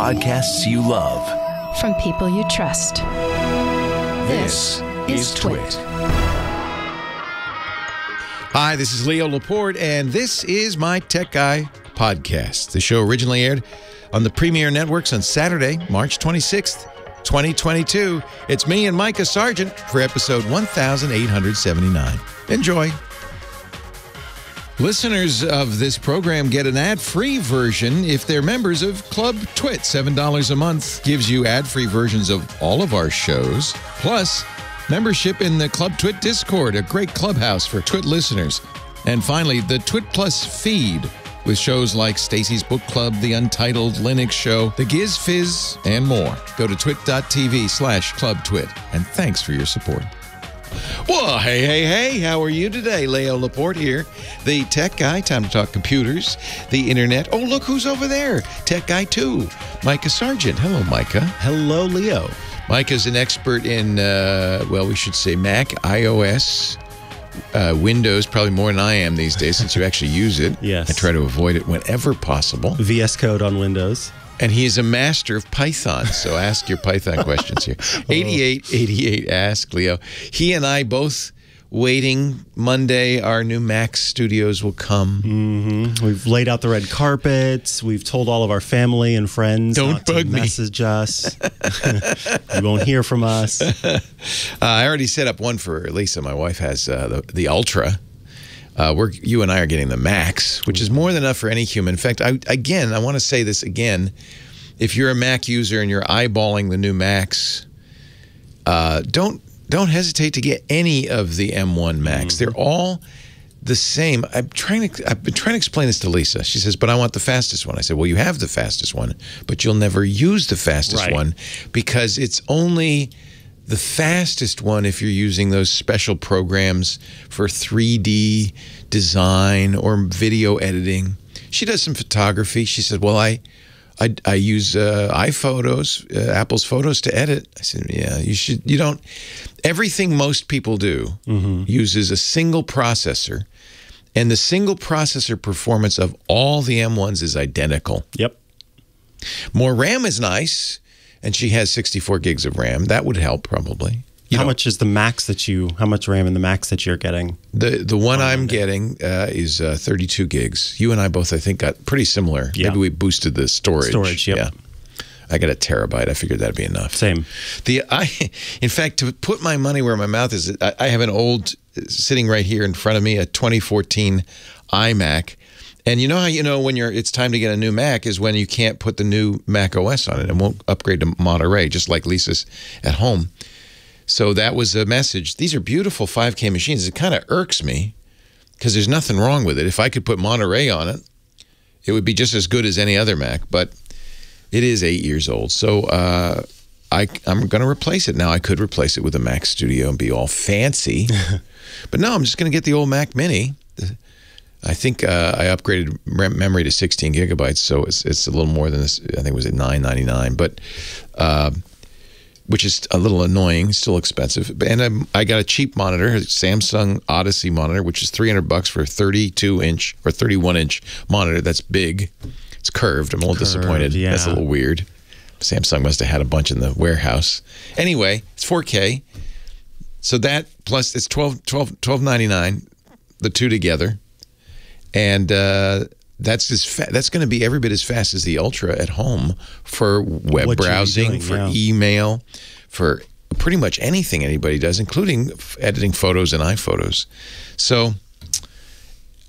podcasts you love. From people you trust. This is Twit. Hi, this is Leo Laporte, and this is my Tech Guy podcast. The show originally aired on the Premier Networks on Saturday, March 26th, 2022. It's me and Micah Sargent for episode 1879. Enjoy. Listeners of this program get an ad-free version if they're members of Club Twit. $7 a month gives you ad-free versions of all of our shows, plus membership in the Club Twit Discord, a great clubhouse for Twit listeners. And finally, the TwitPlus feed with shows like Stacy's Book Club, the Untitled Linux Show, the Giz Fizz, and more. Go to twit.tv/clubtwit. And thanks for your support. Well, hey, how are you today? Leo Laporte here, the Tech Guy. Time to talk computers, the internet. Oh, look who's over there. Tech Guy 2, Micah Sargent. Hello, Micah. Hello, Leo. Micah's an expert in, well, we should say Mac, iOS, Windows, probably more than I am these days since you actually use it. Yes. I try to avoid it whenever possible. VS Code on Windows. And he is a master of Python, so ask your Python questions here. 8888, ask Leo. He and I both waiting. Monday, our new Mac studios will come. Mm-hmm. We've laid out the red carpets. We've told all of our family and friends not to message us. You won't hear from us. I already set up one for Lisa. My wife has the Ultra. You and I are getting the Max, which is more than enough for any human. In fact, I want to say this again. If you're a Mac user and you're eyeballing the new Macs, don't hesitate to get any of the M1 Macs. They're all the same. I've been trying to explain this to Lisa. She says, but I want the fastest one. I said, well, you have the fastest one, but you'll never use the fastest one because it's only the fastest one if you're using those special programs for 3D design or video editing. She does some photography. She said, well, I use iPhotos, Apple's Photos to edit. I said, yeah, you don't. Everything most people do uses a single processor, and the single processor performance of all the M1s is identical. Yep. More RAM is nice. And she has 64 gigs of RAM. That would help, probably. How much is the max how much RAM in the Max that you're getting? The one I'm getting is 32 gigs. You and I both, I think, got pretty similar. Yeah. Maybe we boosted the storage. Storage, yep. Yeah. I got a terabyte. I figured that'd be enough. Same. In fact, to put my money where my mouth is, I have an old, sitting right here in front of me, a 2014 iMac. And you know how you know when it's time to get a new Mac is when you can't put the new Mac OS on it and won't upgrade to Monterey, just like Lisa's at home. So that was a message. These are beautiful 5K machines. It kind of irks me because there's nothing wrong with it. If I could put Monterey on it, it would be just as good as any other Mac. But it is 8 years old. So I'm going to replace it. Now, I could replace it with a Mac Studio and be all fancy. But no, I'm just going to get the old Mac Mini. I think I upgraded memory to 16 gigabytes, so it's a little more than this. I think it was at $9.99, but which is a little annoying, still expensive. And I got a cheap monitor, a Samsung Odyssey monitor, which is $300 for a 32-inch or 31-inch monitor. That's big. It's curved. I'm a little disappointed. Yeah. That's a little weird. Samsung must have had a bunch in the warehouse. Anyway, it's 4K. So that plus it's $12.99, the two together. And that's going to be every bit as fast as the Ultra at home for web browsing, for email, for pretty much anything anybody does, including editing photos and iPhotos. So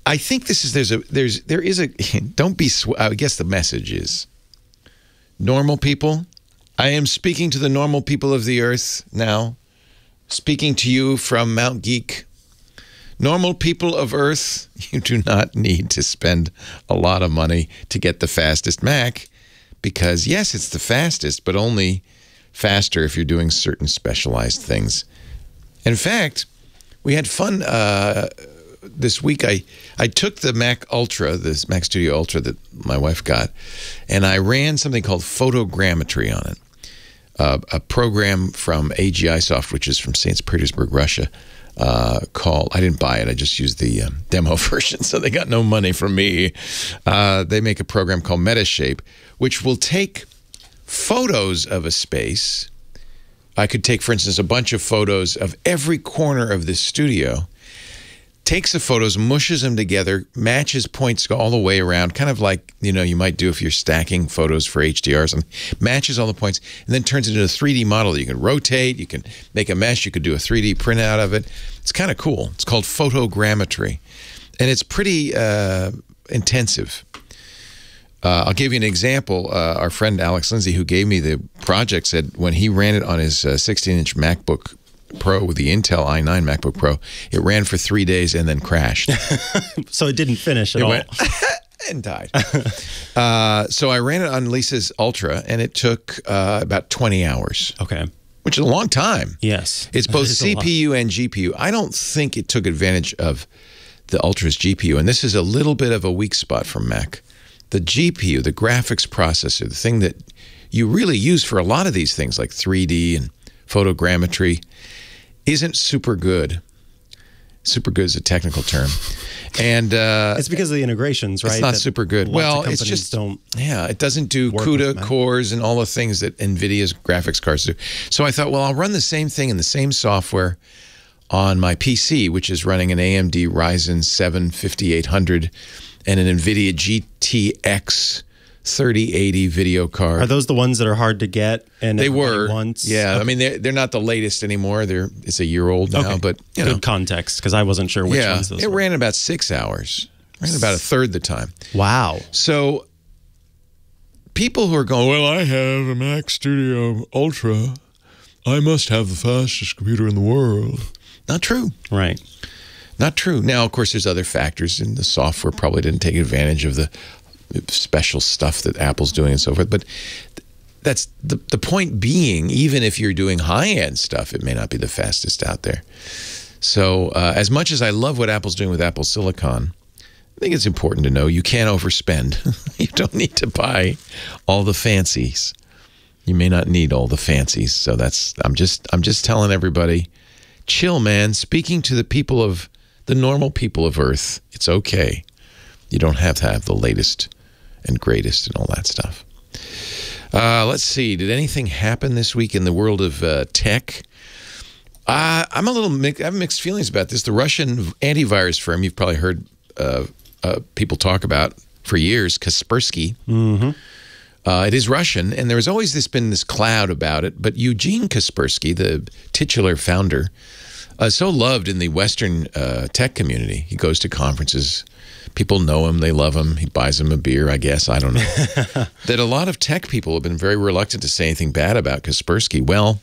I think there is a don't be. I guess the message is normal people. I am speaking to the normal people of the earth now, speaking to you from Mount Geek. Normal people of Earth, you do not need to spend a lot of money to get the fastest Mac because, yes, it's the fastest, but only faster if you're doing certain specialized things. In fact, we had fun this week. I took the Mac Ultra, this Mac Studio Ultra that my wife got, and I ran something called photogrammetry on it, a program from AGI Soft, which is from St. Petersburg, Russia. I didn't buy it. I just used the demo version, so they got no money from me. They make a program called Metashape, which will take photos of a space. I could take, for instance, a bunch of photos of every corner of this studio, takes the photos, mushes them together, matches points all the way around, kind of like, you might do if you're stacking photos for HDR or something, matches all the points, and then turns it into a 3D model that you can rotate, you can make a mesh, you could do a 3D printout of it. It's kind of cool. It's called photogrammetry, and it's pretty intensive. I'll give you an example. Our friend Alex Lindsay, who gave me the project, said when he ran it on his 16-inch MacBook Pro with the Intel i9 MacBook Pro, it ran for 3 days and then crashed. So it didn't finish at all. Went and died. So I ran it on Lisa's Ultra, and it took about 20 hours. Okay. Which is a long time. Yes. It's both CPU and GPU. I don't think it took advantage of the Ultra's GPU, and this is a little bit of a weak spot for Mac. The GPU, the graphics processor, the thing that you really use for a lot of these things like 3D and photogrammetry, isn't super good. Super good is a technical term. And it's because of the integrations, right? It's not super good. Well, it's just, it doesn't do CUDA cores and all the things that NVIDIA's graphics cards do. So I thought, well, I'll run the same thing in the same software on my PC, which is running an AMD Ryzen 7 5800 and an NVIDIA GTX 3080 video card. Are those the ones that are hard to get? And they were once? Yeah. Okay. I mean, they're not the latest anymore. It's a year old now, but good context, because I wasn't sure which ones those were. It ran about 6 hours. Ran about a third the time. Wow. So people who are going, well, I have a Mac Studio Ultra, I must have the fastest computer in the world. Not true. Right. Not true. Now, of course, there's other factors, and the software probably didn't take advantage of the special stuff that Apple's doing and so forth. But that's the point being, even if you're doing high-end stuff, it may not be the fastest out there. So as much as I love what Apple's doing with Apple Silicon, I think it's important to know you can't overspend. You don't need to buy all the fancies. You may not need all the fancies. So I'm just telling everybody, chill, man. Speaking to the normal people of Earth, it's okay. You don't have to have the latest and greatest and all that stuff. Let's see. Did anything happen this week in the world of tech? I have mixed feelings about this. The Russian antivirus firm you've probably heard people talk about for years, Kaspersky. Mm-hmm. It is Russian, and there's always been this cloud about it. But Eugene Kaspersky, the titular founder, so loved in the Western tech community. He goes to conferences. People know him. They love him. He buys them a beer, I guess. I don't know. That a lot of tech people have been very reluctant to say anything bad about Kaspersky. Well,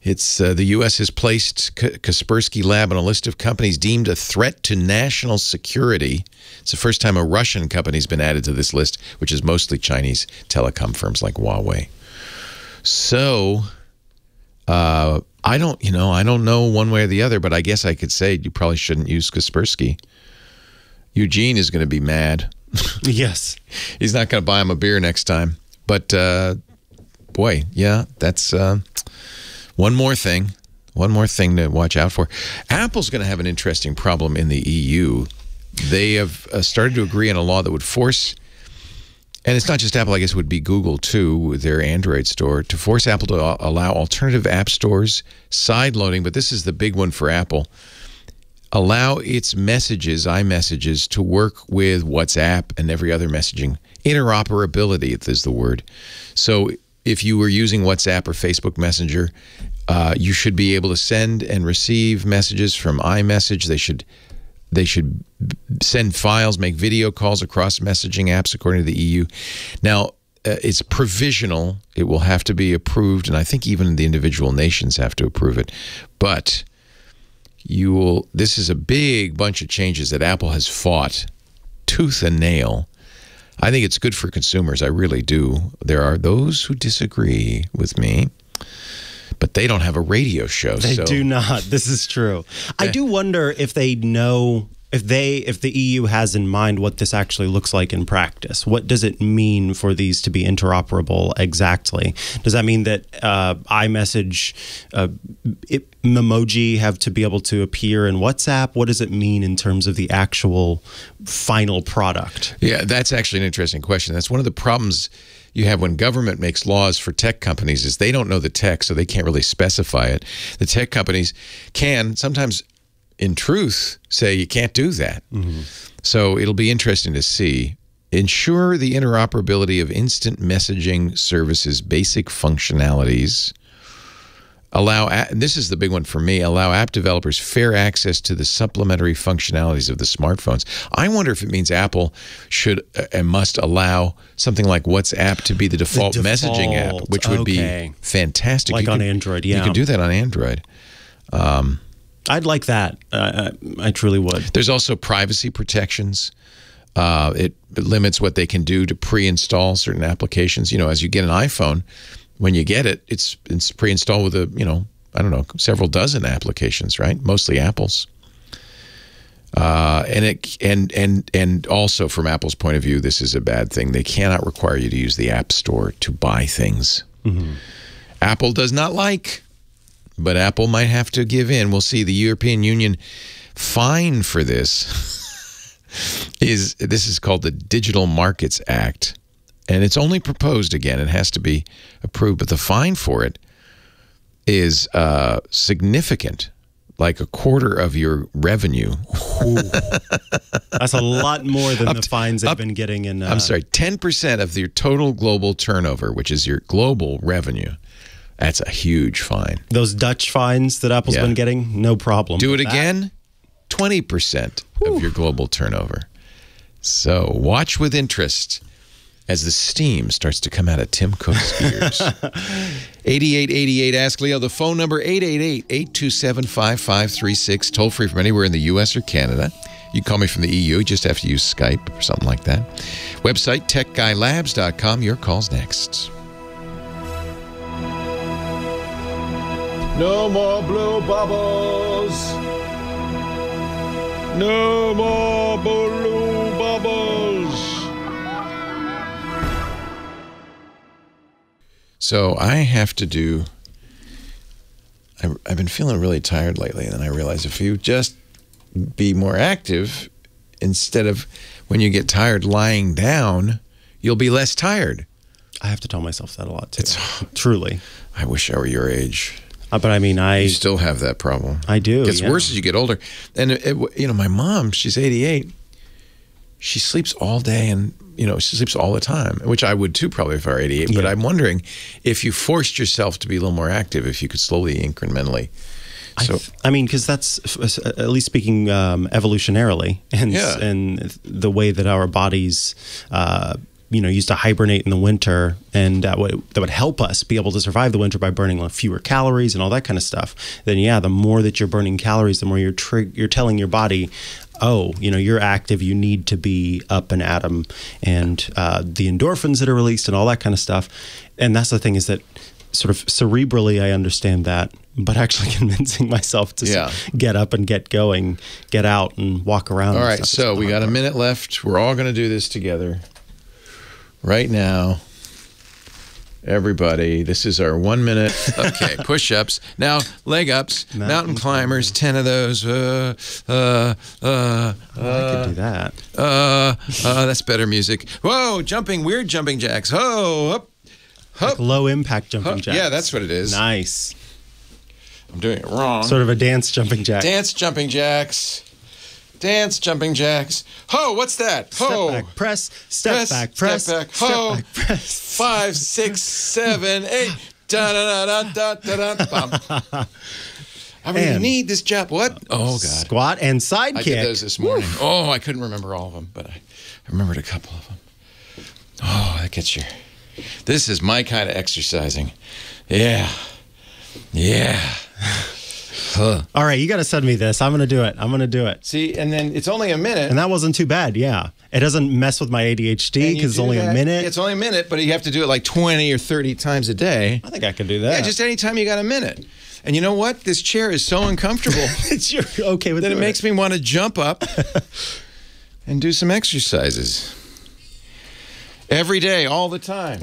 it's the U.S. has placed Kaspersky Lab on a list of companies deemed a threat to national security. It's the first time a Russian company's been added to this list, which is mostly Chinese telecom firms like Huawei. So I don't know one way or the other, but I guess I could say you probably shouldn't use Kaspersky. Eugene is going to be mad. Yes. He's not going to buy him a beer next time. But, boy, yeah, that's one more thing to watch out for. Apple's going to have an interesting problem in the EU. They have started to agree on a law that would force, and it's not just Apple, I guess it would be Google too, with their Android store, to force Apple to allow alternative app stores side loading, but this is the big one for Apple, allow its messages, iMessages, to work with WhatsApp and every other messaging. Interoperability is the word. So if you were using WhatsApp or Facebook Messenger, you should be able to send and receive messages from iMessage. They should send files, make video calls across messaging apps, according to the EU. Now, it's provisional. It will have to be approved, and I think even the individual nations have to approve it. But this is a big bunch of changes that Apple has fought tooth and nail. I think it's good for consumers. I really do. There are those who disagree with me, but they don't have a radio show. They do not. This is true. I do wonder if they know if the EU has in mind what this actually looks like in practice, what does it mean for these to be interoperable exactly? Does that mean that iMessage, Memoji have to be able to appear in WhatsApp? What does it mean in terms of the actual final product? Yeah, that's actually an interesting question. That's one of the problems you have when government makes laws for tech companies is they don't know the tech, so they can't really specify it. The tech companies can sometimes, in truth, say you can't do that. So it'll be interesting to see. Ensure the interoperability of instant messaging services' basic functionalities. This is the big one for me, allow app developers fair access to the supplementary functionalities of the smartphones. I wonder if it means Apple should and must allow something like WhatsApp to be the default messaging app, which would be fantastic. Like on Android, yeah. You could do that on Android. I'd like that. I truly would. There's also privacy protections. It limits what they can do to pre-install certain applications. You know, as you get an iPhone, when you get it, it's pre-installed with I don't know, several dozen applications, right? Mostly Apple's. And also from Apple's point of view, this is a bad thing. They cannot require you to use the App Store to buy things. Apple does not like, but Apple might have to give in. We'll see. The European Union fine for this is called the Digital Markets Act. And it's only proposed again. It has to be approved. But the fine for it is significant, like a quarter of your revenue. That's a lot more than the fines they've been getting in... I'm sorry, 10% of your total global turnover, which is your global revenue. That's a huge fine. Those Dutch fines that Apple's been getting, no problem. Do it again, 20% of your global turnover. So watch with interest as the steam starts to come out of Tim Cook's ears. 8888 Ask Leo. The phone number 888-827-5536. Toll free from anywhere in the U.S. or Canada. You can call me from the EU. You just have to use Skype or something like that. Website techguylabs.com. Your call's next. No more blue bubbles. No more blue bubbles. So I have to do, I've been feeling really tired lately, and then I realized if you just be more active, instead of when you get tired lying down, you'll be less tired. I have to tell myself that a lot, too. Truly. I wish I were your age. But I mean, You still have that problem. I do. It gets worse as you get older. And, my mom, she's 88. She sleeps all day and, she sleeps all the time, which I would too probably if I were 88. Yeah. But I'm wondering if you forced yourself to be a little more active, if you could slowly, incrementally. So, I mean, because that's, at least speaking evolutionarily, and the way that our bodies used to hibernate in the winter, and that would help us be able to survive the winter by burning fewer calories and all that kind of stuff. Then, the more that you're burning calories, the more you're telling your body, oh, you're active, you need to be up and at 'em, and the endorphins that are released and all that kind of stuff. And that's the thing, is that sort of cerebrally I understand that, but actually convincing myself to get up and get going, get out and walk around. All right, so we got a minute left. We're all going to do this together. Right now, everybody, this is our 1 minute. Okay, push-ups. Now, leg ups, mountain climbers, 10 of those. I could do that. That's better music. Whoa, weird jumping jacks. Whoa, up, up. Like low impact jumping jacks. Yeah, that's what it is. Nice. I'm doing it wrong. Sort of a dance jumping jack. Dance jumping jacks. Dance jumping jacks. Ho, what's that? Ho. Step back, press. Step back, press. Step back, ho. Step back, press. 5, 6, 7, 8. Da da da da da da da. I really need this jump. What? Oh, God. Squat and side kick. I did those this morning. Woof. Oh, I couldn't remember all of them, but I remembered a couple of them. Oh, that gets you. This is my kind of exercising. Yeah. Yeah. Huh. All right, you got to send me this. I'm going to do it. See, and then it's only a minute. And that wasn't too bad, yeah. It doesn't mess with my ADHD because it's only a minute. It's only a minute, but you have to do it like 20 or 30 times a day. I think I can do that. Yeah, just anytime you got a minute. And you know what? This chair is so uncomfortable You're okay with that doing it makes me want to jump up and do some exercises. Every day, all the time.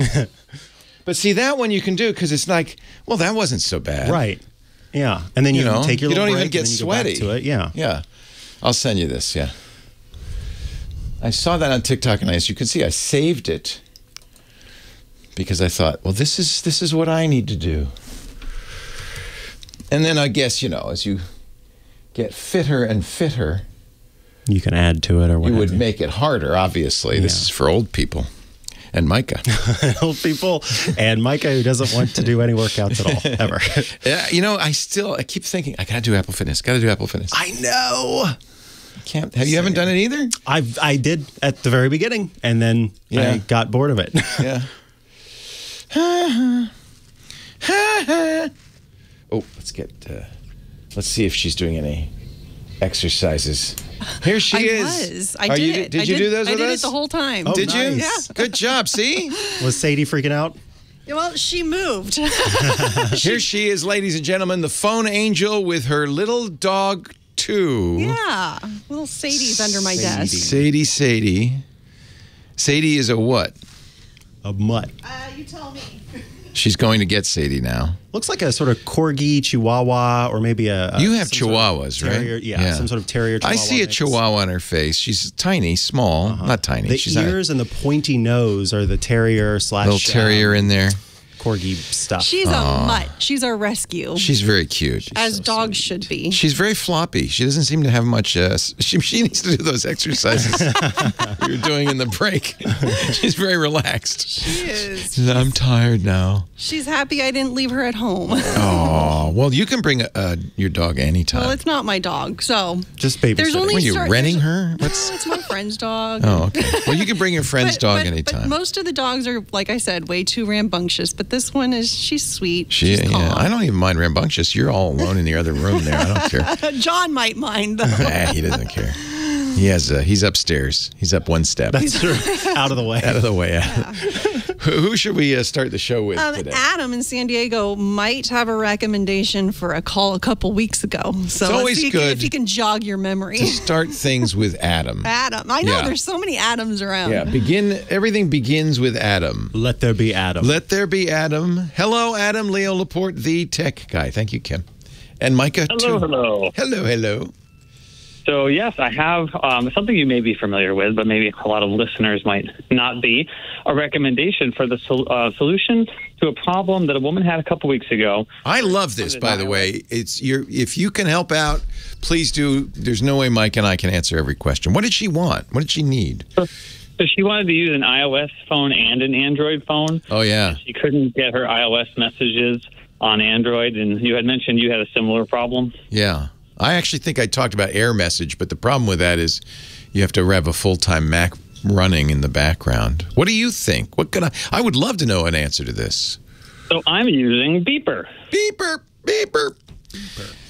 But see, that one you can do because it's like, well, that wasn't so bad. Right. Yeah. And then you take your you little don't break even get and then you sweaty. Go back to it. Yeah. Yeah. I'll send you this, yeah. I saw that on TikTok, and as you can see, I saved it because I thought, well, this is what I need to do. And then I guess, as you get fitter and fitter, you can add to it or whatever. You would make it harder, obviously. Yeah. This is for old people. And Micah. Old people and Micah, who doesn't want to do any workouts at all, ever. Yeah, I keep thinking, I got to do Apple Fitness. I know. Can't. You haven't done it either? I did at the very beginning, and then I got bored of it. Yeah. Oh, let's see if she's doing any exercises. Here she is. I did. Did you do those with us? I did it the whole time. Oh, did nice. you? Yeah. Good job. See? Was Sadie freaking out? Well, she moved. Here she is, ladies and gentlemen, the phone angel with her little dog, too. Yeah. Little Sadie's under my desk. Sadie. Sadie is a what? A mutt. You tell me. She's going to get Sadie now. Looks like a sort of corgi chihuahua, or maybe you have chihuahuas, terrier, right? Yeah, some sort of terrier chihuahua. I see a chihuahua on her face. She's tiny, small, not tiny. The ears and the pointy nose are the terrier / little terrier in there. Corgi stuff. She's a mutt. She's our rescue. She's very cute. As dogs should be. She's very floppy. She doesn't seem to have much. She needs to do those exercises you're doing in the break. She's very relaxed. She is. I'm tired now. She's happy I didn't leave her at home. Oh, well, you can bring your dog anytime. Well, it's not my dog, so. Just babysit. There's only What, are you renting her? It's my friend's dog. Oh, okay. Well, you can bring your friend's dog anytime. But most of the dogs are, like I said, way too rambunctious. But this one she's sweet. She's calm. I don't even mind rambunctious. You're all alone in the other room there. I don't care. John might mind, though. He doesn't care. He's upstairs. He's up one step. That's true. Out of the way. Out of the way. Yeah. Who should we start the show with today? Adam in San Diego might have a recommendation for a call a couple weeks ago. So it's always good if you can jog your memory. To start things with Adam. Adam. I know there's so many Adams around. Yeah, everything begins with Adam. Let there be Adam. Let there be Adam. Hello, Adam. Leo Laporte, the tech guy. Thank you, Kim. And Micah, too. Hello. Hello. So, yes, I have something you may be familiar with, but maybe a lot of listeners might not be, a recommendation for the solution to a problem that a woman had a couple weeks ago. I love this, by the way. If you can help out, please do. There's no way Mike and I can answer every question. What did she want? What did she need? So she wanted to use an iOS phone and an Android phone. Oh, yeah. She couldn't get her iOS messages on Android, and you had mentioned you had a similar problem. Yeah. I actually think I talked about AirMessage, but the problem with that is you have to have a full-time Mac running in the background. What do you think? I would love to know an answer to this. So I'm using Beeper. Beeper.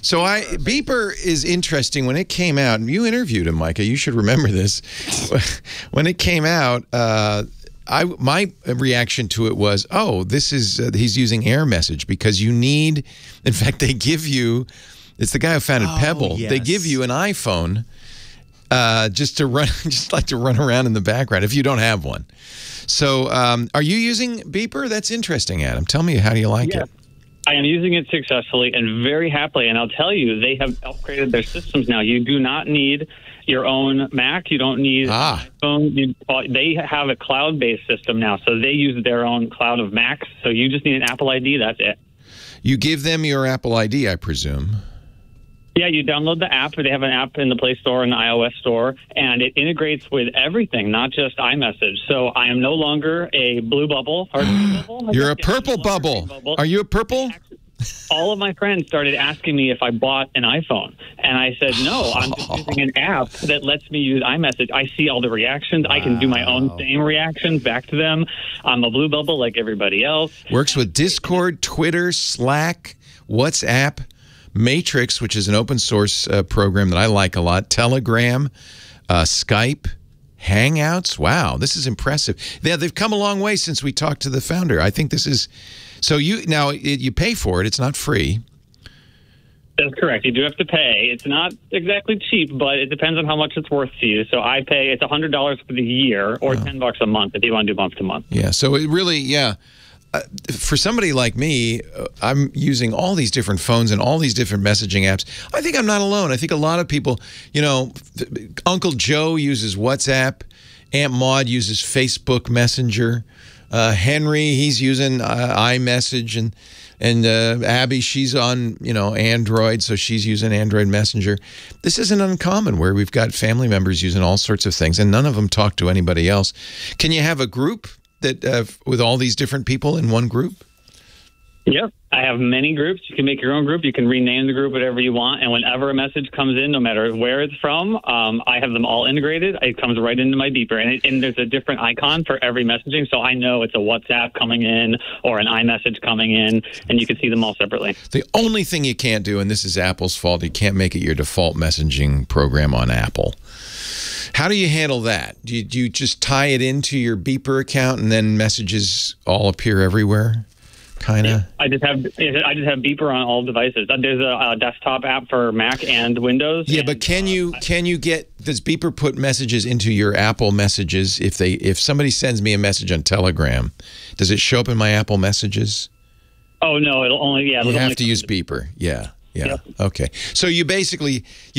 So Beeper is interesting. When it came out, and you interviewed him, Micah, you should remember this. When it came out, my reaction to it was, he's using AirMessage because you need, in fact, they give you, it's the guy who founded Pebble. Yes. They give you an iPhone just to run around in the background if you don't have one. So are you using Beeper? That's interesting, Adam. Tell me, how do you like it? I am using it successfully and very happily, and I'll tell you, they have upgraded their systems now. You do not need your own Mac. You don't need an iPhone. They have a cloud-based system now, so they use their own cloud of Macs, so you just need an Apple ID. That's it. You give them your Apple ID, I presume. Yeah, you download the app. They have an app in the Play Store and the iOS Store, and it integrates with everything, not just iMessage. So I am no longer a blue bubble. You're a purple bubble. Are you a purple? All of my friends started asking me if I bought an iPhone, and I said, no, I'm just using an app that lets me use iMessage. I see all the reactions. I can do my own same reactions back to them. I'm a blue bubble like everybody else. Works with Discord, Twitter, Slack, WhatsApp, Matrix, which is an open source program that I like a lot, Telegram, Skype, Hangouts. Wow, this is impressive. They've come a long way since we talked to the founder. I think this is... So you pay for it. It's not free. That's correct. You do have to pay. It's not exactly cheap, but it depends on how much it's worth to you. So I pay, it's $100 for the year or $10 a month if you want to do month to month. Yeah. So it really, for somebody like me, I'm using all these different phones and all these different messaging apps. I think I'm not alone. I think a lot of people, Uncle Joe uses WhatsApp. Aunt Maud uses Facebook Messenger. Henry, he's using iMessage, and Abby, she's on Android, so she's using Android Messenger. This isn't uncommon where we've got family members using all sorts of things, and none of them talk to anybody else. Can you have a group that with all these different people in one group? Yep. I have many groups. You can make your own group. You can rename the group whatever you want. And whenever a message comes in, no matter where it's from, I have them all integrated. It comes right into my beeper. And there's a different icon for every messaging. So I know it's a WhatsApp coming in or an iMessage coming in, and you can see them all separately. The only thing you can't do, and this is Apple's fault, you can't make it your default messaging program on Apple. How do you handle that? Do you just tie it into your beeper account and then messages all appear everywhere? Kind of. I just have beeper on all devices. There's a desktop app for Mac and Windows. Yeah, but does beeper put messages into your Apple messages? If somebody sends me a message on Telegram, does it show up in my Apple messages? Oh no, it'll only you have to use beeper. Yeah. Yep. Okay. So you're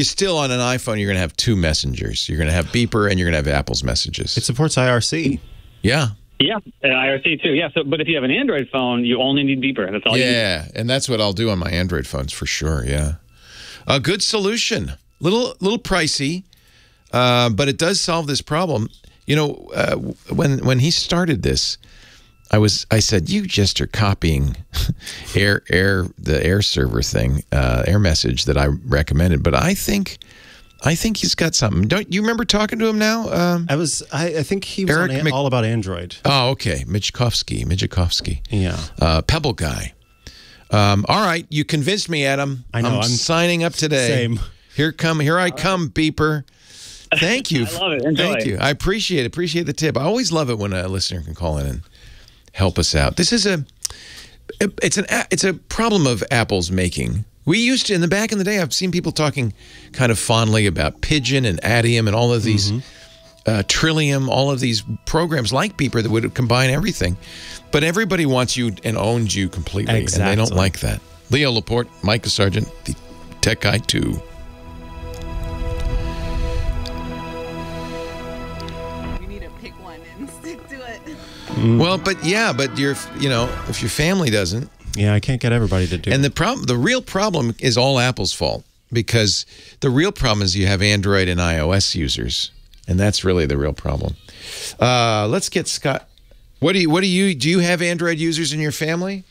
still on an iPhone. You're going to have two messengers. You're going to have beeper and you're going to have Apple's messages. It supports IRC. Yeah. Yeah, and IRC too. Yeah, but if you have an Android phone, you only need beeper. That's all you need. Yeah, and that's what I'll do on my Android phones for sure, yeah. A good solution. Little pricey, but it does solve this problem. When he started this, I said, you just are copying the air server thing, air message that I recommended, but I think he's got something. Don't you remember talking to him now? I think he was all about Android. Oh, okay. Mijikovsky. Yeah. Pebble guy. All right. You convinced me, Adam. I know. I'm signing up today. Same. Here I come, beeper. Thank you. I love it. Enjoy. Thank you. I appreciate it. Appreciate the tip. I always love it when a listener can call in and help us out. This is it's a problem of Apple's making. We used to, back in the day, I've seen people talking kind of fondly about Pigeon and Adium and all of these, Trillium, all of these programs like Beeper that would combine everything. But everybody wants you and owns you completely, exactly. And they don't like that. Leo Laporte, Micah Sargent, the Tech Guy 2. You need to pick one and stick to it. Well, but if your family doesn't. Yeah, I can't get everybody to do it. And the real problem is all Apple's fault, because the real problem is you have Android and iOS users, and that's really the real problem. Let's get Scott. Do you have Android users in your family?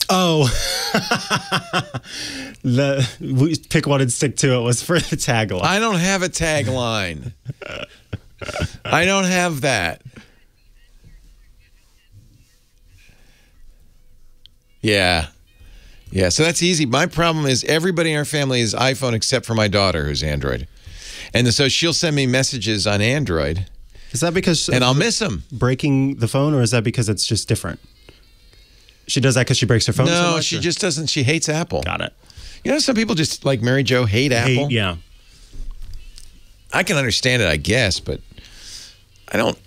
Oh, we pick one and stick to it was for the tagline. I don't have a tagline. I don't have that. Yeah. Yeah, so that's easy. My problem is everybody in our family is iPhone except for my daughter, who's Android. And so she'll send me messages on Android. Is that because... And I'll miss them. Breaking the phone, or is that because it's just different? She does that because she breaks her phone so much? No, she just doesn't. She hates Apple. Got it. Some people just, like Mary Jo, hate Apple. Yeah. I can understand it, I guess, but I don't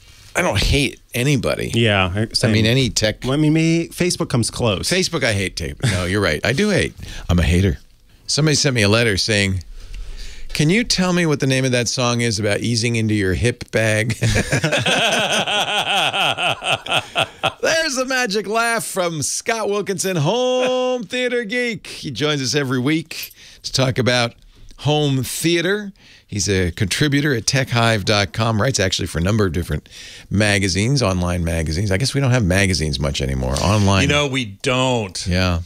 hate anybody. Yeah, same. I mean, any tech. Well, I mean, Facebook comes close. Facebook, I hate tape. No, you're right. I do hate. I'm a hater. Somebody sent me a letter saying, can you tell me what the name of that song is about easing into your hip bag? There's the magic laugh from Scott Wilkinson, home theater geek. He joins us every week to talk about home theater. He's a contributor at techhive.com, writes actually for a number of different magazines, online magazines. I guess we don't have magazines much anymore. Online. We don't. Yeah.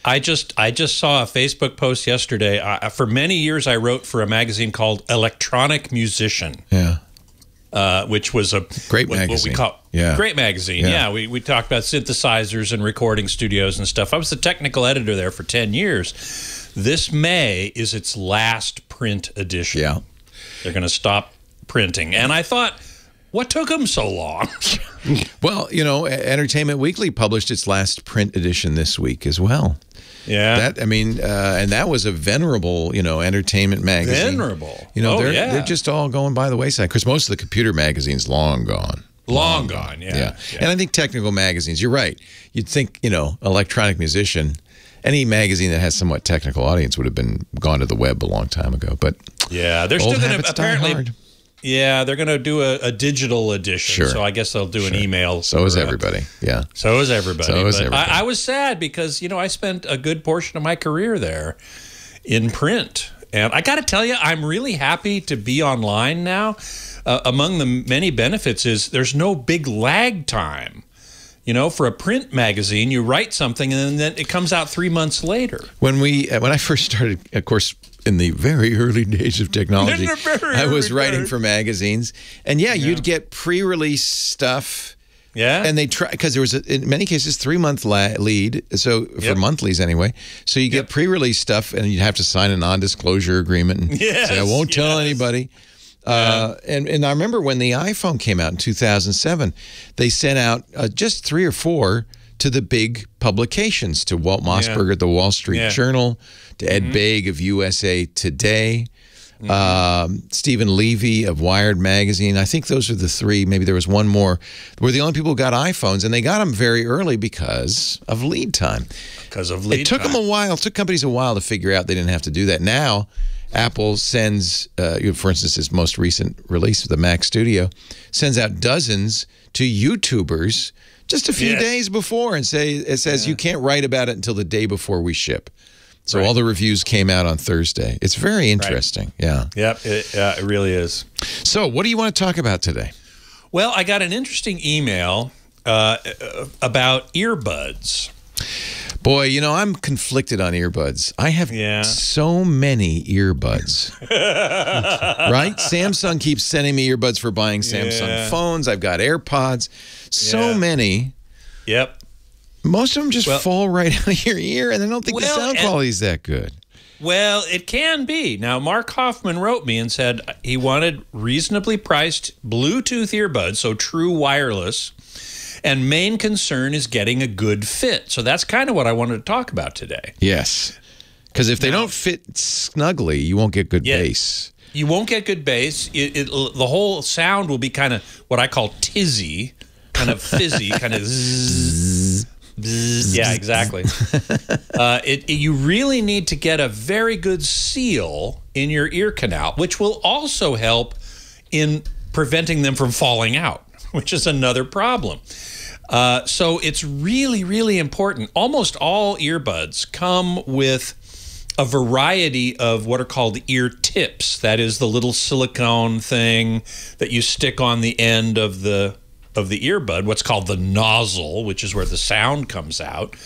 I just saw a Facebook post yesterday. For many years, I wrote for a magazine called Electronic Musician. Yeah. Which was a great magazine. What we call great magazine. Yeah, we talked about synthesizers and recording studios and stuff. I was the technical editor there for 10 years. This May is its last print edition. Yeah. They're going to stop printing. And I thought, What took them so long? Well, you know, Entertainment Weekly published its last print edition this week as well. Yeah. And that was a venerable, you know, entertainment magazine. Venerable. You know, they're just all going by the wayside because most of the computer magazines long gone. Long gone, yeah. And I think technical magazines, you're right. You'd think, you know, electronic musician, any magazine that has somewhat technical audience would have been gone to the web a long time ago. But yeah, they're still going to apparently. Yeah, they're going to do a digital edition. Sure. So I guess they'll do an email. So is everybody. Yeah. So is everybody. So is everybody. I was sad because, you know, I spent a good portion of my career there in print. And I got to tell you, I'm really happy to be online now. Among the many benefits is there's no big lag time. You know, for a print magazine, you write something and then it comes out 3 months later. When I first started, of course, in the very early days of technology, I was writing for magazines. And you'd get pre-release stuff. Yeah. And they try, because there was, in many cases, 3-month lead. So for monthlies anyway. So you get pre-release stuff and you'd have to sign a non-disclosure agreement and say, I won't tell anybody. And I remember when the iPhone came out in 2007, they sent out just 3 or 4 to the big publications, to Walt Mossberg at the Wall Street Journal, to Ed Baig of USA Today, Stephen Levy of Wired Magazine. I think those are the 3. Maybe there was one more. Were the only people who got iPhones, and they got them very early because of lead time. It took them a while. It took companies a while to figure out they didn't have to do that. Now, Apple sends, for instance, its most recent release of the Mac Studio, sends out dozens to YouTubers just a few days before and says you can't write about it until the day before we ship. So all the reviews came out on Thursday. It's very interesting. Yeah. Yep, it really is. So what do you want to talk about today? Well, I got an interesting email about earbuds. Boy, you know, I'm conflicted on earbuds. I have so many earbuds. Right? Samsung keeps sending me earbuds for buying Samsung phones. I've got AirPods. So many. Yep. Most of them just fall right out of your ear, and I don't think the sound quality is that good. Well, it can be. Now, Mark Hoffman wrote me and said he wanted reasonably priced Bluetooth earbuds, so true wireless, and main concern is getting a good fit. So that's kind of what I wanted to talk about today. Yes, because if they don't fit snugly, you won't get good bass. You won't get good bass. The whole sound will be kind of what I call tizzy, kind of fizzy, kind of zzz. Yeah, exactly. You really need to get a very good seal in your ear canal, which will also help in preventing them from falling out, which is another problem. So it's really, really important. Almost all earbuds come with a variety of what are called ear tips. That is the little silicone thing that you stick on the end of the earbud, what's called the nozzle, which is where the sound comes out.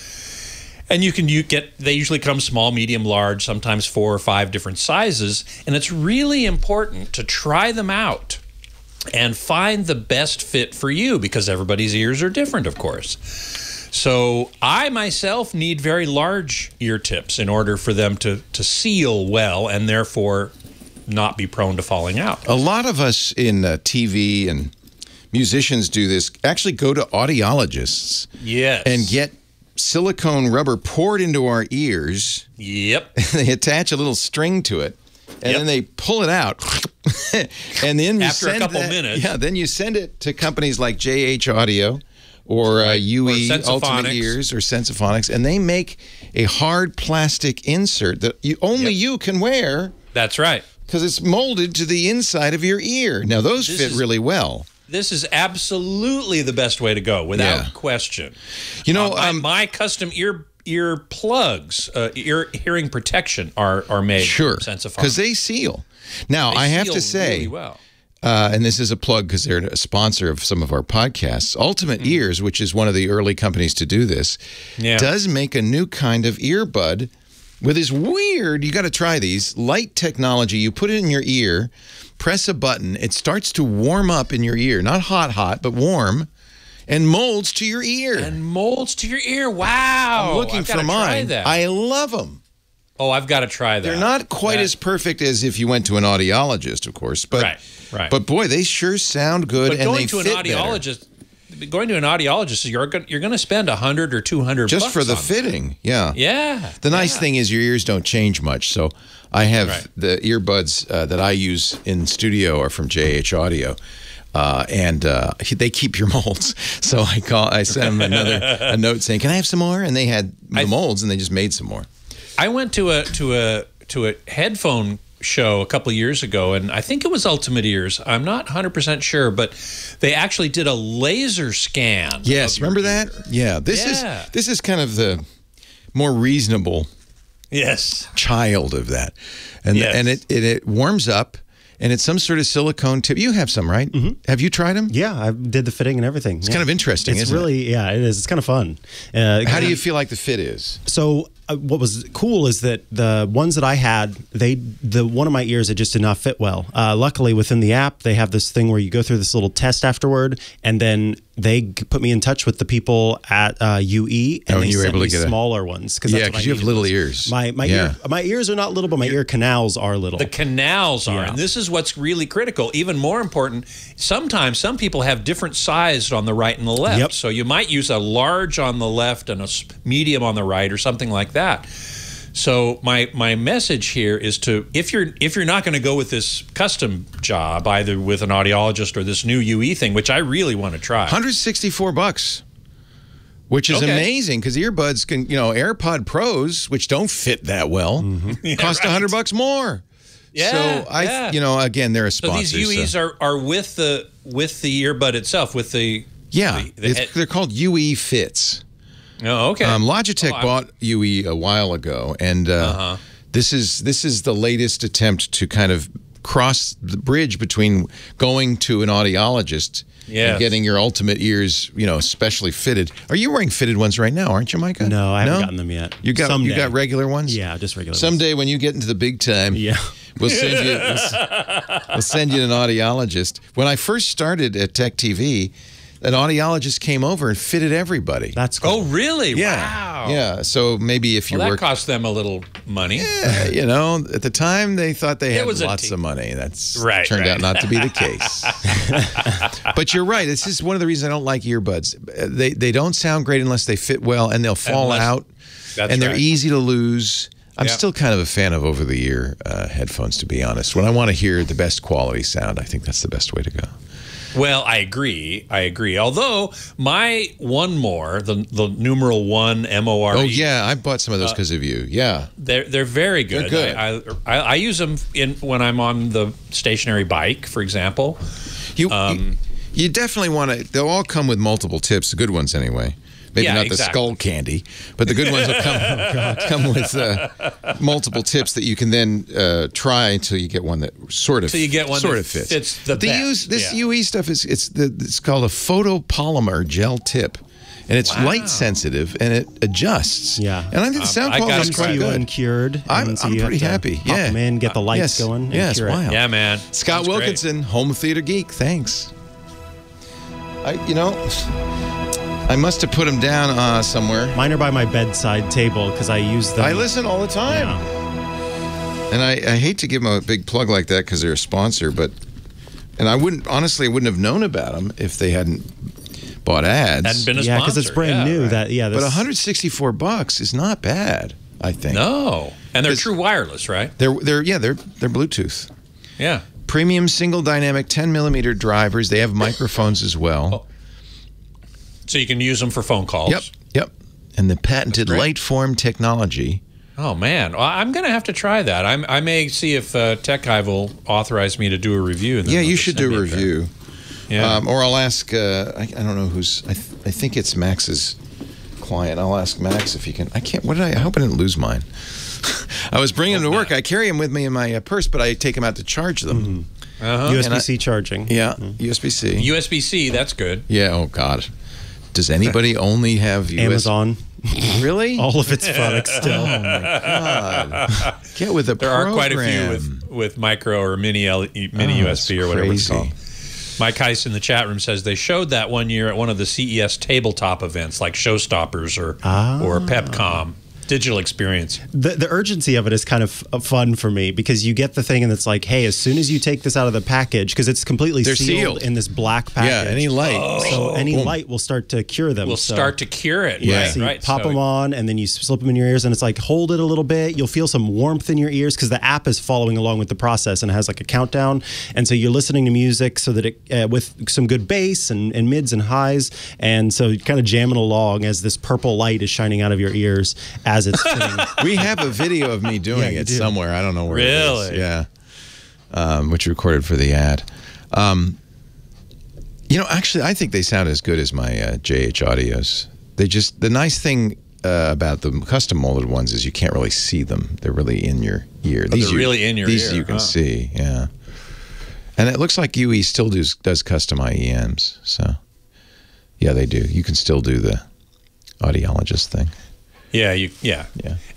And they usually come small, medium, large, sometimes 4 or 5 different sizes. And it's really important to try them out and find the best fit for you because everybody's ears are different, of course. So I myself need very large ear tips in order for them to seal well and therefore not be prone to falling out. A lot of us in TV and musicians do this, actually go to audiologists and get silicone rubber poured into our ears. Yep. They attach a little string to it, and then they pull it out. And then after a couple minutes. Yeah, then you send it to companies like JH Audio or UE Ultimate Ears or Sensophonics, and they make a hard plastic insert that only you can wear. That's right. Because it's molded to the inside of your ear. Now, those fit really well. This is absolutely the best way to go, without question. You know, my custom ear plugs, hearing protection are made from Sensophonics. Because they seal. Now, I have to say, really well. And this is a plug because they're a sponsor of some of our podcasts, Ultimate Ears, which is one of the early companies to do this, does make a new kind of earbud with this weird, you got to try these, light technology. You put it in your ear, press a button, it starts to warm up in your ear. Not hot, but warm, and molds to your ear. And molds to your ear. Wow. I'm looking for mine. I love them. Oh, I've got to try that. They're not quite as perfect as if you went to an audiologist, of course. But, right. But boy, they sure sound good, but and going they to fit an audiologist, going to an audiologist, you're going to spend $100 or $200 just bucks for the on fitting. Yeah. Yeah. The nice thing is your ears don't change much. So I have the earbuds that I use in studio are from JH Audio. And they keep your molds. So I sent them a note saying, "Can I have some more?" And they had the molds, and they just made some more. I went to a headphone show a couple of years ago, and I think it was Ultimate Ears. I'm not 100% sure, but they actually did a laser scan. Yes, remember that? Yeah. This is kind of the more reasonable child of that. And it warms up. And it's some sort of silicone tip. You have some, right? Mm-hmm. Have you tried them? Yeah, I did the fitting and everything. It's kind of interesting, isn't it? Yeah, it is. It's kind of fun. How do you feel like the fit is? So what was cool is that the ones that I had, one of my ears, it just did not fit well. Luckily, within the app, they have this thing where you go through this little test afterward, and then they put me in touch with the people at UE, and they sent me smaller ones. Yeah, because you have little ears. My ears are not little, but my ear canals are little. The canals are, and this is what's really critical. Even more important, sometimes some people have different sized on the right and the left. Yep. So you might use a large on the left and a medium on the right, or something like that. So my message here is to, if you're not going to go with this custom job, either with an audiologist or this new UE thing, which I really want to try. $164, which is amazing, because earbuds can, AirPod Pros, which don't fit that well, cost $100 more. Yeah. So again, they're a sponsor. So these UEs are with the earbud itself, with the they're called UE Fits. Oh, okay. Logitech bought UE a while ago, and this is the latest attempt to kind of cross the bridge between going to an audiologist and getting your ultimate ears, specially fitted. Are you wearing fitted ones right now, aren't you, Micah? No, I haven't gotten them yet. You got regular ones? Yeah, just regular ones. Someday when you get into the big time, we'll send you an audiologist. When I first started at Tech TV, an audiologist came over and fitted everybody. That's cool. Oh, really? Yeah. Wow. Yeah. So maybe if you that cost them a little money. Yeah, at the time they thought they had lots of money. That's turned out not to be the case. But you're right. This is one of the reasons I don't like earbuds. They don't sound great unless they fit well, and they'll fall out, and they're easy to lose. I'm still kind of a fan of over-the-ear headphones, to be honest. When I want to hear the best quality sound, I think that's the best way to go. Well, I agree. Although my One More, the numeral 1 MORE. Oh yeah, I bought some of those because of you. Yeah, they're very good. They're good. I use them when I'm on the stationary bike, for example. You definitely want to. They'll all come with multiple tips, the good ones anyway. Maybe not the skull candy, but the good ones will come with multiple tips that you can then try until you get one that sort of fits. This UE stuff it's called a photopolymer gel tip, and it's light sensitive and it adjusts. Yeah, and I think the sound quality is quite good. Uncured. I'm pretty happy. Pop them in, get the lights going. Yes, wild. Yeah, man. Scott Wilkinson, Home Theater Geek. Thanks. I must have put them down somewhere. Mine are by my bedside table because I use them. I listen all the time. Yeah. And I hate to give them a big plug like that because they're a sponsor, and I wouldn't have known about them if they hadn't bought ads. Hadn't been a sponsor. Yeah, because it's brand new. Right. But $164 is not bad, I think. No, and they're true wireless, right? They're Bluetooth. Yeah. Premium single dynamic 10mm drivers. They have microphones as well. Oh. So you can use them for phone calls. Yep. And the patented Lightform technology. Oh, man. Well, I'm going to have to try that. I may see if Tech Hive will authorize me to do a review. And then you should do a review. Yeah. Or I'll ask, I don't know who's, I think it's Max's client. I'll ask Max if he can. I hope I didn't lose mine. I was bringing them to work. I carry them with me in my purse, but I take them out to charge them. USB-C charging. Yeah, USB-C. USB-C, that's good. Yeah, oh, God. Does anybody only have USB? Amazon. Really? All of its products still. Oh, my God. Get with the program. There are quite a few with micro or mini USB or whatever it's called. Mike Heiss in the chat room says they showed that one year at one of the CES tabletop events like Showstoppers or PepCom. digital experience. The urgency of it is kind of fun for me because you get the thing and it's like, hey, as soon as you take this out of the package, because it's completely sealed in this black package. Yeah, any light. So any light will start to cure them. Will start to cure it. Yeah. Right, So you right. pop them on and then you slip them in your ears and it's like, hold it a little bit. You'll feel some warmth in your ears because the app is following along with the process and it has like a countdown. And so you're listening to music so that it with some good bass and mids and highs. And so you're kind of jamming along as this purple light is shining out of your ears as it's spinning. We have a video of me doing it somewhere. I don't know where it is. Yeah. Which we recorded for the ad. Actually, I think they sound as good as my JH Audios. The nice thing about the custom molded ones is you can't really see them. They're really in your ear. They're really in your ear. These you can see, yeah. And it looks like UE still does custom IEMs. So, yeah, they do. You can still do the audiologist thing. Yeah, yeah.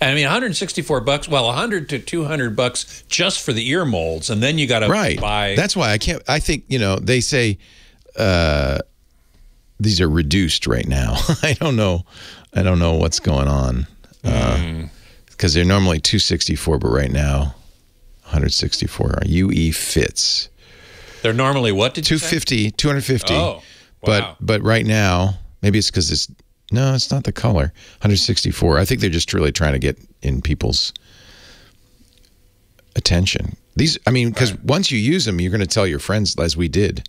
And I mean, $164. Well, $100 to $200 just for the ear molds, and then you got to buy. That's why I can't. I think they say these are reduced right now. I don't know what's going on because they're normally $264, but right now $164. UE fits. They're normally what? Did you say? $250. Oh, wow. But right now maybe it's because it's. No, it's not the color. 164. I think they're just really trying to get in people's attention. Because once you use them, you're going to tell your friends, as we did.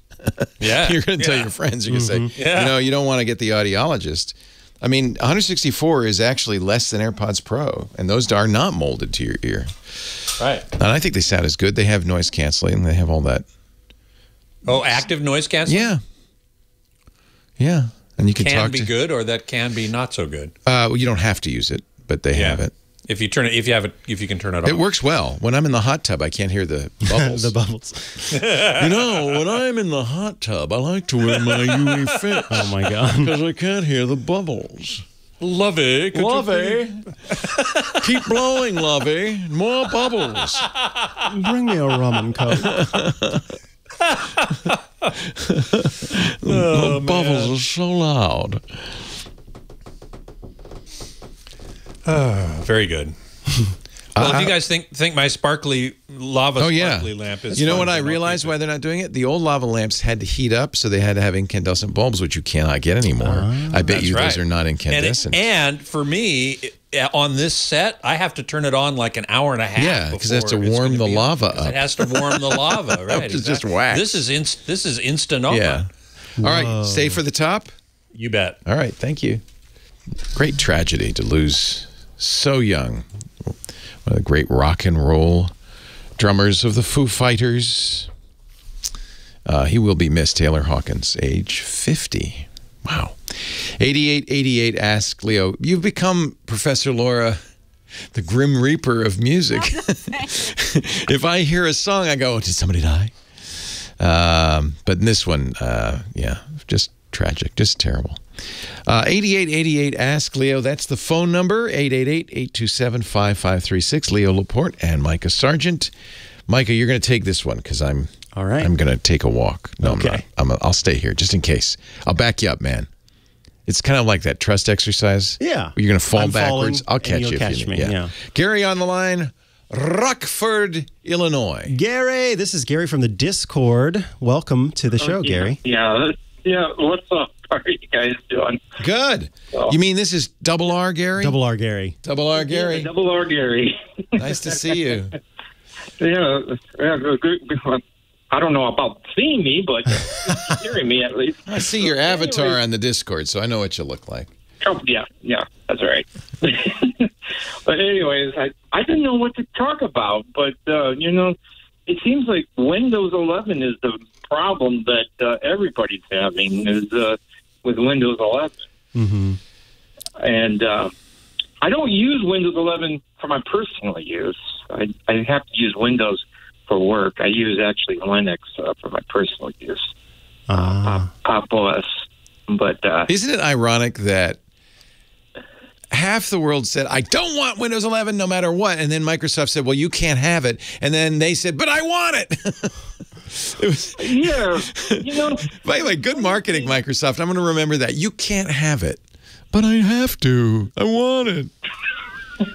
Yeah. You're going to tell your friends. You're going to say, you don't want to get the audiologist. I mean, 164 is actually less than AirPods Pro, and those are not molded to your ear. Right. And I think they sound as good. They have noise canceling. They have all that. Oh, active noise canceling? Yeah. Yeah. And you can be good, or that can be not so good. Well, you don't have to use it, but they have it. If you turn it, if you can turn it on. It works well. When I'm in the hot tub, I can't hear the bubbles. The bubbles. When I'm in the hot tub, I like to wear my UE Fit. Oh my God! Because I can't hear the bubbles. Lovey, keep blowing, Lovey. More bubbles. Bring me a rum and coke. The bubbles are so loud. Very good. Well, if you guys think my sparkly sparkly lamp is what I realized why they're not doing it? The old lava lamps had to heat up, so they had to have incandescent bulbs, which you cannot get anymore. I bet you those are not incandescent. And for me, on this set, I have to turn it on like an hour and a half. Yeah, because it has to warm the lava up. It has to warm the lava, right? It's just wax. This is instant on. Yeah. All right, stay for the top? You bet. All right, thank you. Great tragedy to lose so young. One of the great rock and roll drummers of the Foo Fighters. He will be missed. Taylor Hawkins, age 50. Wow. 8888 asks Leo, you've become, Professor Laura, the Grim Reaper of music. If I hear a song, I go, did somebody die? But in this one, just tragic, just terrible. 8888 ask Leo, that's the phone number, 888-827-5536. Leo Laporte and Micah Sargent. Micah, you're going to take this one because I'm going to take a walk. No, okay. I'll stay here just in case. I'll back you up, man. It's kind of like that trust exercise. Yeah. You're going to fall backwards. I'll catch you if you me. need. Yeah. Gary on the line, Rockford, Illinois. Gary, this is Gary from the Discord. Welcome to the show, Gary. Yeah. What's up? How are you guys doing? Good. You mean this is Double R Gary? Double R Gary. Double R Gary. Yeah, Double R Gary. Nice to see you. Yeah. Good. I don't know about seeing me, but hearing me at least. I see your avatar on the Discord, so I know what you look like. Oh, yeah, that's right. But anyways, I didn't know what to talk about, but, it seems like Windows 11 is the problem that everybody's having is with Windows 11. Mm-hmm. And I don't use Windows 11 for my personal use. I have to use Windows for work. I use actually Linux for my personal use. Pop OS. But isn't it ironic that half the world said, I don't want Windows 11 no matter what, and then Microsoft said, well, you can't have it, and then they said, but I want it. By the way, good marketing, Microsoft. I'm going to remember that. You can't have it, but I have to. I want it.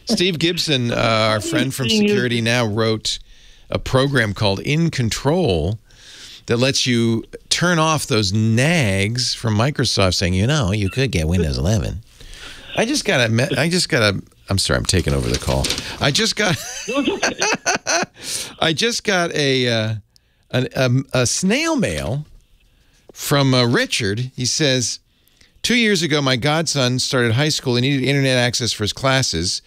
Steve Gibson, our friend from Security Now, wrote a program called InControl that lets you turn off those nags from Microsoft saying, you could get Windows 11. I'm sorry, I'm taking over the call. I just got a snail mail from Richard. He says, 2 years ago, my godson started high school and needed internet access for his classes.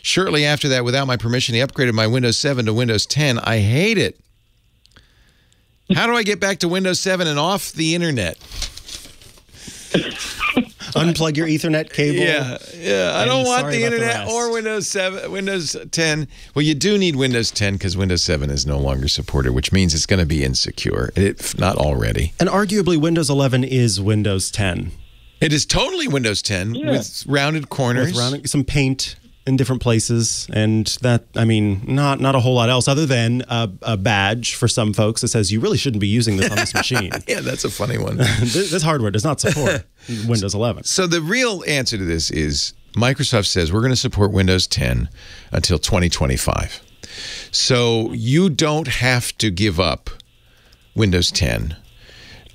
Shortly after that, without my permission, he upgraded my Windows 7 to Windows 10. I hate it. How do I get back to Windows 7 and off the internet? Unplug your Ethernet cable. Yeah. I don't want the internet or Windows 7, Windows 10. Well, you do need Windows 10 because Windows 7 is no longer supported, which means it's going to be insecure, if not already. And arguably, Windows 11 is Windows 10. It is totally Windows 10 with rounded corners. With some paint in different plathis, and that, not a whole lot else other than a badge for some folks that says you really shouldn't be using this on this machine. Yeah, that's a funny one. This hardware does not support Windows 11. So the real answer to this is Microsoft says we're going to support Windows 10 until 2025. So you don't have to give up Windows 10.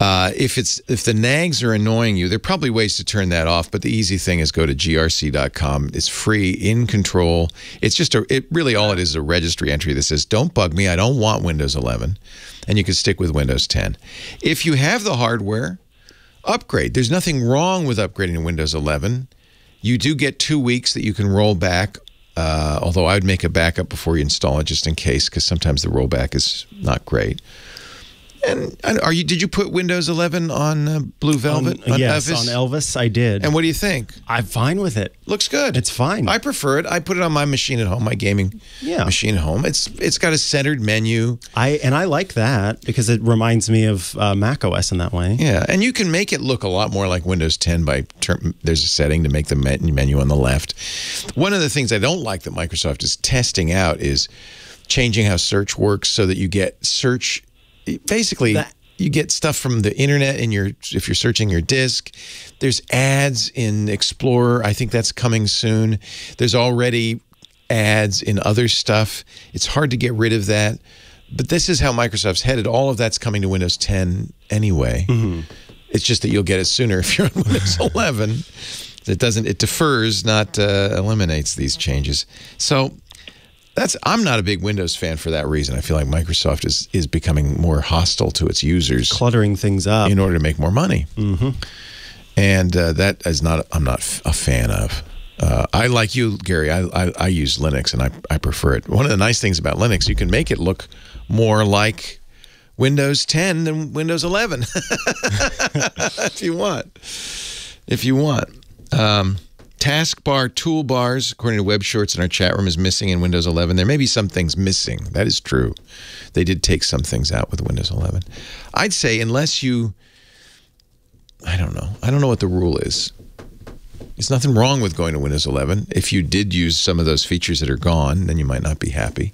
If the nags are annoying you, there are probably ways to turn that off, but the easy thing is go to grc.com. It's free, InControl. It's just really all it is a registry entry that says, don't bug me, I don't want Windows 11, and you can stick with Windows 10. If you have the hardware, upgrade. There's nothing wrong with upgrading to Windows 11. You do get 2 weeks that you can roll back, although I would make a backup before you install it just in case, because sometimes the rollback is not great. And did you put Windows 11 on Blue Velvet? Yes, Elvis? on Elvis, I did. And what do you think? I'm fine with it. Looks good. It's fine. I prefer it. I put it on my machine at home, my gaming machine at home. It's got a centered menu. I like that because it reminds me of Mac OS in that way. Yeah, and you can make it look a lot more like Windows 10 by there's a setting to make the menu on the left. One of the things I don't like that Microsoft is testing out is changing how search works so that you get search. Basically, you get stuff from the internet if you're searching your disk. There's ads in Explorer. I think that's coming soon. There's already ads in other stuff. It's hard to get rid of that. But this is how Microsoft's headed. All of that's coming to Windows 10 anyway. Mm-hmm. It's just that you'll get it sooner if you're on Windows 11. It defers, not eliminates these changes. So I'm not a big Windows fan for that reason. I feel like Microsoft is becoming more hostile to its users, cluttering things up in order to make more money. Mm-hmm. And that is I'm not a fan of. I like you, Gary. I use Linux and I prefer it. One of the nice things about Linux, you can make it look more like Windows 10 than Windows 11, if you want. Taskbar toolbars, according to Web Shorts in our chat room, is missing in Windows 11. There may be some things missing. That is true. They did take some things out with Windows 11. I'd say unless you, I don't know what the rule is. There's nothing wrong with going to Windows 11. If you did use some of those features that are gone, then you might not be happy.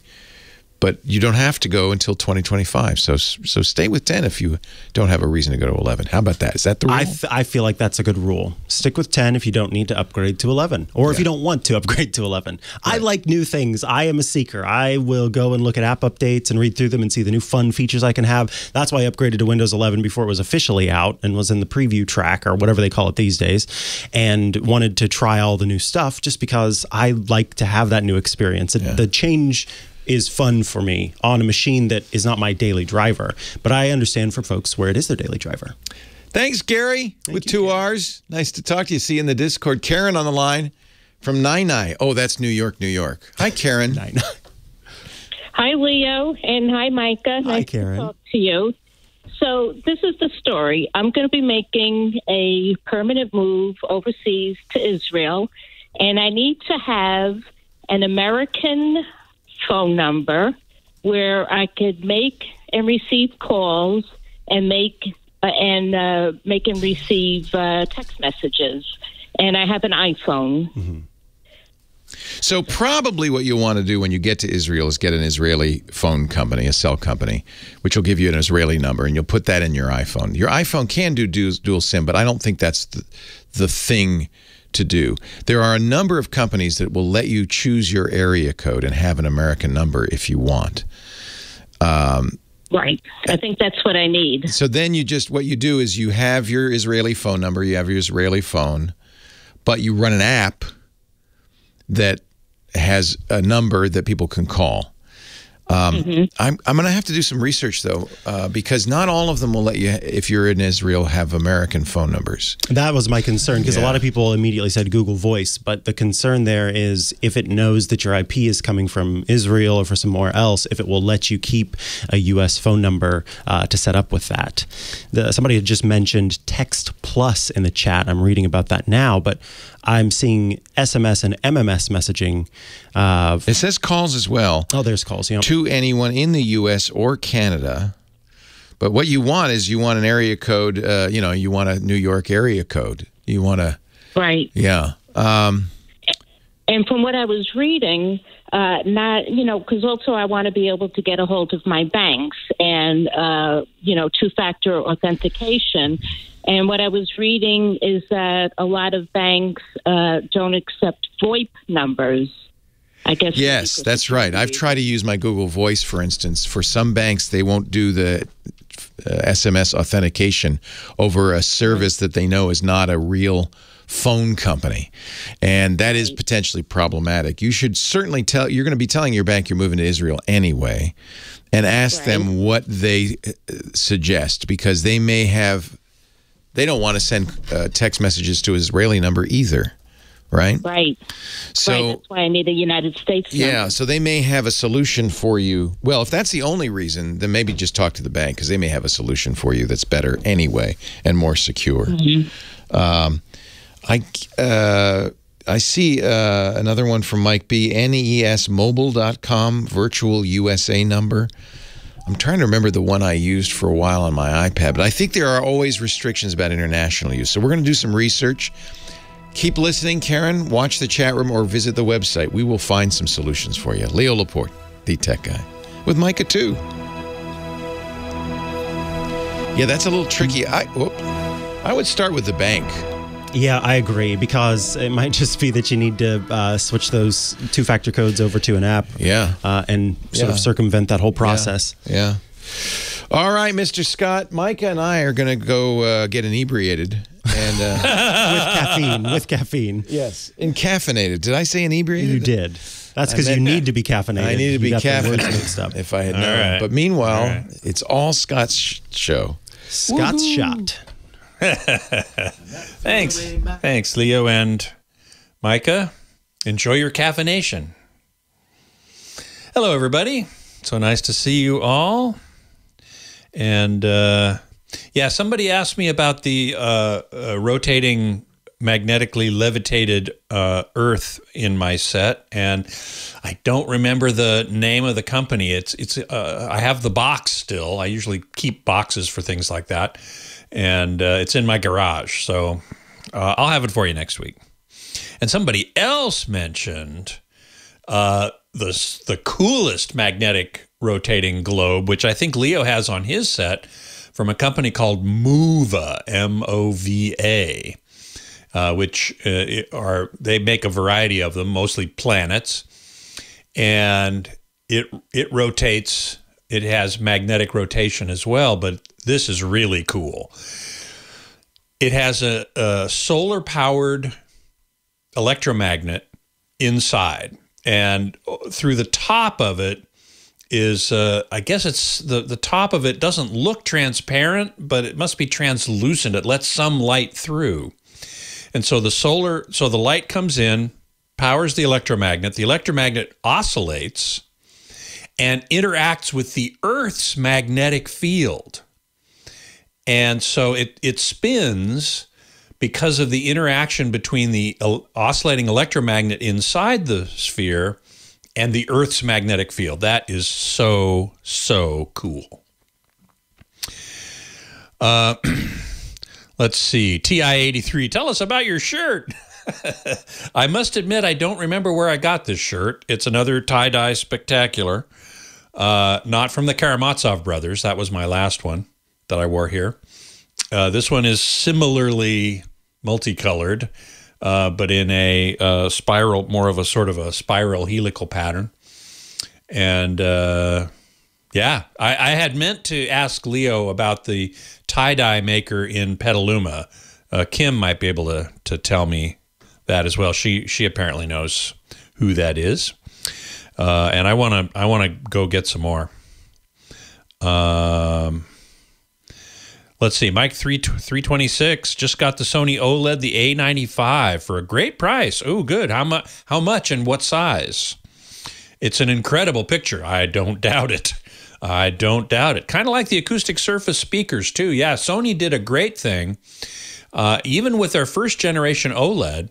But you don't have to go until 2025. So stay with 10 if you don't have a reason to go to 11. How about that? Is that the rule? I feel like that's a good rule. Stick with 10 if you don't need to upgrade to 11. Or if you don't want to upgrade to 11. Right. I like new things. I am a seeker. I will go and look at app updates and read through them and see the new fun features I can have. That's why I upgraded to Windows 11 before it was officially out and was in the preview track or whatever they call it these days. And wanted to try all the new stuff just because I like to have that new experience. The change is fun for me on a machine that is not my daily driver. But I understand for folks where it is their daily driver. Thanks, Gary, with 2 R's. Nice to talk to you. See you in the Discord. Karen on the line from Nainai. Oh, that's New York, New York. Hi, Karen. Hi, Leo, and hi, Micah. Hi, Karen. Nice to talk to you. So this is the story. I'm going to be making a permanent move overseas to Israel, and I need to have an American phone number where I could make and receive calls and make and receive text messages. And I have an iPhone. Mm-hmm. So probably what you want to do when you get to Israel is get an Israeli phone company, a cell company, which will give you an Israeli number, and you'll put that in your iPhone. Your iPhone can do dual SIM, but I don't think that's the thing to do. There are a number of companies that will let you choose your area code and have an American number if you want. Right. I think that's what I need. So then what you do is you have your Israeli phone number, you have your Israeli phone, but you run an app that has a number that people can call. I'm going to have to do some research, though, because not all of them will let you, if you're in Israel, have American phone numbers. That was my concern, because a lot of people immediately said Google Voice, but the concern there is if it knows that your IP is coming from Israel or from somewhere else, if it will let you keep a U.S. phone number to set up with that. Somebody had just mentioned TextPlus in the chat. I'm reading about that now, but I'm seeing SMS and MMS messaging. It says calls as well. Oh, there's calls, yeah. To anyone in the U.S. or Canada. But what you want is you want an area code, you want a New York area code. You want to... Right. Yeah. And from what I was reading, because also I want to be able to get a hold of my banks and, two-factor authentication. And what I was reading is that a lot of banks don't accept VoIP numbers. I guess. Yes, that's right. I've tried to use my Google Voice, for instance. For some banks, they won't do the SMS authentication over a service that they know is not a real phone company. And that is potentially problematic. You should certainly you're going to be telling your bank you're moving to Israel anyway, and ask them what they suggest, because they may have... They don't want to send text messages to an Israeli number either, right? Right. So that's why I need a United States number. Yeah, so they may have a solution for you. Well, if that's the only reason, then maybe just talk to the bank, because they may have a solution for you that's better anyway and more secure. I see another one from Mike B. NESmobile.com, virtual USA number. I'm trying to remember the one I used for a while on my iPad, but I think there are always restrictions about international use. So we're going to do some research. Keep listening, Karen. Watch the chat room or visit the website. We will find some solutions for you. Leo Laporte, the tech guy, with Micah too. Yeah, that's a little tricky. I would start with the bank. Yeah, I agree, because it might just be that you need to switch those two-factor codes over to an app. Yeah. And sort of circumvent that whole process. Yeah. All right, Mr. Scott, Micah and I are going to go get inebriated. And with caffeine. Yes. Encaffeinated. Did I say inebriated? You did. That's because you need to be caffeinated. I need to be caffeinated if I had known. Right. But meanwhile, it's all Scott's show. Scott's shot. Thanks, Leo and Micah. Enjoy your caffeination. Hello, everybody. So nice to see you all. And yeah, somebody asked me about the rotating magnetically levitated Earth in my set, and I don't remember the name of the company. I have the box still. I usually keep boxes for things like that. And it's in my garage, so I'll have it for you next week. And somebody else mentioned the coolest magnetic rotating globe, which I think Leo has on his set, from a company called Mova, M-O-V-A, which they make a variety of them, mostly planets, and it rotates. It has magnetic rotation as well, but this is really cool. It has a solar-powered electromagnet inside, and through the top of it is, I guess it's the top of it doesn't look transparent, but it must be translucent. It lets some light through. And so the light comes in, powers the electromagnet oscillates and interacts with the Earth's magnetic field. And so it spins because of the interaction between the oscillating electromagnet inside the sphere and the Earth's magnetic field. That is so, so cool. Let's see. TI-83, tell us about your shirt. I must admit, I don't remember where I got this shirt. It's another tie-dye spectacular. Not from the Karamazov brothers. That was my last one that I wore here. This one is similarly multicolored, but in a spiral, more of a sort of a spiral helical pattern. And yeah, I had meant to ask Leo about the tie-dye maker in Petaluma. Kim might be able to tell me that as well. She apparently knows who that is, and I want to go get some more. Let's see, Mike 326 just got the Sony OLED, the A95 for a great price. Oh, good. How much and what size? It's an incredible picture. I don't doubt it. I don't doubt it. Kind of like the acoustic surface speakers too. Yeah, Sony did a great thing, even with their first generation OLED,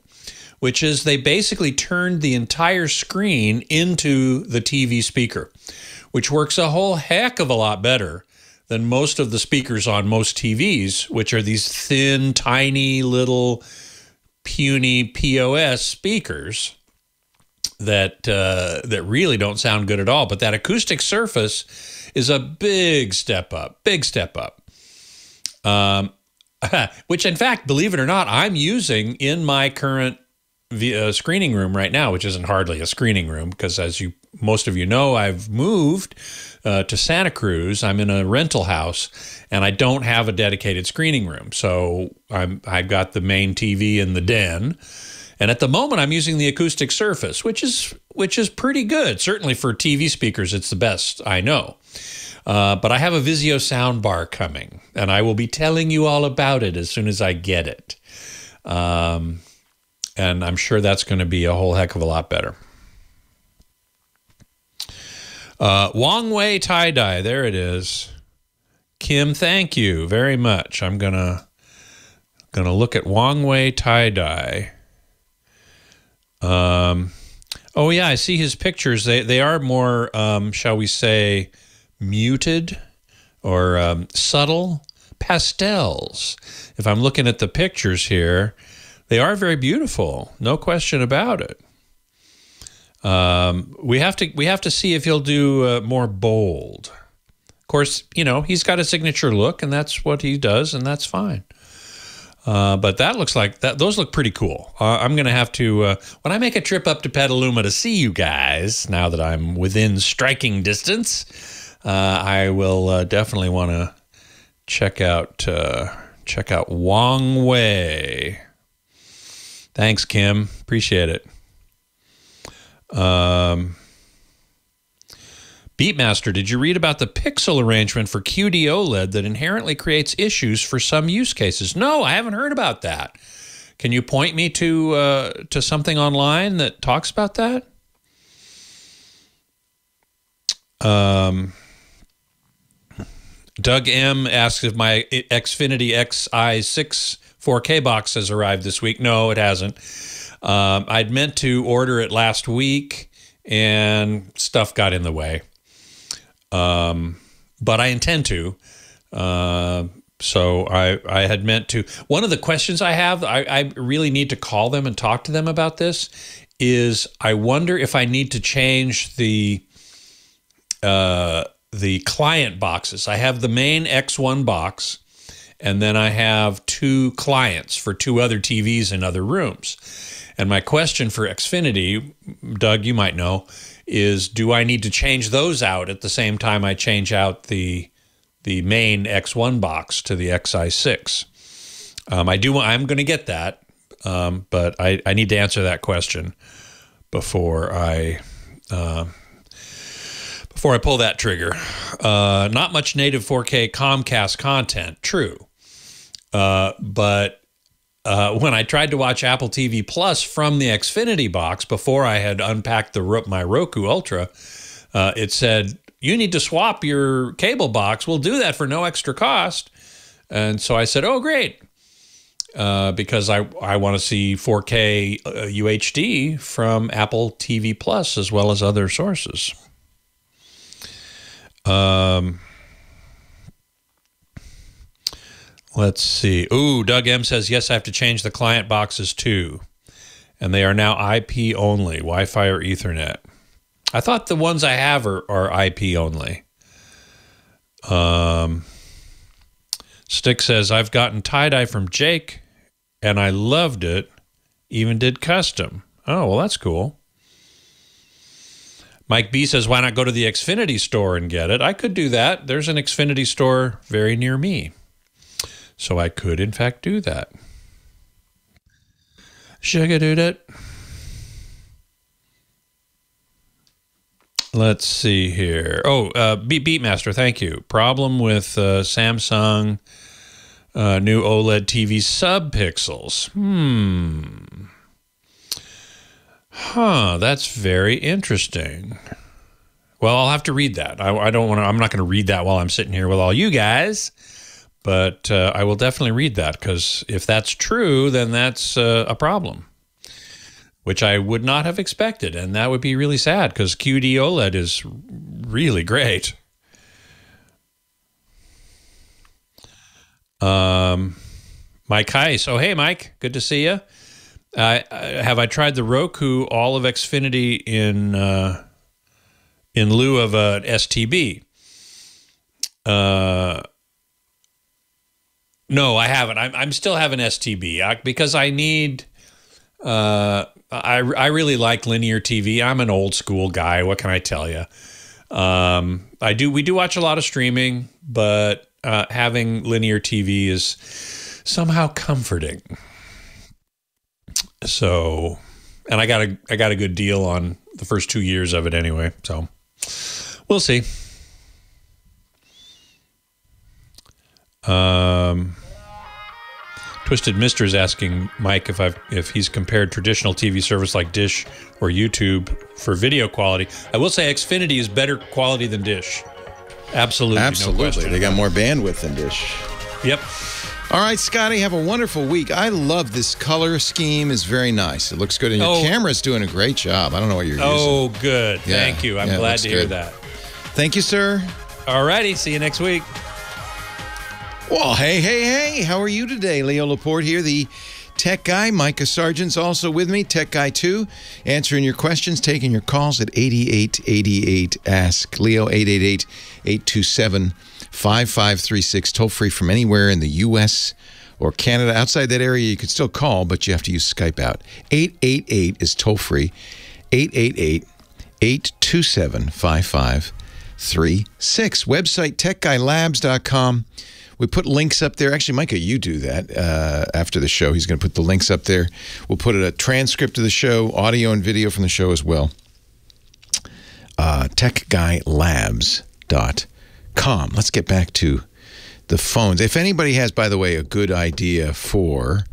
which is they basically turned the entire screen into the TV speaker, which works a whole heck of a lot better than most of the speakers on most TVs, which are these thin, tiny, little, puny POS speakers that that really don't sound good at all. But that acoustic surface is a big step up, which in fact, believe it or not, I'm using in my current screening room right now, which isn't hardly a screening room because, as most of you know, I've moved to Santa Cruz. I'm in a rental house, and I don't have a dedicated screening room. So I've got the main TV in the den, and at the moment I'm using the acoustic surface, which is pretty good. Certainly for TV speakers, it's the best I know. But I have a Vizio soundbar coming, and I will be telling you all about it as soon as I get it. And I'm sure that's going to be a whole heck of a lot better. Wong Wei tie-dye, there it is. Kim, thank you very much. I'm gonna look at Wong Wei tie-dye. Oh yeah, I see his pictures. They are more, shall we say, muted or subtle pastels. If I'm looking at the pictures here, they are very beautiful, no question about it. We have to see if he'll do more bold. Of course, you know, he's got a signature look, and that's what he does, and that's fine. But that looks like those look pretty cool. I'm going to have to when I make a trip up to Petaluma to see you guys. Now that I'm within striking distance, I will definitely want to check out Wong Wei. Thanks, Kim. Appreciate it. Beatmaster, did you read about the pixel arrangement for QD OLED that inherently creates issues for some use cases? No, I haven't heard about that. Can you point me to something online that talks about that? Doug M asks if my Xfinity Xi6 4K box has arrived this week. No, it hasn't. I'd meant to order it last week, and stuff got in the way. But I intend to. So I had meant to. One of the questions I have, I really need to call them and talk to them about this, is I wonder if I need to change the client boxes. I have the main X1 box, and then I have two clients for two other TVs in other rooms. And my question for Xfinity, Doug, you might know, is do I need to change those out at the same time I change out the main X1 box to the Xi6? I'm going to get that, but I need to answer that question before I pull that trigger. Not much native 4K Comcast content, true. But when I tried to watch Apple TV Plus from the Xfinity box before I had unpacked my Roku Ultra, it said, you need to swap your cable box. We'll do that for no extra cost. And so I said, oh, great. Because I want to see 4K UHD from Apple TV Plus as well as other sources. Let's see. Ooh, Doug M says, yes, I have to change the client boxes too. And they are now IP only, Wi-Fi or Ethernet. I thought the ones I have are IP only. Stick says, I've gotten tie-dye from Jake, and I loved it. Even did custom. Oh, well, that's cool. Mike B says, why not go to the Xfinity store and get it? I could do that. There's an Xfinity store very near me. So I could, in fact, do that. Sugar-doo-doo. Let's see here. Oh, Beatmaster, thank you. Problem with Samsung new OLED TV subpixels. That's very interesting. Well, I'll have to read that. I don't want to. I'm not going to read that while I'm sitting here with all you guys. But I will definitely read that, because if that's true, then that's a problem, which I would not have expected. And that would be really sad, because QD OLED is really great. Mike Heiss. Oh, hey, Mike. Good to see you. Have I tried the Roku all of Xfinity in lieu of an STB? No, I haven't. I'm still having STB because I need. I really like linear TV. I'm an old school guy. What can I tell you? We do watch a lot of streaming, but having linear TV is somehow comforting. So, and I got a good deal on the first 2 years of it anyway. So, we'll see. Twisted Mister is asking Mike if he's compared traditional TV service like Dish or YouTube for video quality. I will say Xfinity is better quality than Dish. Absolutely. Absolutely. No question. They got more bandwidth than Dish. Yep. All right, Scotty, have a wonderful week. I love this color scheme. It's very nice. It looks good, and your camera's doing a great job. I don't know what you're using. Oh, good. Yeah. Thank you. I'm glad to hear that. Thank you, sir. All righty. See you next week. Well, hey. How are you today? Leo Laporte here, the tech guy. Micah Sargent's also with me, tech guy too, answering your questions, taking your calls at 8888-ASK. Leo, 888-827-5536. Toll free from anywhere in the U.S. or Canada. Outside that area, you can still call, but you have to use Skype out. 888 is toll free. 888-827-5536. Website, techguylabs.com. We put links up there. Actually, Micah, you do that after the show. He's going to put the links up there. We'll put a transcript of the show, audio and video from the show as well. techguylabs.com. Let's get back to the phones. If anybody has, by the way, a good idea for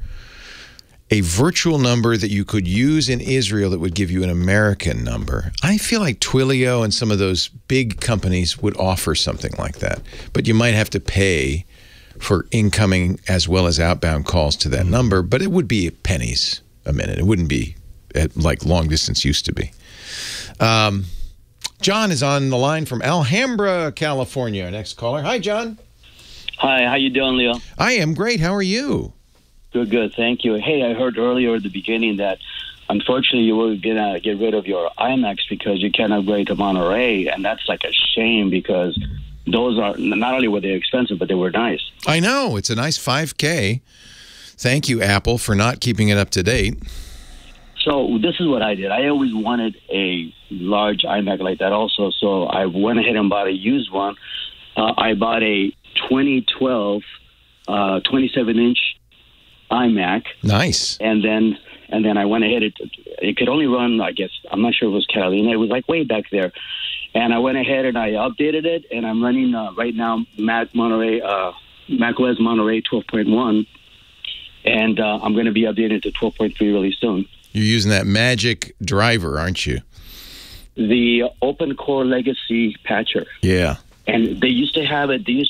a virtual number that you could use in Israel that would give you an American number, I feel like Twilio and some of those big companies would offer something like that. But you might have to pay for incoming as well as outbound calls to that number, but it would be pennies a minute. It wouldn't be like long distance used to be. John is on the line from Alhambra, California. Next caller. Hi, John. Hi, how you doing, Leo? I am great. How are you? Good, thank you. Hey, I heard earlier at the beginning that unfortunately you were going to get rid of your iMacs because you can't upgrade to Monterey, and that's like a shame because those are, not only were they expensive, but they were nice. I know. It's a nice 5K. Thank you, Apple, for not keeping it up to date. So this is what I did. I always wanted a large iMac like that also, so I went ahead and bought a used one. I bought a 2012 27-inch iMac. Nice. And then I went ahead. It could only run, I guess, I'm not sure if it was Catalina. It was like way back there. And I went ahead and I updated it, and I'm running right now macOS Monterey 12.1, and I'm going to be updating to 12.3 really soon. You're using that magic driver, aren't you? The OpenCore Legacy Patcher. Yeah. And they used to have it. In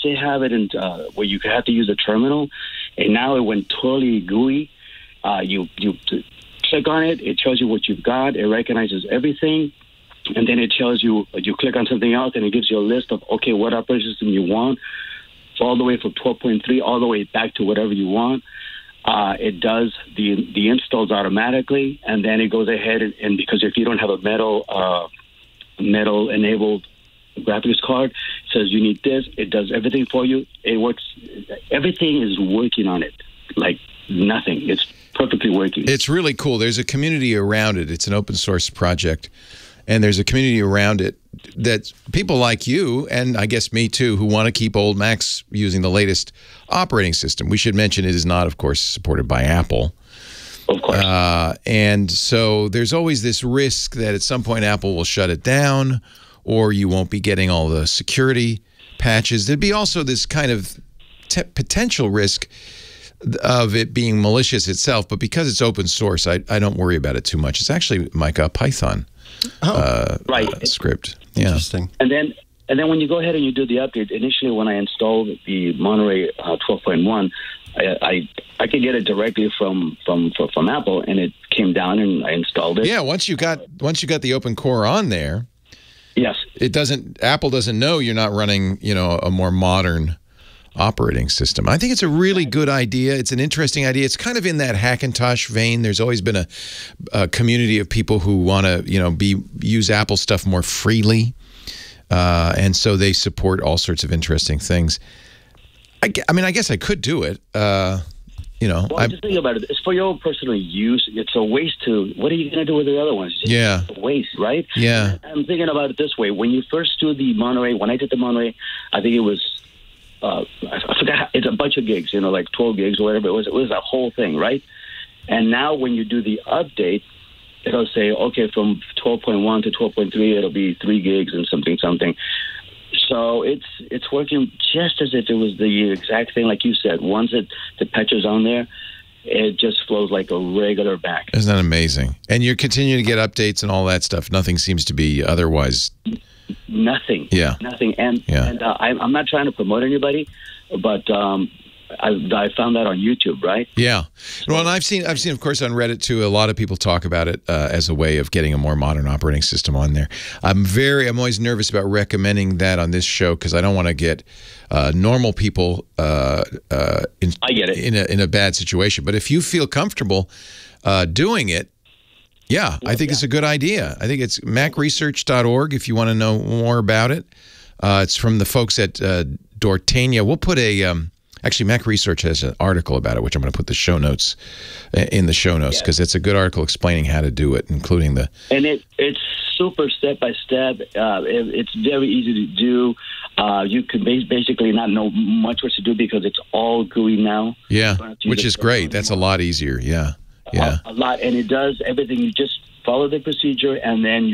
where you had to use a terminal, and now it went totally GUI. You click on it, it tells you what you've got. It recognizes everything, and then it tells you. You click on something else, and it gives you a list of what operating system you want, all the way from 12.3 all the way back to whatever you want. It does the installs automatically, and then it goes ahead and because if you don't have a metal enabled graphics card, it says you need this. It does everything for you. It works. Everything is working on it like nothing. It's perfect. perfectly working. It's really cool. There's a community around it. It's an open source project, and there's a community around it that people like you, and I guess me too, who want to keep old Macs using the latest operating system. We should mention it is not, of course, supported by Apple. Of course. And so there's always this risk that at some point Apple will shut it down, or you won't be getting all the security patches. There'd be also this kind of potential risk of it being malicious itself, but because it's open source, I don't worry about it too much. It's actually like a Python script. Yeah. Interesting. And then when you go ahead and you do the update, initially when I installed the Monterey 12.1, I could get it directly from Apple, and it came down and I installed it. Yeah, once you got the OpenCore on there, yes, Apple doesn't know you're not running, a more modern operating system. I think it's a really good idea. It's an interesting idea. It's kind of in that Hackintosh vein. There's always been a community of people who want to, use Apple stuff more freely. And so they support all sorts of interesting things. I guess I could do it. Well, just think about it. It's for your own personal use. It's a waste to. What are you going to do with the other ones? It's a waste, right? Yeah. I'm thinking about it this way. When you first do the Monterey, when I did the Monterey, I think it was, I forgot. It's a bunch of gigs, like 12 gigs or whatever it was. It was a whole thing, right? And now when you do the update, it'll say, okay, from 12.1 to 12.3, it'll be 3 gigs and something. So it's working just as if it was the exact thing, like you said. Once the patch is on there, it just flows like a regular Mac. Isn't that amazing? And you're continuing to get updates and all that stuff. Nothing seems to be otherwise. Nothing. Yeah. Nothing. And I'm not trying to promote anybody, but I found that on YouTube, right? Yeah. Well, and I've seen, of course, on Reddit too. A lot of people talk about it as a way of getting a more modern operating system on there. I'm always nervous about recommending that on this show because I don't want to get normal people I get it. in a bad situation. But if you feel comfortable doing it, I think it's a good idea. I think it's macresearch.org if you want to know more about it. It's from the folks at Dortania. We'll put actually, Mac Research has an article about it, which I'm going to put the show notes in the show notes because it's a good article explaining how to do it, including the. And it's super step by step. It's very easy to do. You can basically not know much what to do because it's all GUI now. Yeah, which is great. That's a lot easier. Yeah. A lot, and it does everything. You just follow the procedure, and then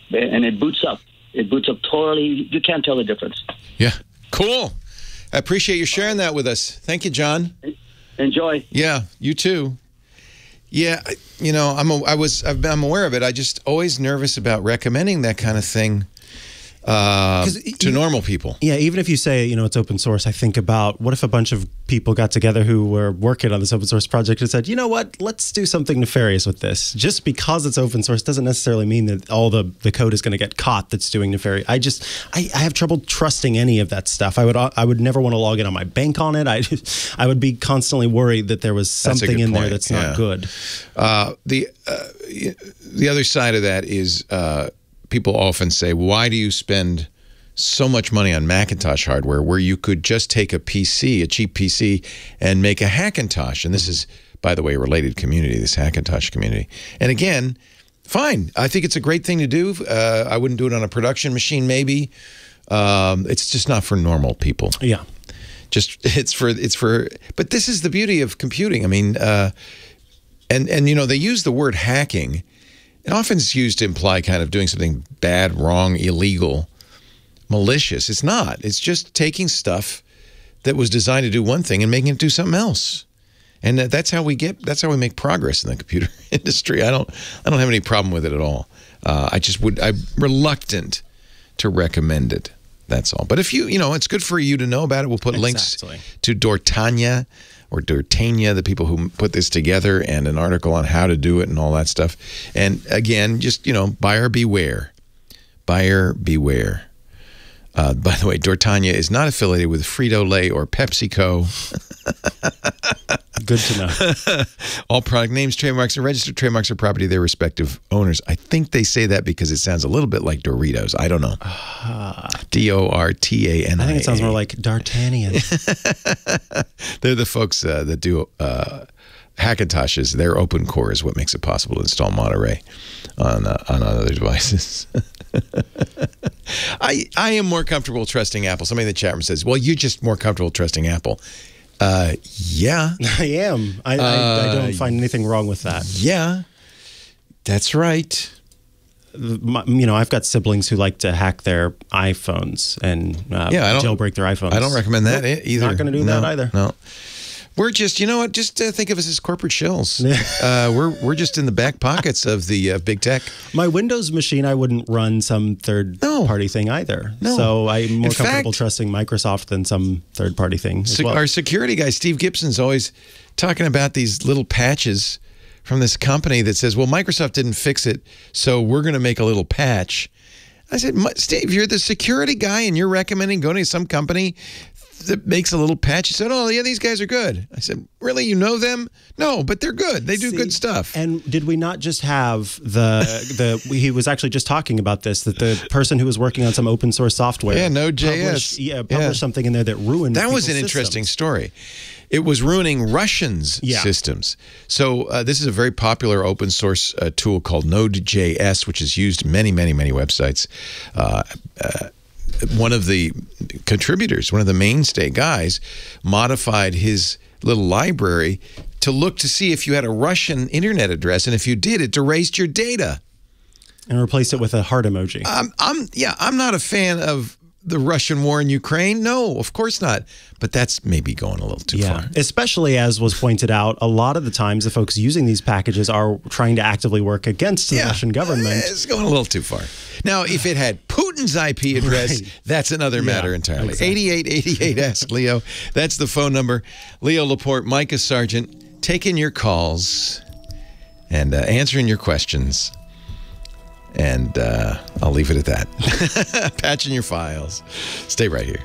it boots up. It boots up totally. You can't tell the difference. Yeah, cool. I appreciate you sharing that with us. Thank you, John. Enjoy. Yeah, you too. Yeah, I'm aware of it. I just always nervous about recommending that kind of thing to normal people. Yeah, even if you say, it's open source, I think about what if a bunch of people got together who were working on this open source project and said, you know what, let's do something nefarious with this. Just because it's open source doesn't necessarily mean that all the code is going to get caught that's doing nefarious. I have trouble trusting any of that stuff. I would never want to log in on my bank on it. I would be constantly worried that there was something in there that's not good. The other side of that is people often say, why do you spend so much money on Macintosh hardware where you could just take a PC, a cheap PC, and make a Hackintosh? And this is, by the way, a related community, this Hackintosh community. And again, fine. I think it's a great thing to do. I wouldn't do it on a production machine, maybe. It's just not for normal people. Yeah. It's for, but this is the beauty of computing. I mean, and they use the word hacking. It often is used to imply kind of doing something bad, wrong, illegal, malicious. It's not. It's just taking stuff that was designed to do one thing and making it do something else. And that's how we make progress in the computer industry. I don't have any problem with it at all. I'm reluctant to recommend it. That's all. But if it's good for you to know about it. We'll put links to Dortania or Dortania, the people who put this together, and an article on how to do it and all that stuff. And again, just, buyer beware. Buyer beware. By the way, Dortania is not affiliated with Frito-Lay or PepsiCo. Good to know. All product names, trademarks, and registered trademarks are property of their respective owners. I think they say that because it sounds a little bit like Doritos. I don't know. Dortania. I think it sounds more like D'Artagnan. They're the folks that do Hackintoshes, their OpenCore is what makes it possible to install Monterey on other devices. I am more comfortable trusting Apple. Somebody in the chat room says, well, you're just more comfortable trusting Apple. Yeah. I am. I don't find anything wrong with that. Yeah, that's right. I've got siblings who like to hack their iPhones and jailbreak their iPhones. I don't recommend that either. Not going to do that either. No. We're just, you know what? Just think of us as corporate shells. We're just in the back pockets of the big tech. My Windows machine, I wouldn't run some third-party thing either. No. So I'm more comfortable trusting Microsoft than some third-party thing as well. Our security guy, Steve Gibson's always talking about these little patches from this company that says, well, Microsoft didn't fix it, so we're going to make a little patch. I said, Steve, you're the security guy and you're recommending going to some company that makes a little patch. He said, oh, yeah, these guys are good. I said, really? You know them? No, but they're good. They do good stuff. And did we not just have he was actually just talking about this, that the person who was working on some open source software. Node.js. Published something in there that ruined That was an interesting story. It was ruining Russians' systems. So this is a very popular open source tool called Node.js, which is used in many, many, many websites. One of the contributors, one of the mainstay guys, modified his little library to look to see if you had a Russian internet address, and if you did, it erased your data. And replaced it with a heart emoji. I'm not a fan of the Russian war in Ukraine. No, of course not. But that's maybe going a little too far. Especially, as was pointed out, a lot of the times the folks using these packages are trying to actively work against the Russian government. It's going a little too far. Now, if it had Putin's IP address, that's another matter entirely. Exactly. 8888, ask Leo. That's the phone number. Leo Laporte, Micah Sargent, taking your calls and answering your questions. And I'll leave it at that. Patching your files. Stay right here.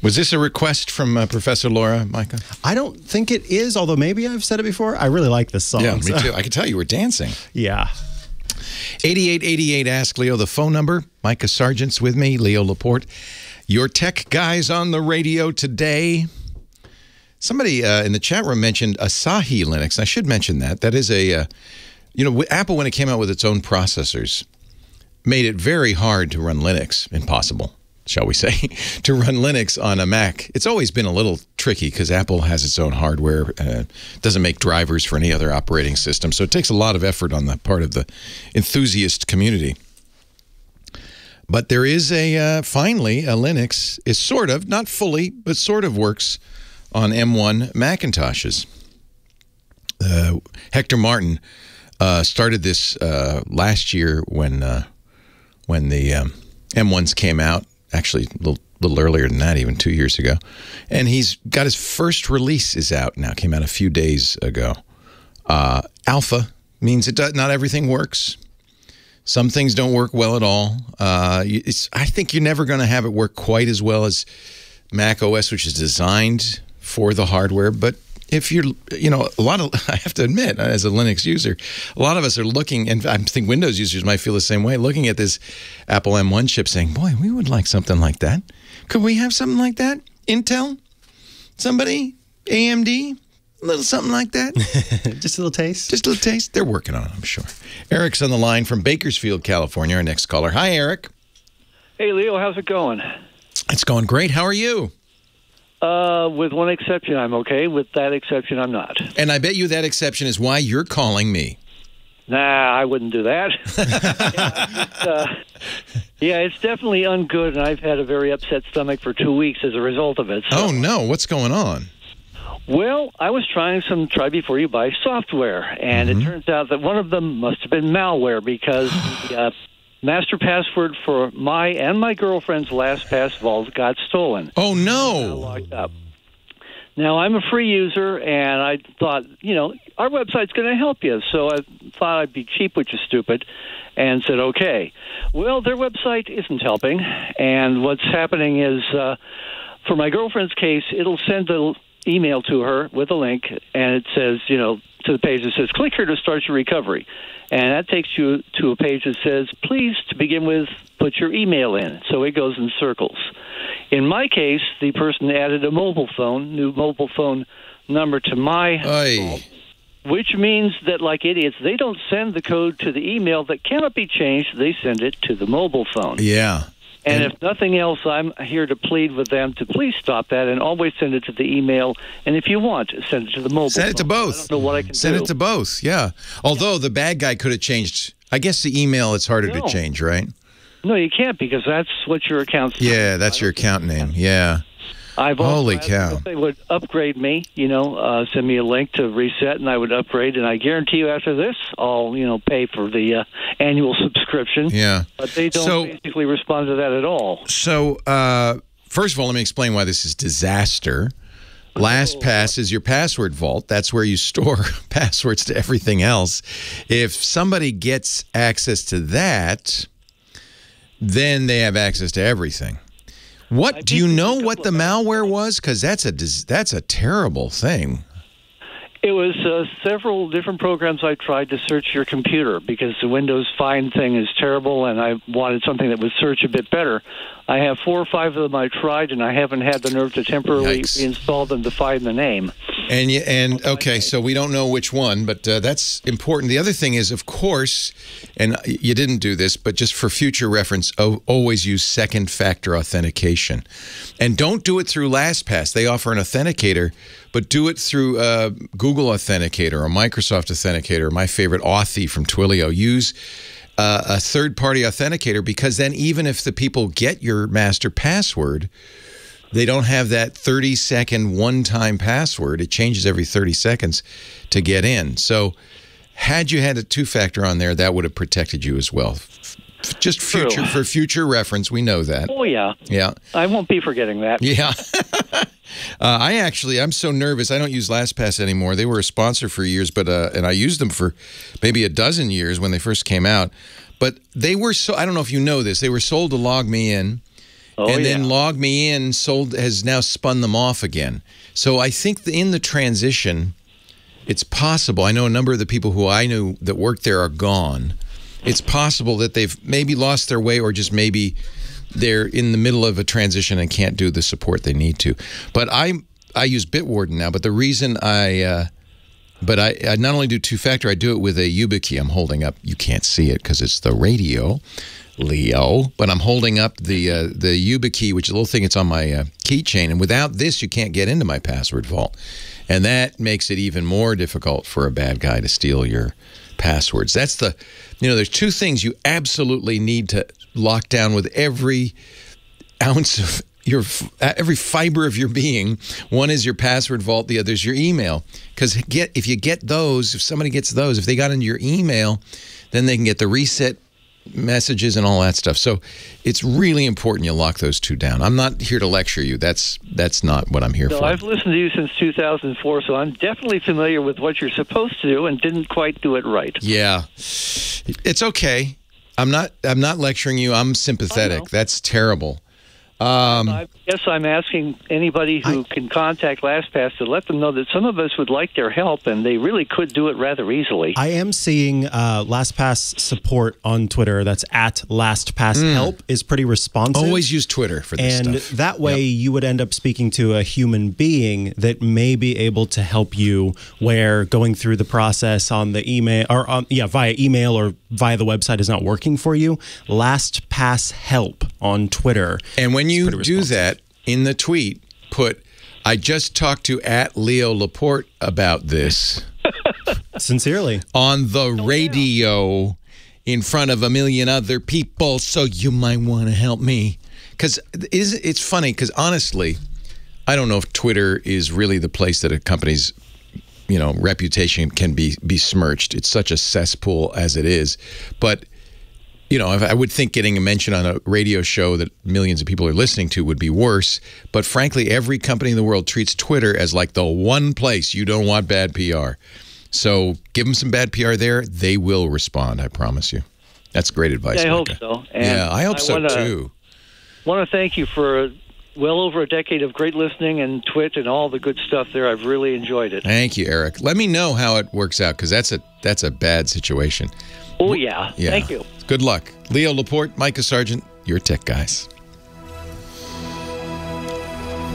Was this a request from Professor Laura, Micah? I don't think it is, although maybe I've said it before. I really like this song. Yeah, me too. I can tell you were dancing. Yeah. 8888, ask Leo, the phone number. Micah Sargent's with me, Leo Laporte. Your tech guys on the radio today. Somebody in the chat room mentioned Asahi Linux. I should mention that. That is a, Apple, when it came out with its own processors, made it very hard to run Linux, impossible, shall we say, to run Linux on a Mac. It's always been a little tricky because Apple has its own hardware, doesn't make drivers for any other operating system, so it takes a lot of effort on the part of the enthusiast community. But there is finally, a Linux is sort of, not fully, but sort of works on M1 Macintoshes. Hector Martin started this last year when the M1s came out. Actually, a little earlier than that, even 2 years ago. And he's got his first release is out now. Came out a few days ago. Alpha means not everything works. Some things don't work well at all. I think you're never going to have it work quite as well as Mac OS, which is designed for the hardware. But if you're, I have to admit, as a Linux user, a lot of us are looking, and I think Windows users might feel the same way, looking at this Apple M1 chip saying, boy, we would like something like that. Could we have something like that? Intel? Somebody? AMD? A little something like that? Just a little taste? Just a little taste? They're working on it, I'm sure. Eric's on the line from Bakersfield, California, our next caller. Hi, Eric. Hey, Leo, how's it going? It's going great. How are you? With one exception, I'm okay. With that exception, I'm not. And I bet you that exception is why you're calling me. Nah, I wouldn't do that. It's definitely ungood, and I've had a very upset stomach for 2 weeks as a result of it. So. Oh, no. What's going on? Well, I was trying some try before you buy software, and it turns out that one of them must have been malware because the master password for my and my girlfriend's LastPass vault got stolen. Oh, no. Locked up. Now, I'm a free user, and I thought, our website's going to help you. So I thought I'd be cheap, which is stupid, and said, okay. Well, their website isn't helping, and what's happening is for my girlfriend's case, it'll send the email to her with a link, and it says, to the page that says, click here to start your recovery. And that takes you to a page that says, please, to begin with, put your email in. So it goes in circles. In my case, the person added a new mobile phone number to my phone, which means that, like idiots, they don't send the code to the email that cannot be changed. They send it to the mobile phone. Yeah. And if nothing else, I'm here to plead with them to please stop that and always send it to the email. And if you want, send it to the mobile phone. Send it to both. I don't know what I can Send do. it to both, yeah. Although the bad guy could have changed. I guess the email, it's harder to change, right? No, you can't, because that's what your account's Yeah, that's your account name, yeah. Holy cow. If they would upgrade me, send me a link to reset, and I would upgrade. And I guarantee you after this, I'll, pay for the annual subscription. Yeah. But they don't basically respond to that at all. So, first of all, let me explain why this is disaster. LastPass is your password vault. That's where you store passwords to everything else. If somebody gets access to that, then they have access to everything. Do you know what the malware was? Because that's a terrible thing. It was several different programs I tried to search your computer, because the Windows Find thing is terrible, and I wanted something that would search a bit better. I have 4 or 5 of them I tried, and I haven't had the nerve to temporarily reinstall them to find the name. Okay, so we don't know which one, but that's important. The other thing is, of course, and you didn't do this, but just for future reference, always use second-factor authentication. And don't do it through LastPass. They offer an authenticator, but do it through Google Authenticator or Microsoft Authenticator, my favorite, Authy from Twilio. Use a third-party authenticator, because then even if the people get your master password, they don't have that 30-second one-time password. It changes every 30 seconds to get in. So had you had a two-factor on there, that would have protected you as well. Just for future reference, we know that. Oh, yeah. Yeah. I won't be forgetting that. Yeah. I'm so nervous. I don't use LastPass anymore. They were a sponsor for years, but and I used them for maybe a dozen years when they first came out. But they were I don't know if you know this, they were sold to Log Me In. Then Log Me In has now spun them off again. So I think in the transition, it's possible. I know a number of the people who I knew that worked there are gone. It's possible that they've maybe lost their way, or just maybe they're in the middle of a transition and can't do the support they need to. But I use Bitwarden now. But the reason I not only do two-factor, I do it with a YubiKey. I'm holding up. You can't see it because it's the radio, Leo. But I'm holding up the YubiKey, which is a little thing. It's on my keychain. And without this, you can't get into my password vault. And that makes it even more difficult for a bad guy to steal your passwords. That's there's two things you absolutely need to lock down with every ounce of every fiber of your being. One is your password vault, the other is your email. Because if somebody gets those, if they got into your email, then they can get the reset messages and all that stuff. So it's really important you lock those two down. I'm not here to lecture you. That's not what I'm here for. I've listened to you since 2004, so I'm definitely familiar with what you're supposed to do and didn't quite do it right. Yeah. It's okay. I'm not lecturing you. I'm sympathetic. That's terrible. I guess I'm asking anybody who can contact LastPass to let them know that some of us would like their help, and they really could do it rather easily. I am seeing LastPass support on Twitter. That's at LastPassHelp is pretty responsive. Always use Twitter for this stuff. And that way you would end up speaking to a human being that may be able to help you, where going through the process on the email or via email or via the website is not working for you. LastPassHelp on Twitter. And when you do that, in the tweet, put, I just talked to @Leo Laporte about this. Sincerely. On the radio in front of a million other people, so you might want to help me. Because it's funny, because honestly, I don't know if Twitter is really the place that a company's reputation can be besmirched. It's such a cesspool as it is. But I would think getting a mention on a radio show that millions of people are listening to would be worse. But frankly, every company in the world treats Twitter as like the one place you don't want bad PR. So give them some bad PR there. They will respond, I promise you. That's great advice. I hope so. And I hope so, too. I want to thank you for well over a decade of great listening and Twit and all the good stuff there. I've really enjoyed it. Thank you, Eric. Let me know how it works out, because that's a bad situation. Oh, yeah. Thank you. Good luck. Leo Laporte, Micah Sargent, your tech guys.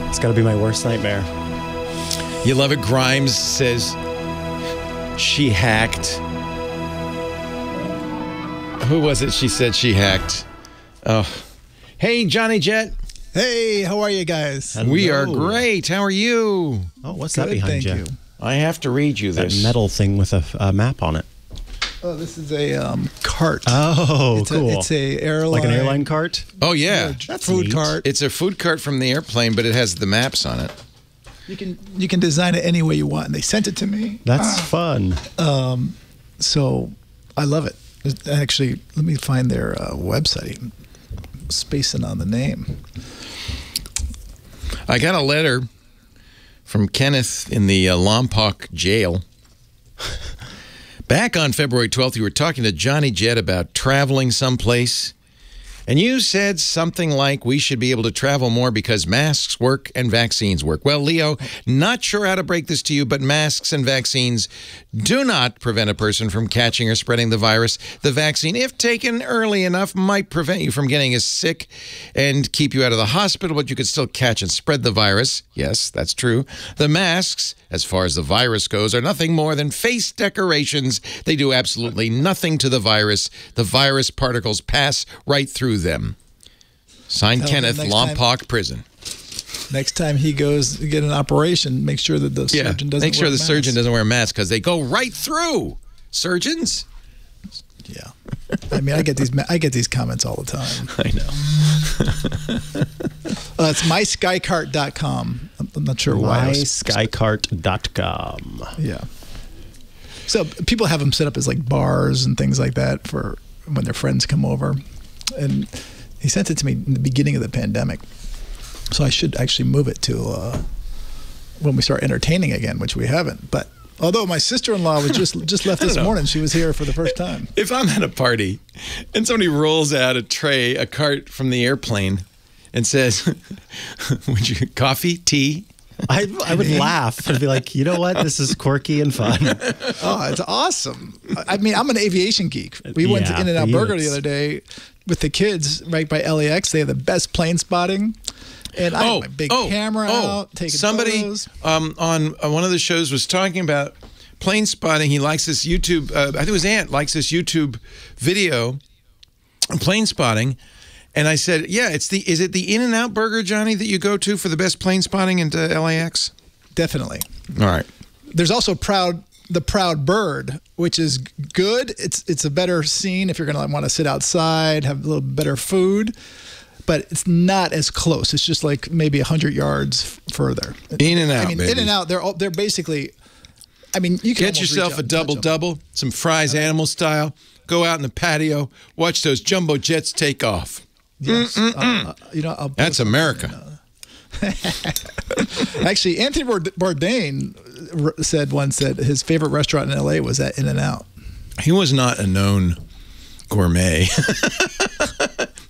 It's got to be my worst nightmare. You love it. Grimes says she hacked. Who was it she said she hacked? Oh. Hey, Johnny Jet. Hey, how are you guys? Hello. We are great. How are you? Oh, what's that behind you? I have to read you this. That metal thing with a map on it. Oh, this is a cart. Oh, cool. It's a airline. Like an airline cart? Oh, yeah. That's food neat. Cart. It's a food cart from the airplane, but it has the maps on it. You can design it any way you want, and they sent it to me. That's fun. So I love it. Actually, let me find their website. I'm spacing on the name. I got a letter from Kenneth in the Lompoc jail. Back on February 12th, you were talking to Johnny Jet about traveling someplace, and you said something like we should be able to travel more because masks work and vaccines work. Well, Leo, not sure how to break this to you, but masks and vaccines do not prevent a person from catching or spreading the virus. The vaccine, if taken early enough, might prevent you from getting as sick and keep you out of the hospital, but you could still catch and spread the virus. Yes, that's true. The masks, as far as the virus goes, are nothing more than face decorations. They do absolutely nothing to the virus. The virus particles pass right through them. Signed, Kenneth, Lompoc Prison. Next time he goes to get an operation, make sure that the surgeon doesn't make sure the surgeon doesn't wear a mask, because they go right through surgeons. Yeah, I mean, I get these comments all the time. I know. It's MySkyCart.com. I'm not sure why. MySkyCart.com. Yeah. So people have them set up as like bars and things like that for when their friends come over. And he sent it to me in the beginning of the pandemic. So I should actually move it to when we start entertaining again, which we haven't. But although my sister-in-law was just left this morning, she was here for the first time. If I'm at a party and somebody rolls out a cart from the airplane and says, "Would you coffee, tea?" I would laugh and be like, you know what? This is quirky and fun. Oh, it's awesome. I mean, I'm an aviation geek. We went to In-N-Out Burger the other day with the kids right by LAX. They have the best plane spotting. And I have my big camera out, taking photos. On one of the shows was talking about plane spotting. He likes this YouTube, I think it was Ant, likes this YouTube video on plane spotting. And I said, yeah, is it the In-N-Out Burger, Johnny, that you go to for the best plane spotting into LAX? Definitely. All right. There's also the Proud Bird, which is good. It's a better scene if you're going to want to sit outside, have a little better food. But it's not as close. It's just like maybe 100 yards further. In-N-Out, I mean, baby. In-N-Out, they're basically, I mean, you can get yourself a double-double, some fries animal style, go out in the patio, watch those jumbo jets take off. Yes. That's America. Actually, Anthony Bourdain said once that his favorite restaurant in L.A. was at In-N-Out. He was not a known gourmet.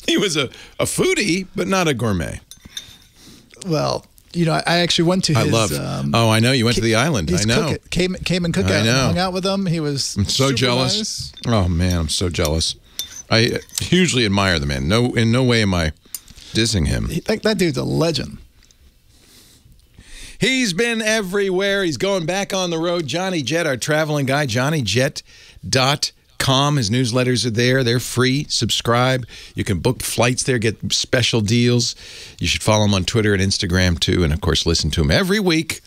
He was a foodie, but not a gourmet. Well, I actually went to his... I love... I know. You went to the island. I know. Came and Cookout. I know. Hung out with him. He was I'm so jealous. Nice. Oh, man, I'm so jealous. I hugely admire the man. In no way am I dissing him. That dude's a legend. He's been everywhere. He's going back on the road. Johnny Jet, our traveling guy, johnnyjet.com. His newsletters are there. They're free. Subscribe. You can book flights there, get special deals. You should follow him on Twitter and Instagram, too. And, of course, listen to him every week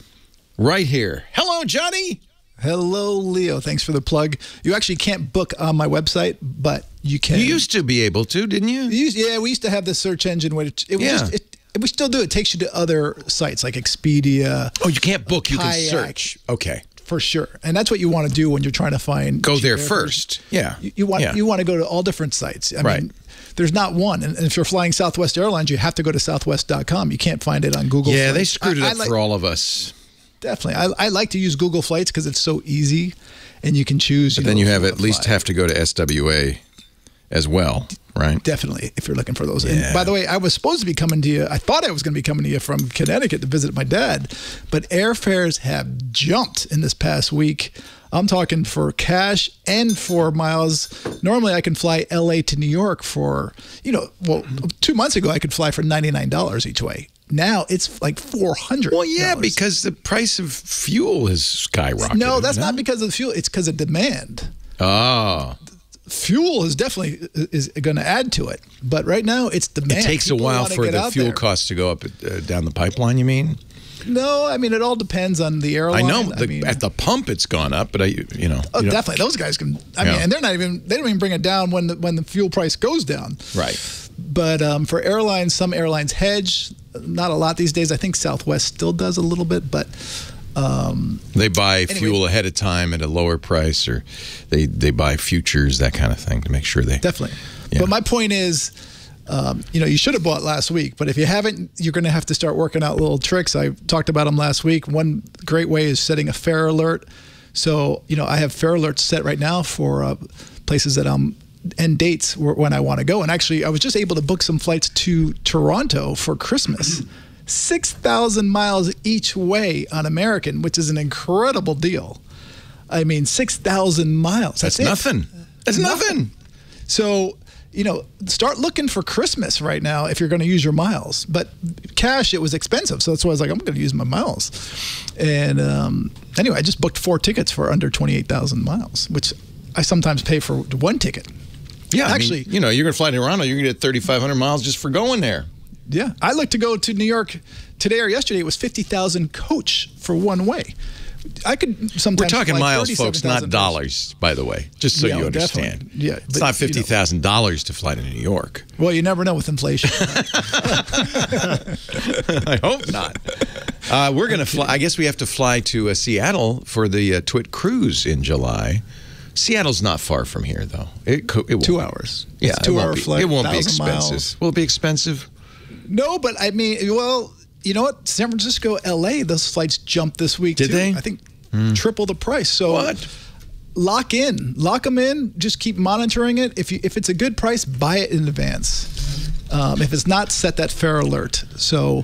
right here. Hello, Johnny. Hello, Leo. Thanks for the plug. You actually can't book on my website, but you can. You used to be able to, didn't you? We used to have this search engine, which we still do. It takes you to other sites like Expedia. Oh, you can't book. You Kayak, can search. Okay. For sure. And that's what you want to do when you're trying to find... Go there first. Yeah. You want to go to all different sites. I mean, there's not one. And if you're flying Southwest Airlines, you have to go to southwest.com. You can't find it on Google Yeah, Flights. they screwed it up for all of us. Definitely. I like to use Google Flights because it's so easy and you can choose. But then you have to go to SWA as well. Right. Definitely, if you're looking for those. Yeah. And by the way, I was supposed to be coming to you. I thought I was going to be coming to you from Connecticut to visit my dad, but airfares have jumped in this past week. I'm talking for cash and for miles. Normally, I can fly LA to New York for, 2 months ago, I could fly for $99 each way. Now it's like $400. Well, yeah, because the price of fuel has skyrocketed. No, that's not because of the fuel. It's because of demand. Oh. Fuel is definitely going to add to it, but right now it's demand. It takes a while for the fuel costs to go up down the pipeline. You mean? No, I mean it all depends on the airline. I know at the pump it's gone up, but definitely those guys can. I mean, and they don't even bring it down when the fuel price goes down. Right. But for airlines, some airlines hedge. Not a lot these days. I think Southwest still does a little bit, but. They buy fuel ahead of time at a lower price, or they buy futures, that kind of thing, to make sure they definitely. Yeah. But my point is, you should have bought last week, but if you haven't, you're going to have to start working out little tricks. I talked about them last week. One great way is setting a fare alert. So I have fare alerts set right now for places that and dates when I want to go. And actually, I was just able to book some flights to Toronto for Christmas. 6,000 miles each way on American, which is an incredible deal. I mean, 6,000 miles. That's nothing. That's nothing. So, start looking for Christmas right now if you're going to use your miles. But cash, it was expensive. So that's why I was like, I'm going to use my miles. And anyway, I just booked 4 tickets for under 28,000 miles, which I sometimes pay for 1 ticket. Yeah, actually, you're going to fly to Toronto, you're going to get 3,500 miles just for going there. Yeah, I looked to go to New York today or yesterday. It was 50,000 coach for one way. I could sometimes. We're talking miles, folks, not dollars, by the way, just so you understand. Definitely. Yeah, it's not $50,000 to fly to New York. Well, you never know with inflation. I hope not. We're going to fly. I guess we have to fly to Seattle for the TWIT cruise in July. Seattle's not far from here, though. It 2 hours. Yeah, it's 2 hour flight. It won't be 1,000 expensive. miles. Will it be expensive? No, but I mean, well, you know what? San Francisco, LA, those flights jumped this week. Did they? I think triple the price. So lock them in. Just keep monitoring it. If it's a good price, buy it in advance. If it's not, set that fare alert. So,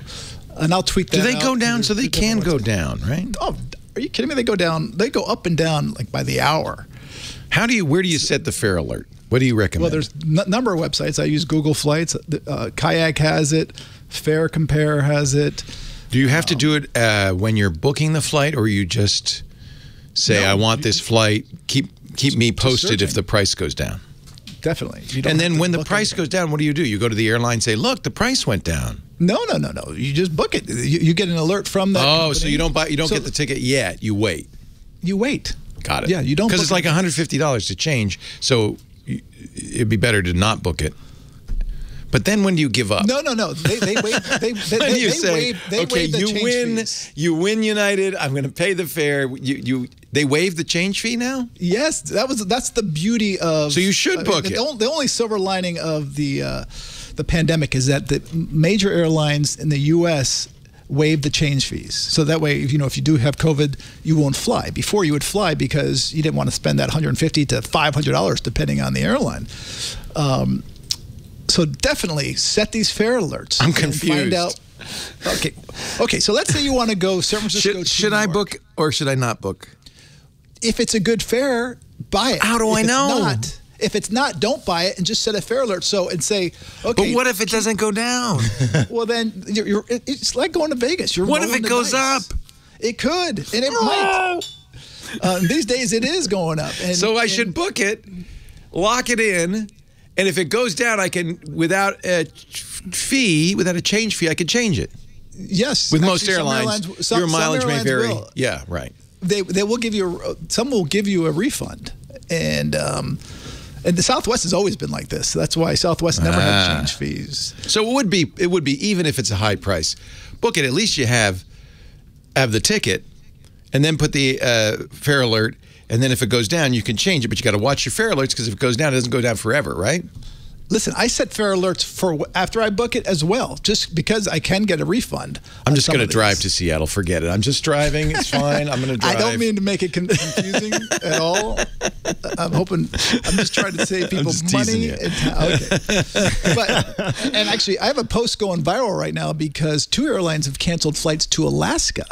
and I'll tweet that. Do they out go down? So they can go down, right? Oh, are you kidding me? They go down. They go up and down like by the hour. Where do you set the fare alert? What do you recommend? Well, there's a number of websites. I use Google Flights. Kayak has it. Fare Compare has it. Do you have to do it when you're booking the flight, or you just say, I want this flight, keep me posted if the price goes down? Definitely. And then when the price goes down, what do? You go to the airline and say, look, the price went down. No. You just book it. You get an alert from that company. So you don't get the ticket yet. You wait. You wait. Got it. Yeah, you don't. Because it's like $150 to change, so it'd be better to not book it. But then when do you give up? No. They waive. You win United. I'm going to pay the fare. They waive the change fee now? Yes, that's the beauty of. So you should book it. The only silver lining of the pandemic is that the major airlines in the U.S. waive the change fees. So that way, if you do have COVID, you won't fly. Before you would fly because you didn't want to spend that $150 to $500 depending on the airline. So definitely set these fare alerts. I'm confused. Find out. Okay. So let's say you want to go San Francisco. Should I book or should I not book? If it's a good fare, buy it. How do I know? If it's not, don't buy it and just set a fare alert. So and say, okay. But what if it doesn't go down? Well, then it's like going to Vegas. What if it goes up? It could, and it might. These days, it is going up. So I should book it, lock it in. And if it goes down, I can, without a change fee, I can change it. Yes. With most airlines, your mileage may vary. Will. Yeah, right. They will give you, some will give you a refund. And the Southwest has always been like this. That's why Southwest never had change fees. So it would be, even if it's a high price, book it. At least you have the ticket, and then put the fare alert. And then if it goes down, you can change it, but you got to watch your fare alerts because if it goes down, it doesn't go down forever, right? Listen, I set fare alerts for after I book it as well, just because I can get a refund. I'm just going to drive to Seattle. Forget it. I'm just driving. It's fine. I'm going to drive. I don't mean to make it confusing at all. I'm just trying to save people money. And actually, I have a post going viral right now because 2 airlines have canceled flights to Alaska.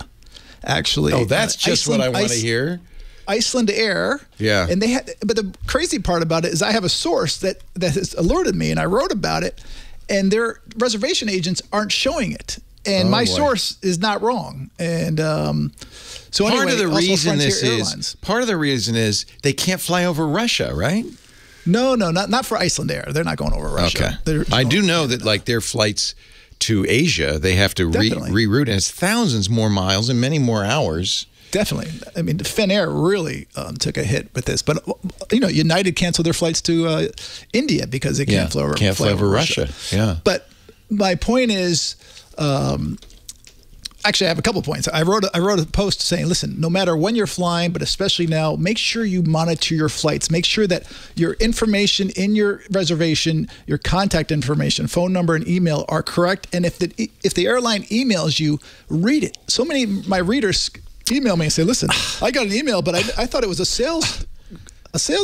Actually, oh, that's just what I want to hear. Iceland Air. Yeah. And but the crazy part about it is I have a source that has alerted me, and I wrote about it, and their reservation agents aren't showing it. And my source is not wrong. And so anyway, part of the reason is they can't fly over Russia, right? No, not for Iceland Air. They're not going over Russia. Okay. I do know that like their flights to Asia, they have to reroute, and it's thousands more miles and many more hours. Definitely. I mean, Finnair really took a hit with this. But, United canceled their flights to India because they can't fly over Russia. Yeah. But my point is, actually, I have a couple points. I wrote a post saying, listen, no matter when you're flying, but especially now, make sure you monitor your flights. Make sure that your information in your reservation, your contact information, phone number, and email are correct. And if the airline emails you, read it. So many of my readers email me and say, listen, I got an email, but I thought it was a sales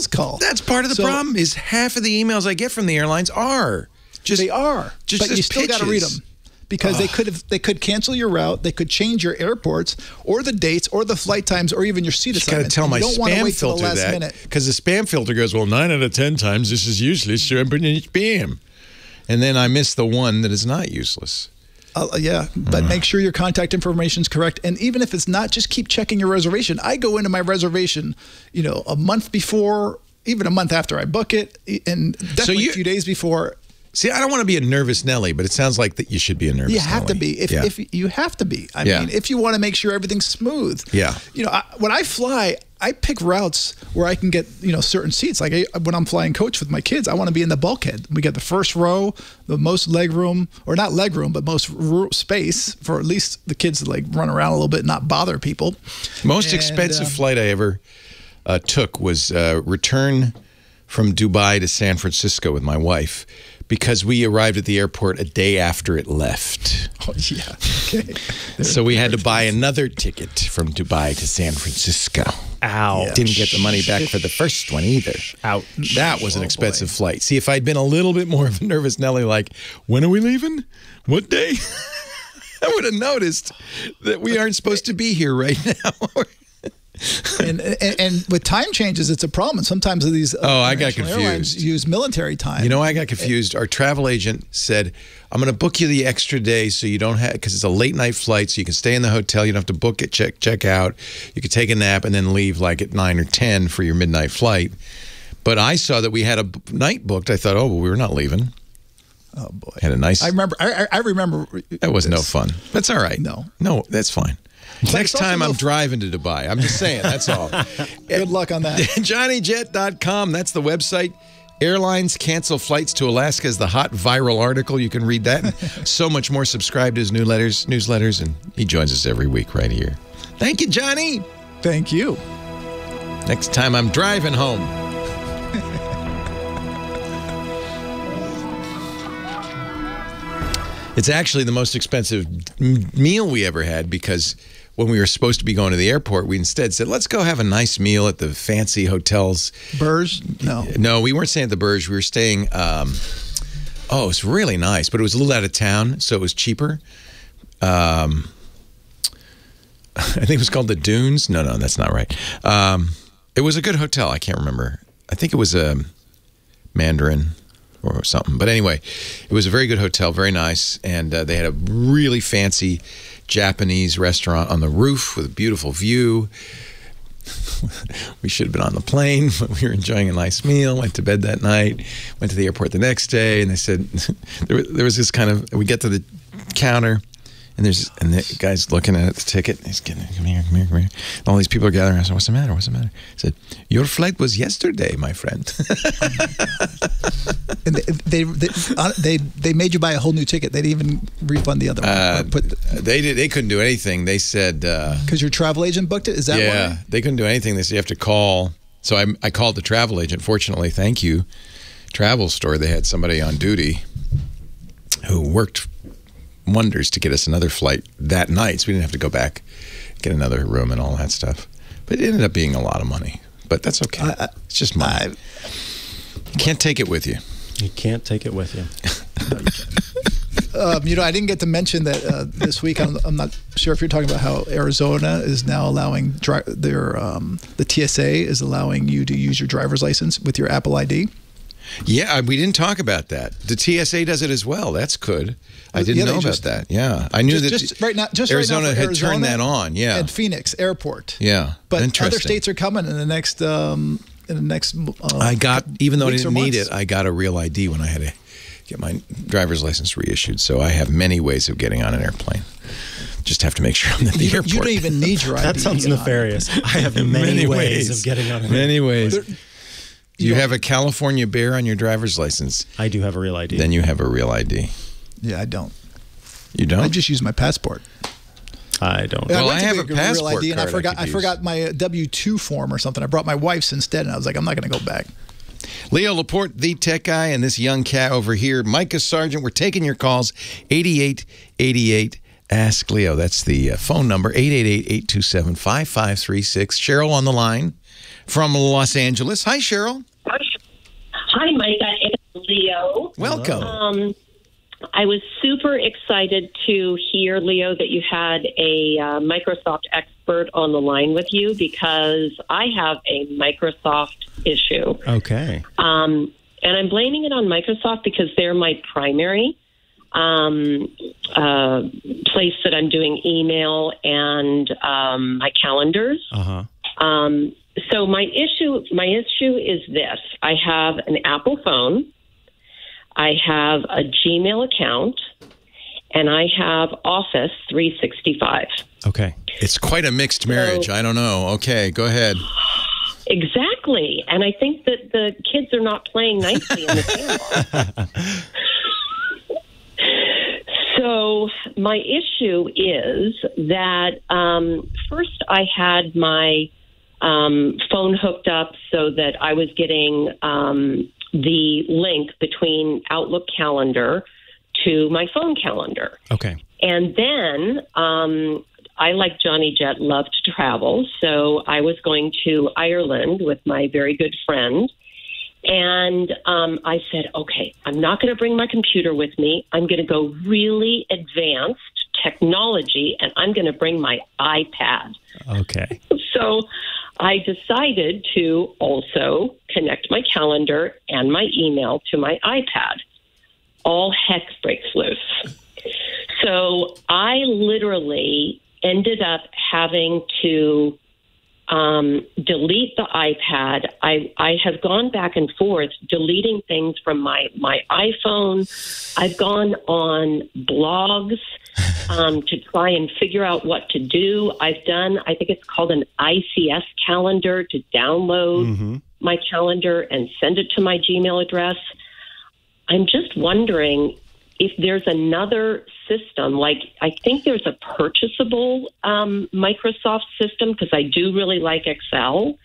call. That's part of the problem is half of the emails I get from the airlines are. But you still got to read them. Because they could cancel your route, they could change your airports, or the dates, or the flight times, or even your seat assignment. Got to tell my spam filter that because the spam filter goes, well, 9 out of 10 times this is useless, so I'm putting in spam, and then I miss the one that is not useless. But make sure your contact information is correct, and even if it's not, just keep checking your reservation. I go into my reservation, a month before, even a month after I book it, and definitely a few days before. See, I don't want to be a nervous Nelly, but it sounds like that you should be a nervous Nelly. You have to be. If you have to be. I mean, if you want to make sure everything's smooth. Yeah. When I fly, I pick routes where I can get, certain seats. Like when I'm flying coach with my kids, I want to be in the bulkhead. We get the first row, the most leg room, or not leg room, but most space for at least the kids to run around a little bit and not bother people. Most expensive flight I ever took was return from Dubai to San Francisco with my wife, because we arrived at the airport a day after it left. Oh, yeah. Okay. So we had to buy another ticket from Dubai to San Francisco. Ow. Didn't get the money back for the first one either. Ouch. That was an expensive flight. See, if I'd been a little bit more of a nervous Nelly, like, when are we leaving? What day? I would have noticed that we aren't supposed to be here right now. and with time changes, it's a problem. Sometimes these I got confused. Airlines use military time. I got confused. Our travel agent said, I'm going to book you the extra day so you don't have, because it's a late night flight, so you can stay in the hotel. You don't have to book it, check out. You could take a nap and then leave at 9 or 10 for your midnight flight. But I saw that we had a night booked. I thought, we were not leaving. Oh boy, had a nice. I remember. That was no fun. That's all right. No, that's fine. Next time I'm driving to Dubai. I'm just saying, that's all. Good luck on that. JohnnyJet.com, that's the website. Airlines cancel flights to Alaska is the hot viral article. You can read that and so much more. Subscribe to his newsletters, and he joins us every week right here. Thank you, Johnny. Thank you. Next time I'm driving home. It's actually the most expensive meal we ever had, because when we were supposed to be going to the airport, we instead said, let's go have a nice meal at the fancy hotels. Burj? No, we weren't staying at the Burj. We were staying, it's really nice, but it was a little out of town, so it was cheaper. I think it was called the Dunes. No, that's not right. It was a good hotel. I can't remember. I think it was a Mandarin or something. But anyway, it was a very good hotel, very nice. And they had a really fancy Japanese restaurant on the roof with a beautiful view. We should have been on the plane, but we were enjoying a nice meal, went to bed that night, went to the airport the next day, and they said, there was this kind of, we get to the counter, and the guy's looking at the ticket. He's getting, come here. And all these people are gathering. I said, what's the matter? He said, your flight was yesterday, my friend. And they made you buy a whole new ticket. They didn't even refund the other one. They couldn't do anything. They said because your travel agent booked it. Is that why? why? They couldn't do anything. They said you have to call. So I called the travel agent. Fortunately, thank you, travel store, they had somebody on duty who worked wonders to get us another flight that night, so we didn't have to go back, get another room and all that stuff. But it ended up being a lot of money. But that's okay. It's just money. You can't take it with you. You can't take it with you. I didn't get to mention that this week. I'm not sure if you're talking about how Arizona is now allowing the TSA is allowing you to use your driver's license with your Apple ID. Yeah, we didn't talk about that. The TSA does it as well. That's good. I didn't know about that. Yeah, I knew that Arizona had turned that on. Yeah, and Phoenix Airport. Yeah, but other states are coming in the next. I got, even though I didn't need it, I got a real ID when I had to get my driver's license reissued. So I have many ways of getting on an airplane. Just have to make sure I'm at the airport. You don't even need your ID. That sounds nefarious. I have many ways of getting on an airplane. Many ways. You have a California bear on your driver's license. I do have a real ID. Then you have a real ID. Yeah, I don't. You don't? I just use my passport. I don't. Well, I have a passport real ID, and card I forgot my W-2 form or something. I brought my wife's instead, and I was like, I'm not going to go back. Leo Laporte, the tech guy, and this young cat over here, Micah Sargent. We're taking your calls. 8888 Ask Leo. That's the phone number. 888-827-5536. Cheryl on the line from Los Angeles. Hi, Cheryl. Hi, Micah. It's Leo. Welcome. I was super excited to hear, Leo, that you had a Microsoft expert on the line with you because I have a Microsoft issue. Okay. And I'm blaming it on Microsoft because they're my primary place that I'm doing email and my calendars. Uh-huh. So my issue is this. I have an Apple phone. I have a Gmail account, and I have Office 365. Okay. It's quite a mixed marriage. I don't know. Okay, go ahead. Exactly. And I think that the kids are not playing nicely in the sandbox. So my issue is that first I had my phone hooked up so that I was getting the link between Outlook calendar to my phone calendar. Okay. And then I, like Johnny Jett, loved to travel. So I was going to Ireland with my very good friend. And I said, okay, I'm not going to bring my computer with me. I'm going to go really advanced technology, and I'm going to bring my iPad. Okay. So I decided to also connect my calendar and my email to my iPad. All heck breaks loose. So I literally ended up having to delete the iPad. I have gone back and forth deleting things from my iPhone. I've gone on blogs to try and figure out what to do. I've done, I think it's called an ICS calendar to download my calendar and send it to my Gmail address. I'm just wondering if there's another system, like I think there's a purchasable Microsoft system because I do really like Excel.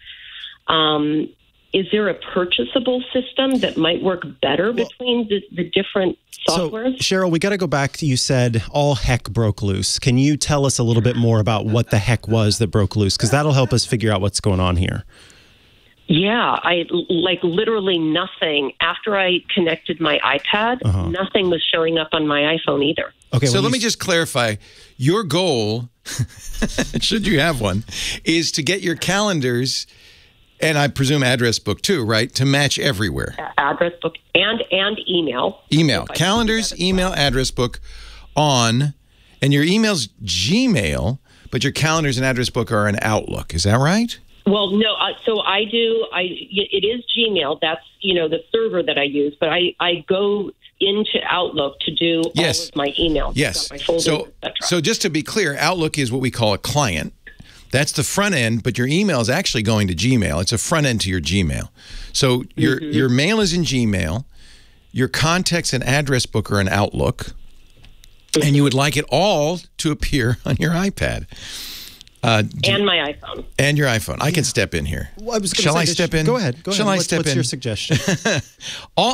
Is there a purchasable system that might work better between the different softwares? So, Cheryl, we got to go back to, you said all heck broke loose. Can you tell us a little bit more about what the heck was that broke loose? Because that'll help us figure out what's going on here. Yeah, I like literally nothing. After I connected my iPad, nothing was showing up on my iPhone either. Okay, so let me just clarify. Your goal, should you have one, is to get your calendars, and I presume address book too, right, to match everywhere. Address book and email. Email. Calendars, email, address book on, and your email's Gmail, but your calendars and address book are an Outlook. Is that right? Well, no. So I do. It is Gmail. That's the server that I use. But I go into Outlook to do all of my emails. Yes. My folders, So just to be clear, Outlook is what we call a client. That's the front end, but your email is actually going to Gmail. It's a front end to your Gmail. So your mail is in Gmail. Your contacts and address book are in Outlook, and you would like it all to appear on your iPad. And my iPhone. And your iPhone. I can step in here. Well, Shall I step in? Go ahead. Shall I step in? What's your suggestion?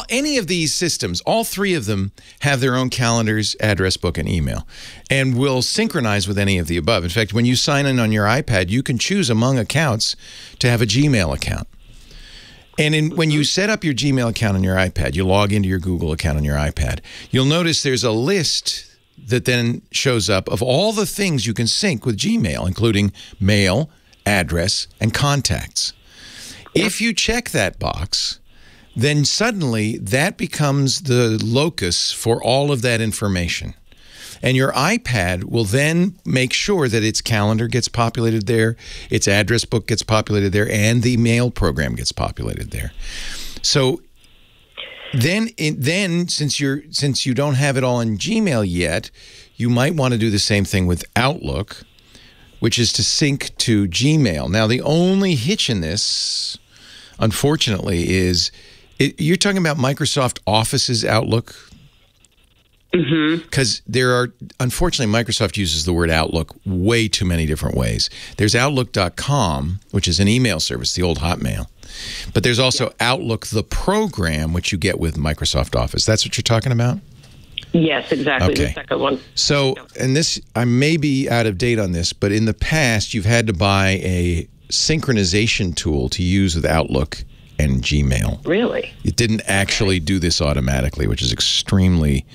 Any of these systems, all three of them have their own calendars, address book, and email, and will synchronize with any of the above. In fact, when you sign in on your iPad, you can choose among accounts to have a Gmail account. And when you set up your Gmail account on your iPad, you log into your Google account on your iPad, you'll notice there's a list that then shows up of all the things you can sync with Gmail, including mail, address, and contacts. If you check that box, then suddenly that becomes the locus for all of that information. And your iPad will then make sure that its calendar gets populated there, its address book gets populated there, and the mail program gets populated there. So then since you don't have it all in Gmail yet, you might want to do the same thing with Outlook, which is to sync to Gmail. Now, the only hitch in this, unfortunately, is you're talking about Microsoft Office's Outlook? Because there are, unfortunately, Microsoft uses the word Outlook way too many different ways. There's Outlook.com, which is an email service, the old Hotmail. But there's also Outlook, the program, which you get with Microsoft Office. That's what you're talking about? Yes, exactly. Okay. The second one. So, and this, I may be out of date on this, but in the past, you've had to buy a synchronization tool to use with Outlook and Gmail. Really? It didn't actually do this automatically, which is extremely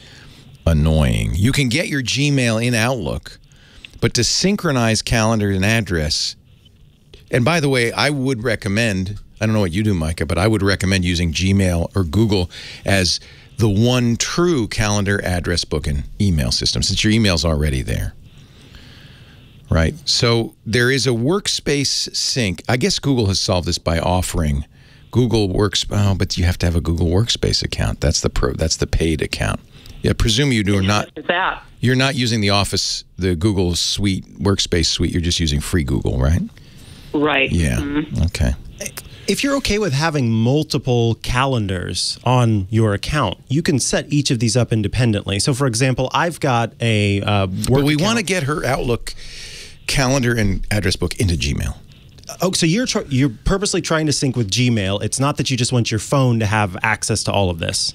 annoying. You can get your Gmail in Outlook, but to synchronize calendar and address, and by the way, I would recommend, I don't know what you do, Micah, but I would recommend using Gmail or Google as the one true calendar, address book, and email system, since your email's already there. Right? So there is a workspace sync. I guess Google has solved this by offering Google Workspace, but you have to have a Google Workspace account. That's the paid account. Yeah, presume you do not. You're not using the Office, the Google Suite, Workspace Suite. You're just using free Google, right? Right. Yeah. Okay. If you're okay with having multiple calendars on your account, you can set each of these up independently. So, for example, I've got a work But we want to get her Outlook calendar and address book into Gmail. Oh, so you're purposely trying to sync with Gmail. It's not that you just want your phone to have access to all of this.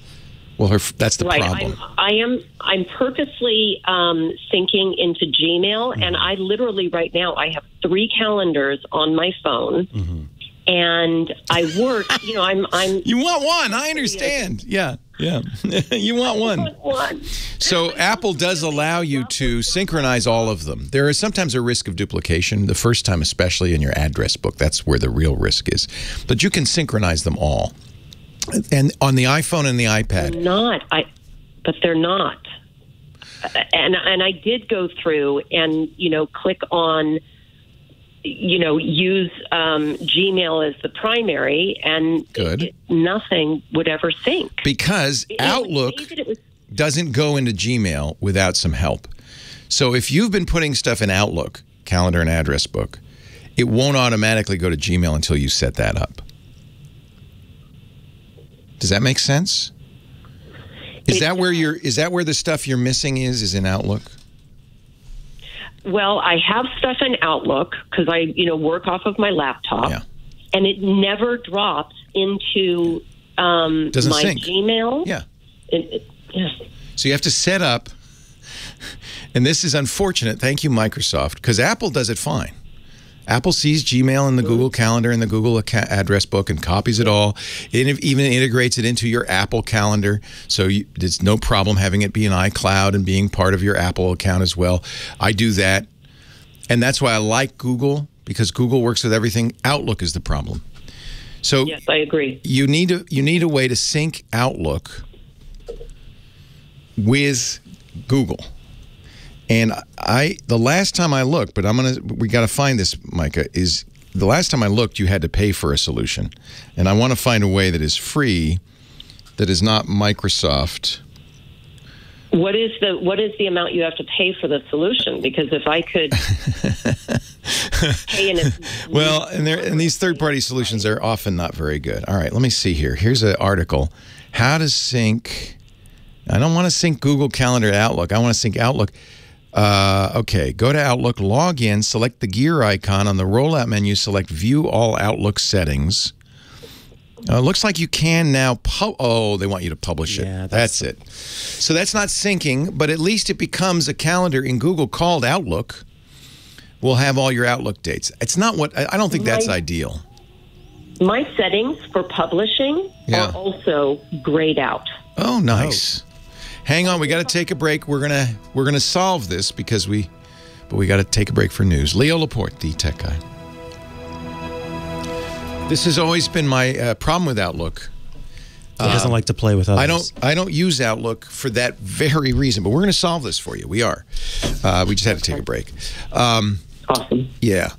Well, that's the problem. I'm purposely syncing into Gmail, and I literally right now I have 3 calendars on my phone, and I work. You know, I'm. You want one? I understand. Yeah. You want one. I want one. So Apple does allow you to synchronize all of them. There is sometimes a risk of duplication, the first time especially in your address book. That's where the real risk is. But you can synchronize them all. And on the iPhone and the iPad. But they're not. And I did go through and, click on, use Gmail as the primary, and nothing would ever sync. Because Outlook doesn't go into Gmail without some help. So if you've been putting stuff in Outlook, calendar and address book, it won't automatically go to Gmail until you set that up. Does that make sense? Is that where the stuff you're missing is in Outlook? Well, I have stuff in Outlook because I, work off of my laptop, and it never drops into my sync. Gmail. Yeah. Yes. So you have to set up, and this is unfortunate. Thank you, Microsoft, because Apple does it fine. Apple sees Gmail and the Google Calendar and the Google address book and copies it all. It even integrates it into your Apple Calendar, so there's no problem having it be an iCloud and being part of your Apple account as well. I do that, and that's why I like Google, because Google works with everything. Outlook is the problem. So yes, I agree. You need a way to sync Outlook with Google. And the last time I looked, but we got to find this, Micah, is the last time I looked, you had to pay for a solution. And I want to find a way that is free, that is not Microsoft. What is the amount you have to pay for the solution? Because if I could pay in well, and these third-party solutions are often not very good. All right, let me see here. Here's an article. How to sync. I don't want to sync Google Calendar to Outlook. I want to sync Outlook. Okay, go to Outlook, log in, select the gear icon. On the rollout menu, select View All Outlook Settings. Looks like you can now they want you to publish it. Yeah, that's it. So that's not syncing, but at least it becomes a calendar in Google called Outlook. We'll have all your Outlook dates. It's not what I don't think that's ideal. My settings for publishing are also grayed out. Oh, nice. Hang on, we got to take a break. We're gonna solve this because we got to take a break for news. Leo Laporte, the tech guy. This has always been my problem with Outlook. He doesn't like to play with others. I don't use Outlook for that very reason, but we're going to solve this for you. We are. We just had to take a break. Awesome. Yeah.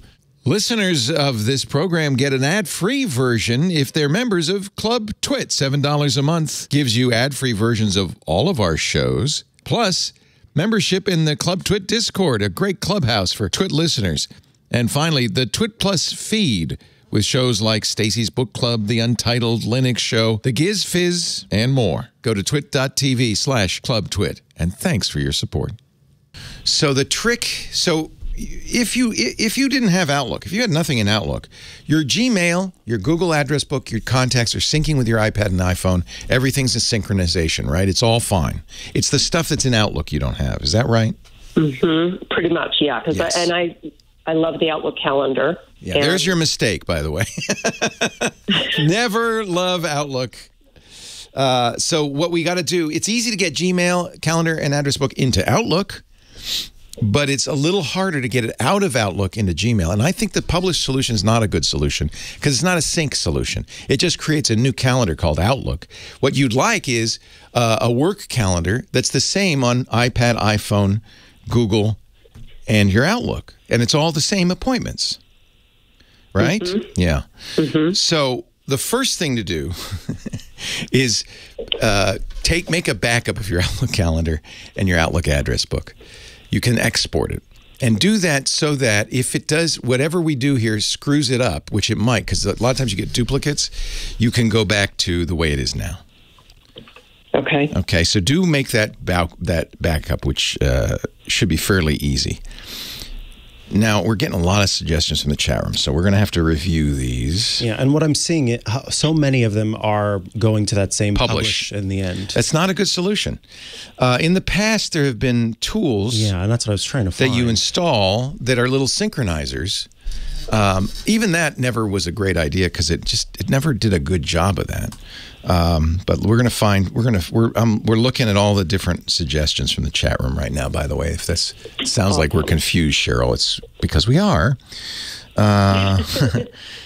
Listeners of this program get an ad-free version if they're members of Club Twit. $7 a month gives you ad-free versions of all of our shows, plus membership in the Club Twit Discord, a great clubhouse for Twit listeners. And finally, the TwitPlus feed, with shows like Stacy's Book Club, The Untitled Linux Show, The Giz Fizz, and more. Go to twit.tv/clubtwit, and thanks for your support. So the trick, if you didn't have Outlook, if you had nothing in Outlook, your Gmail, your Google address book, your contacts are syncing with your iPad and iPhone. Everything's in synchronization, right? It's all fine. It's the stuff that's in Outlook you don't have. Is that right? Mm-hmm. Pretty much, yeah. Because I love the Outlook calendar. Yeah, there's your mistake, by the way. Never love Outlook. So what we got to do, it's easy to get Gmail, calendar, and address book into Outlook, but it's a little harder to get it out of Outlook into Gmail. And I think the published solution is not a good solution because it's not a sync solution. It just creates a new calendar called Outlook. What you'd like is a work calendar that's the same on iPad, iPhone, Google, and your Outlook. And it's all the same appointments. Right? Mm-hmm. Yeah. Mm-hmm. So the first thing to do is make a backup of your Outlook calendar and your Outlook address book. You can export it. And do that so that if it does, whatever we do here screws it up, which it might, because a lot of times you get duplicates, you can go back to the way it is now. Okay. Okay, so do make that backup, which should be fairly easy. Now, we're getting a lot of suggestions from the chat room, so we're going to have to review these. Yeah, and what I'm seeing, so many of them are going to that same publish in the end. That's not a good solution. In the past, there have been tools and that's what I was trying to find. that you install that are little synchronizers. Even that never was a great idea because it never did a good job of that. But we're looking at all the different suggestions from the chat room right now. By the way, if this sounds like we're confused, Cheryl, it's because we are.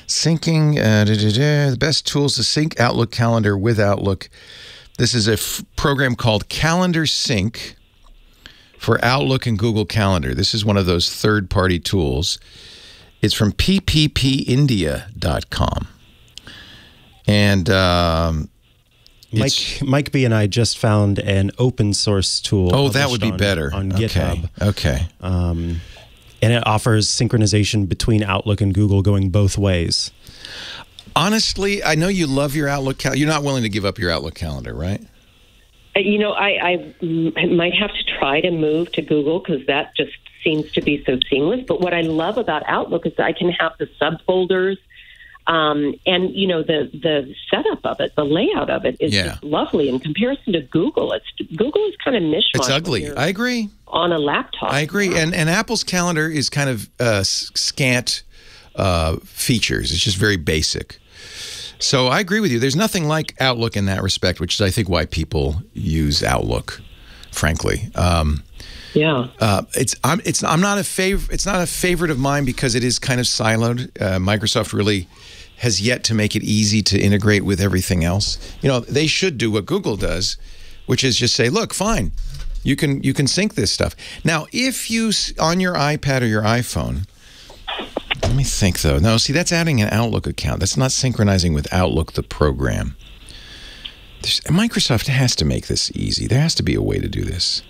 Syncing, the best tools to sync Outlook calendar with Outlook. This is a program called Calendar Sync for Outlook and Google Calendar. This is one of those third-party tools. It's from pppindia.com. And Mike B and I just found an open source tool. Oh, that would be better. On GitHub. Okay. And it offers synchronization between Outlook and Google going both ways. Honestly, I know you love your Outlook calendar. You're not willing to give up your Outlook calendar, right? You know, I might have to try to move to Google because that just seems to be so seamless. But what I love about Outlook is that I can have the subfolders. And, you know, the setup of it, the layout of it is just lovely in comparison to Google. Google is kind of mishmash. It's ugly. I agree. On a laptop. I agree. And Apple's calendar is kind of scant features. It's just very basic. So I agree with you. There's nothing like Outlook in that respect, which is, I think, why people use Outlook, frankly. It's not a favorite of mine because it is kind of siloed. Microsoft really has yet to make it easy to integrate with everything else. You know, they should do what Google does, which is just say, look, fine, you can sync this stuff. Now, if you on your iPad or your iPhone, let me think though. No, see, that's adding an Outlook account. That's not synchronizing with Outlook, the program. Microsoft has to make this easy. There has to be a way to do this.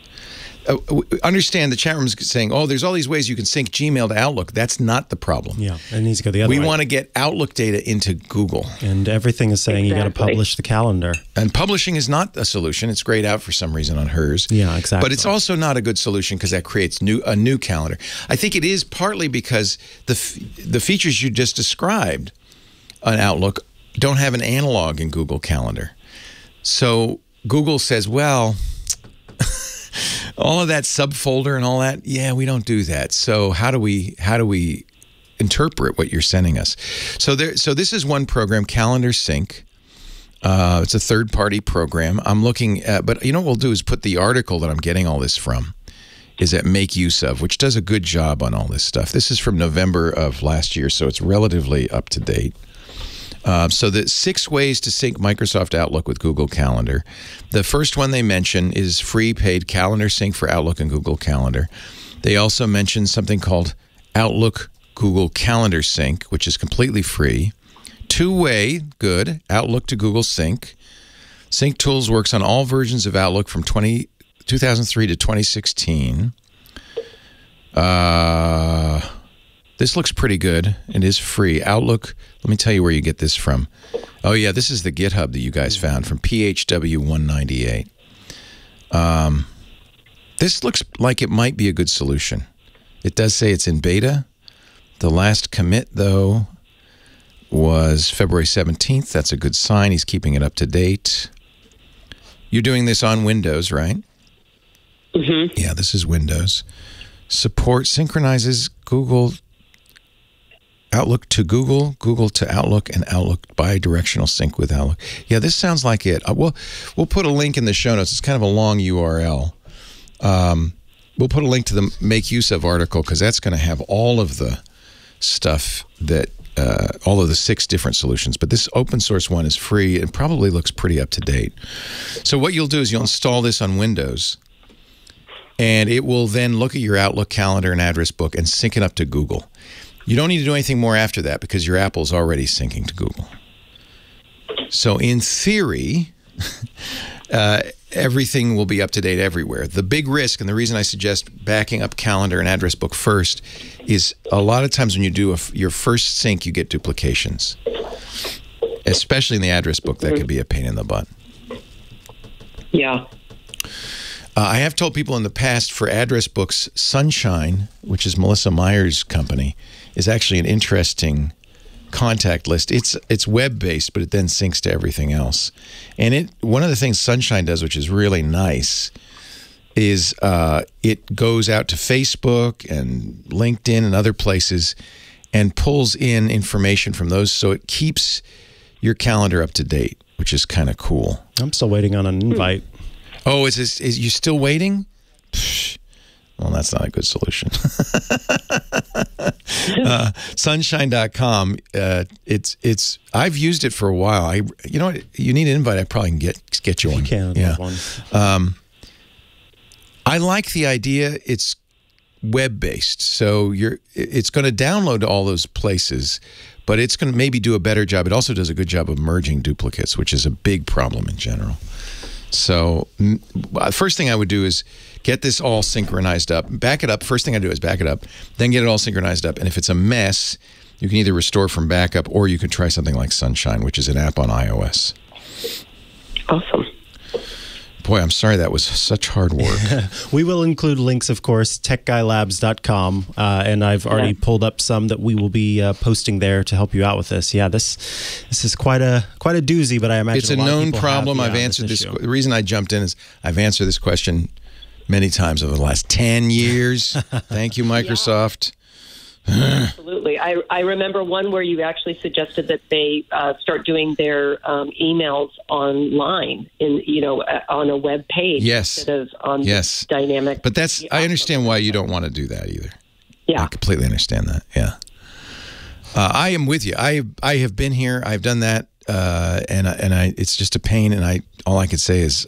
understand the chat room is saying, oh, there's all these ways you can sync Gmail to Outlook. That's not the problem. Yeah, it needs to go the other way. We want to get Outlook data into Google. And everything is saying you got to publish the calendar. And publishing is not a solution. It's grayed out for some reason on hers. Yeah, exactly. But it's also not a good solution because that creates a new calendar. I think it is partly because the features you just described on Outlook don't have an analog in Google Calendar. So Google says, well, all of that subfolder and all that, yeah, we don't do that. So how do we interpret what you're sending us? So this is one program, Calendar Sync. It's a third-party program. I'm looking at, but you know what we'll do is put the article that I'm getting all this from is at Make Use Of, which does a good job on all this stuff. This is from November of last year, so it's relatively up to date. So the 6 ways to sync Microsoft Outlook with Google Calendar. The first one they mention is free paid calendar sync for Outlook and Google Calendar. They also mention something called Outlook Google Calendar Sync, which is completely free. 2-way, good, Outlook to Google Sync. Sync Tools works on all versions of Outlook from 2003 to 2016. This looks pretty good. It is free. Outlook, let me tell you where you get this from. Oh, yeah, this is the GitHub that you guys found from PHW198. This looks like it might be a good solution. It does say it's in beta. The last commit, though, was February 17th. That's a good sign. He's keeping it up to date. You're doing this on Windows, right? Mm-hmm. Yeah, this is Windows. Support synchronizes Google Outlook to Google, Google to Outlook, and Outlook bi-directional sync with Outlook. Yeah, this sounds like it. We'll put a link in the show notes. It's kind of a long URL. We'll put a link to the Make Use Of article because that's going to have all of the stuff that, all of the 6 different solutions. But this open source one is free. It probably looks pretty up to date. So what you'll do is you'll install this on Windows, and it will then look at your Outlook calendar and address book and sync it up to Google. You don't need to do anything more after that because your Apple's already syncing to Google. So in theory, everything will be up to date everywhere. The big risk, and the reason I suggest backing up calendar and address book first, is a lot of times when you do your first sync, you get duplications. Especially in the address book, that could be a pain in the butt. Yeah. I have told people in the past for address books, Sunshine, which is Melissa Meyer's company, is actually an interesting contact list. It's web-based, but it then syncs to everything else. And one of the things Sunshine does, which is really nice, is it goes out to Facebook and LinkedIn and other places and pulls in information from those, so it keeps your calendar up to date, which is kind of cool. I'm still waiting on an invite. Oh, is you still waiting? Psh, well, that's not a good solution. Sunshine.com. I've used it for a while. You know what? You need an invite. I probably can get you one. You can. Yeah. One. I like the idea. It's web-based, so it's going to download to all those places, but it's going to maybe do a better job. It also does a good job of merging duplicates, which is a big problem in general. So first thing I would do is get this all synchronized up. Back it up. First thing I do is back it up, then get it all synchronized up. And if it's a mess, you can either restore from backup or you could try something like Sunshine, which is an app on iOS. Awesome. Boy, I'm sorry that was such hard work. We will include links, of course, techguylabs.com, and I've already pulled up some that we will be posting there to help you out with this. Yeah, this is quite a doozy, but I imagine it's a known problem. I've answered this. The reason I jumped in is I've answered this question many times over the last 10 years. Thank you, Microsoft. Absolutely. I remember one where you actually suggested that they start doing their emails online on a web page instead of on dynamic. But I understand why you don't want to do that either. Yeah. I completely understand that. Yeah. I am with you. I have been here. I've done that. And it's just a pain. And all I could say is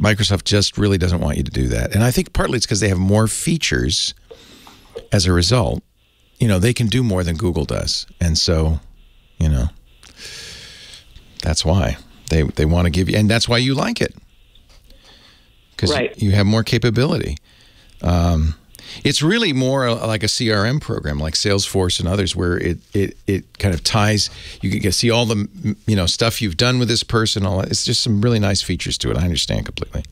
Microsoft just really doesn't want you to do that. And I think partly it's because they have more features. As a result, they can do more than Google does. And so, that's why they want to give you, and that's why you like it. because you have more capability. It's really more like a CRM program, like Salesforce and others, where it kind of ties. You can see all the stuff you've done with this person. All it's just some really nice features to it. I understand completely.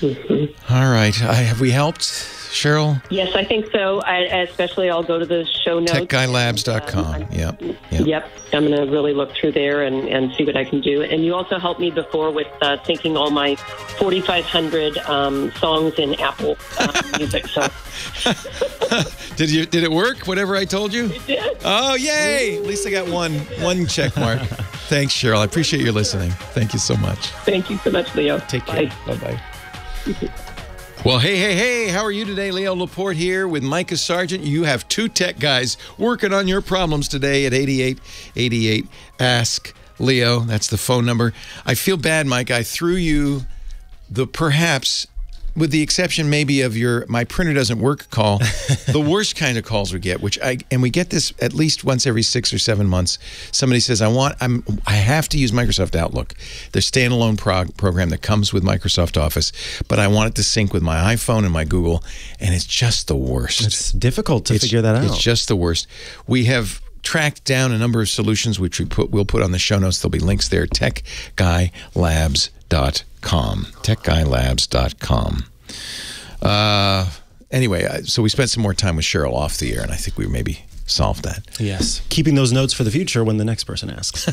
All right, have we helped, Cheryl? Yes, I think so. Especially, I'll go to the show notes. TechGuyLabs.com. Yep. I'm going to really look through there and see what I can do. And you also helped me before with syncing all my 4,500 songs in Apple Music. So. Did it work? Whatever I told you? It did. Oh, yay! At least I got one check mark. Thanks, Cheryl. I appreciate your listening. Thank you so much. Thank you so much, Leo. Take care. Bye-bye. Well, hey, how are you today? Leo Laporte here with Micah Sargent. You have two tech guys working on your problems today at 8888 Ask Leo. That's the phone number. I feel bad, Mike. I threw you the perhaps, with the exception maybe of your my printer doesn't work call, the worst kind of calls we get, and we get this at least once every 6 or 7 months. Somebody says, I have to use Microsoft Outlook, the standalone program that comes with Microsoft Office, but I want it to sync with my iPhone and my Google, and it's just the worst. It's difficult to figure that out. It's just the worst. We have tracked down a number of solutions which we'll put on the show notes. There'll be links there. TechGuyLabs.com. TechGuyLabs.com. Anyway, so we spent some more time with Cheryl off the air, and I think we maybe solved that. Yes. Keeping those notes for the future when the next person asks.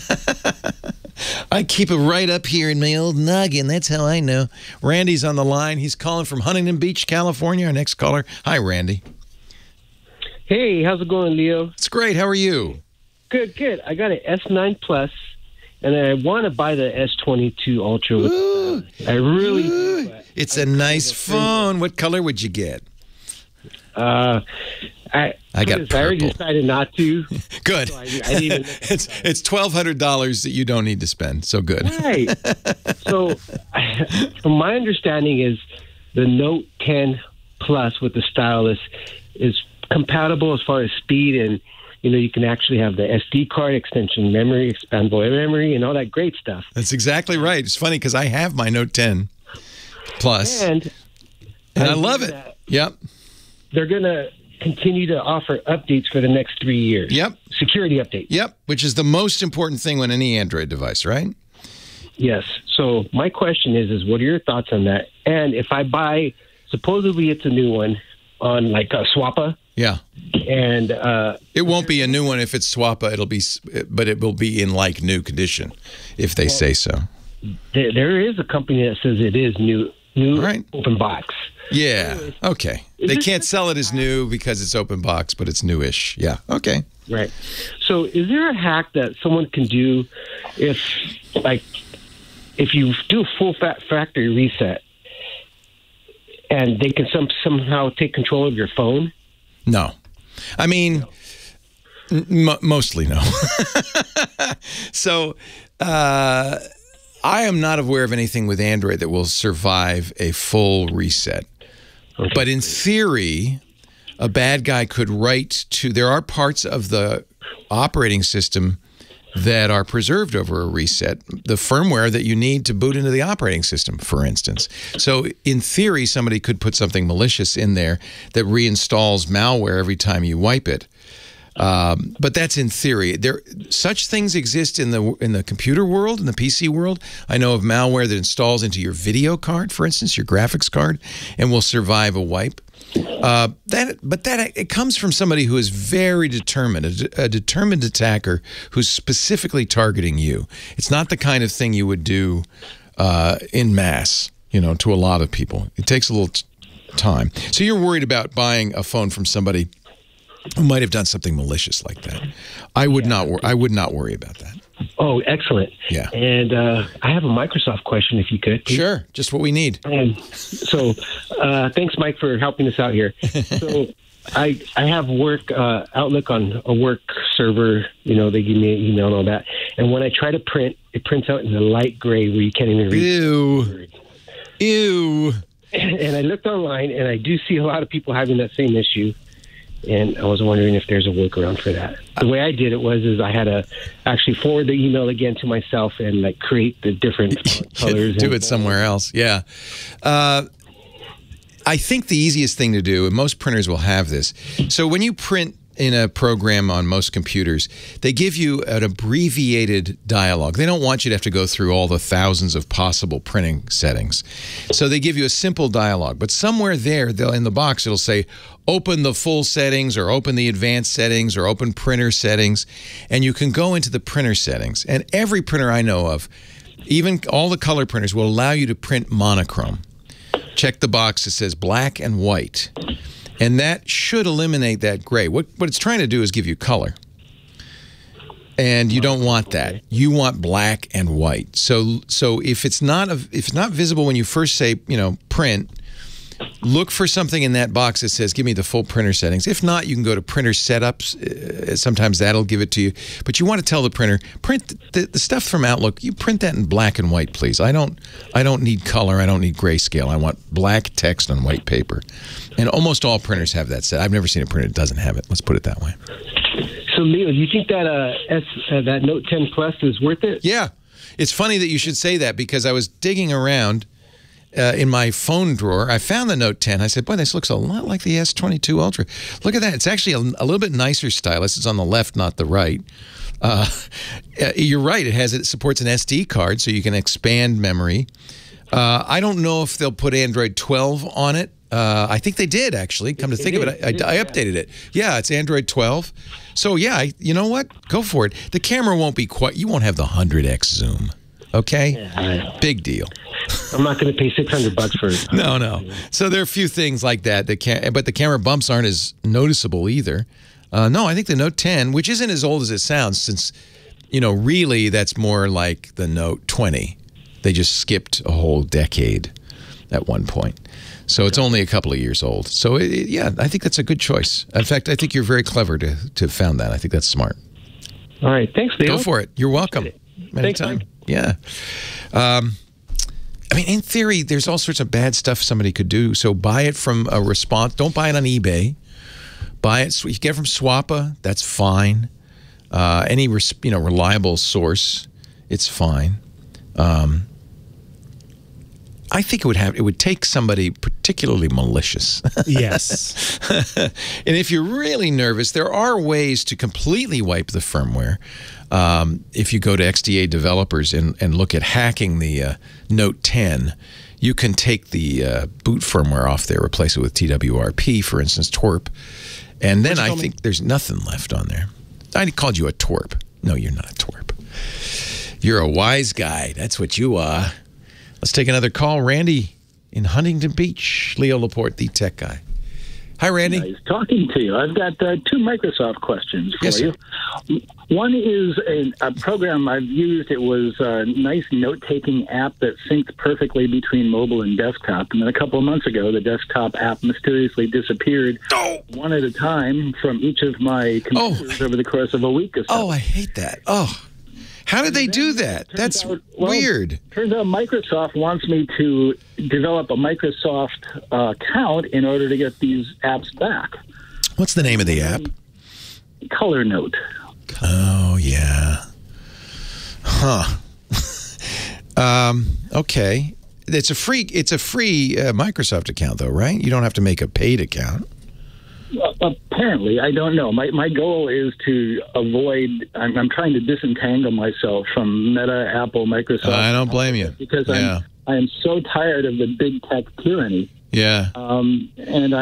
I keep it right up here in my old noggin. That's how I know. Randy's on the line. He's calling from Huntington Beach, California. Our next caller. Hi, Randy. Hey, how's it going, Leo? It's great. How are you? Good. I got an S9 Plus, and I want to buy the S22 Ultra. I really do. It's a nice phone. What color would you get? I got purple. I already decided not to. Good. So I didn't even it's $1,200 that you don't need to spend. So good. Right. So, from my understanding, is the Note 10 Plus with the stylus is compatible as far as speed, and you can actually have the SD card extension memory, expandable memory, and all that great stuff. That's exactly right. It's funny because I have my Note 10 Plus, and I love it. Yep. They're going to continue to offer updates for the next 3 years. Yep. Security updates. Yep, which is the most important thing on any Android device, right? Yes. So my question is what are your thoughts on that? And if I buy, supposedly it's a new one on like a Swappa. Yeah. And it won't be a new one if it's Swappa. But it will be in like new condition if they say so. There is a company that says it is new right. Open box. Yeah. Okay. They can't sell it as new because it's open box, but it's newish. Yeah. Okay. Right. So is there a hack that someone can do if you do a full factory reset and they can somehow take control of your phone? No. I mean, mostly no. So I am not aware of anything with Android that will survive a full reset. Okay. But in theory, a bad guy could write to... There are parts of the operating system that are preserved over a reset. The firmware that you need to boot into the operating system, for instance. So in theory, somebody could put something malicious in there that reinstalls malware every time you wipe it. But that's in theory. Such things exist in the computer world, in the PC world. I know of malware that installs into your video card, for instance, your graphics card, and will survive a wipe. It comes from somebody who is very determined, a determined attacker who's specifically targeting you. It's not the kind of thing you would do in mass, to a lot of people. It takes a little time. So you're worried about buying a phone from somebody who might have done something malicious like that. I would not worry about that. Oh, excellent. Yeah. And I have a Microsoft question, if you could. Please. Sure. Just what we need. So thanks, Mike, for helping us out here. So I have work Outlook on a work server. They give me an email and all that. And when I try to print, it prints out in the light gray where you can't even read. Ew. And I looked online, and I do see a lot of people having that same issue. And I was wondering if there's a workaround for that. The way I did it is I had to actually forward the email again to myself and like create the different colors. Do it somewhere else. Yeah. I think the easiest thing to do, and most printers will have this. So when you print in a program on most computers, they give you an abbreviated dialogue. They don't want you to have to go through all the thousands of possible printing settings. So they give you a simple dialogue. But somewhere there, in the box, it'll say, open the full settings, or open the advanced settings, or open printer settings. And you can go into the printer settings. And every printer I know of, even all the color printers, will allow you to print monochrome. Check the box that says black and white. And that should eliminate that gray. What it's trying to do is give you color. And you don't want that. You want black and white. So if it's not visible when you first say, print, look for something in that box that says, give me the full printer settings. If not, you can go to printer setups. Sometimes that'll give it to you. But you want to tell the printer, print the stuff from Outlook, you print that in black and white, please. I don't need color. I don't need grayscale. I want black text on white paper. And almost all printers have that set. I've never seen a printer that doesn't have it. Let's put it that way. So, Leo, you think that that Note 10 Plus is worth it? Yeah. It's funny that you should say that, because I was digging around in my phone drawer. I found the Note 10. I said, boy, this looks a lot like the S22 Ultra. Look at that. It's actually a little bit nicer stylus. It's on the left, not the right. You're right. It supports an SD card, so you can expand memory. I don't know if they'll put Android 12 on it. I think they did, actually. Come to think of it, I updated it. Yeah, it's Android 12. So, yeah, you know what? Go for it. The camera won't be you won't have the 100x zoom. Okay? Yeah, big deal. I'm not going to pay $600 for it. No. So there are a few things like that. But the camera bumps aren't as noticeable either. No, I think the Note 10, which isn't as old as it sounds, since, really that's more like the Note 20. They just skipped a whole decade at one point. So it's only a couple of years old. So, yeah, I think that's a good choice. In fact, I think you're very clever to have found that. I think that's smart. All right. Thanks, Leo. Go for it. You're welcome. Anytime. Yeah. I mean, in theory, there's all sorts of bad stuff somebody could do. So buy it from a response. Don't buy it on eBay. Buy it. You get it from Swappa. That's fine. Any reliable source, it's fine. I think it would take somebody particularly malicious. Yes. And if you're really nervous, there are ways to completely wipe the firmware. If you go to XDA developers and look at hacking the Note 10, you can take the boot firmware off there, replace it with TWRP, for instance, TWRP, and then I think there's nothing left on there. I called you a TWRP. No, you're not a TWRP. You're a wise guy. That's what you are. Let's take another call. Randy in Huntington Beach. Leo Laporte, the tech guy. Hi, Randy. Nice talking to you. I've got two Microsoft questions for you. One is a program I've used. It was a nice note-taking app that synced perfectly between mobile and desktop. And then a couple of months ago, the desktop app mysteriously disappeared one at a time from each of my computers over the course of a week or so. Oh, I hate that. Oh. How did they do that? That's weird. Turns out Microsoft wants me to develop a Microsoft account in order to get these apps back. What's the name of the app? ColorNote. Oh, yeah. Huh. Okay. It's a free Microsoft account, though, right? You don't have to make a paid account. Apparently, I don't know. My goal is to avoid. I'm trying to disentangle myself from Meta, Apple, Microsoft. I don't blame you because I am so tired of the big tech tyranny. Yeah. And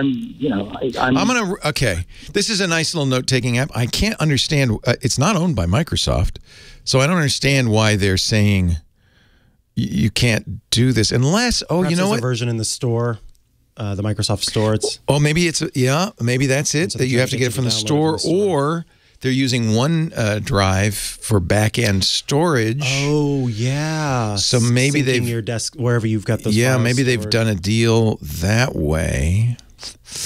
okay. This is a nice little note-taking app. I can't understand. It's not owned by Microsoft, so I don't understand why they're saying you can't do this unless. Oh, perhaps you know there's what? A version in the store. The Microsoft Store. Maybe maybe that's it, that you have to get it from the store, or they're using OneDrive for back-end storage. Oh, yeah. So maybe they've your desk wherever you've got those. Yeah, maybe they've done a deal that way.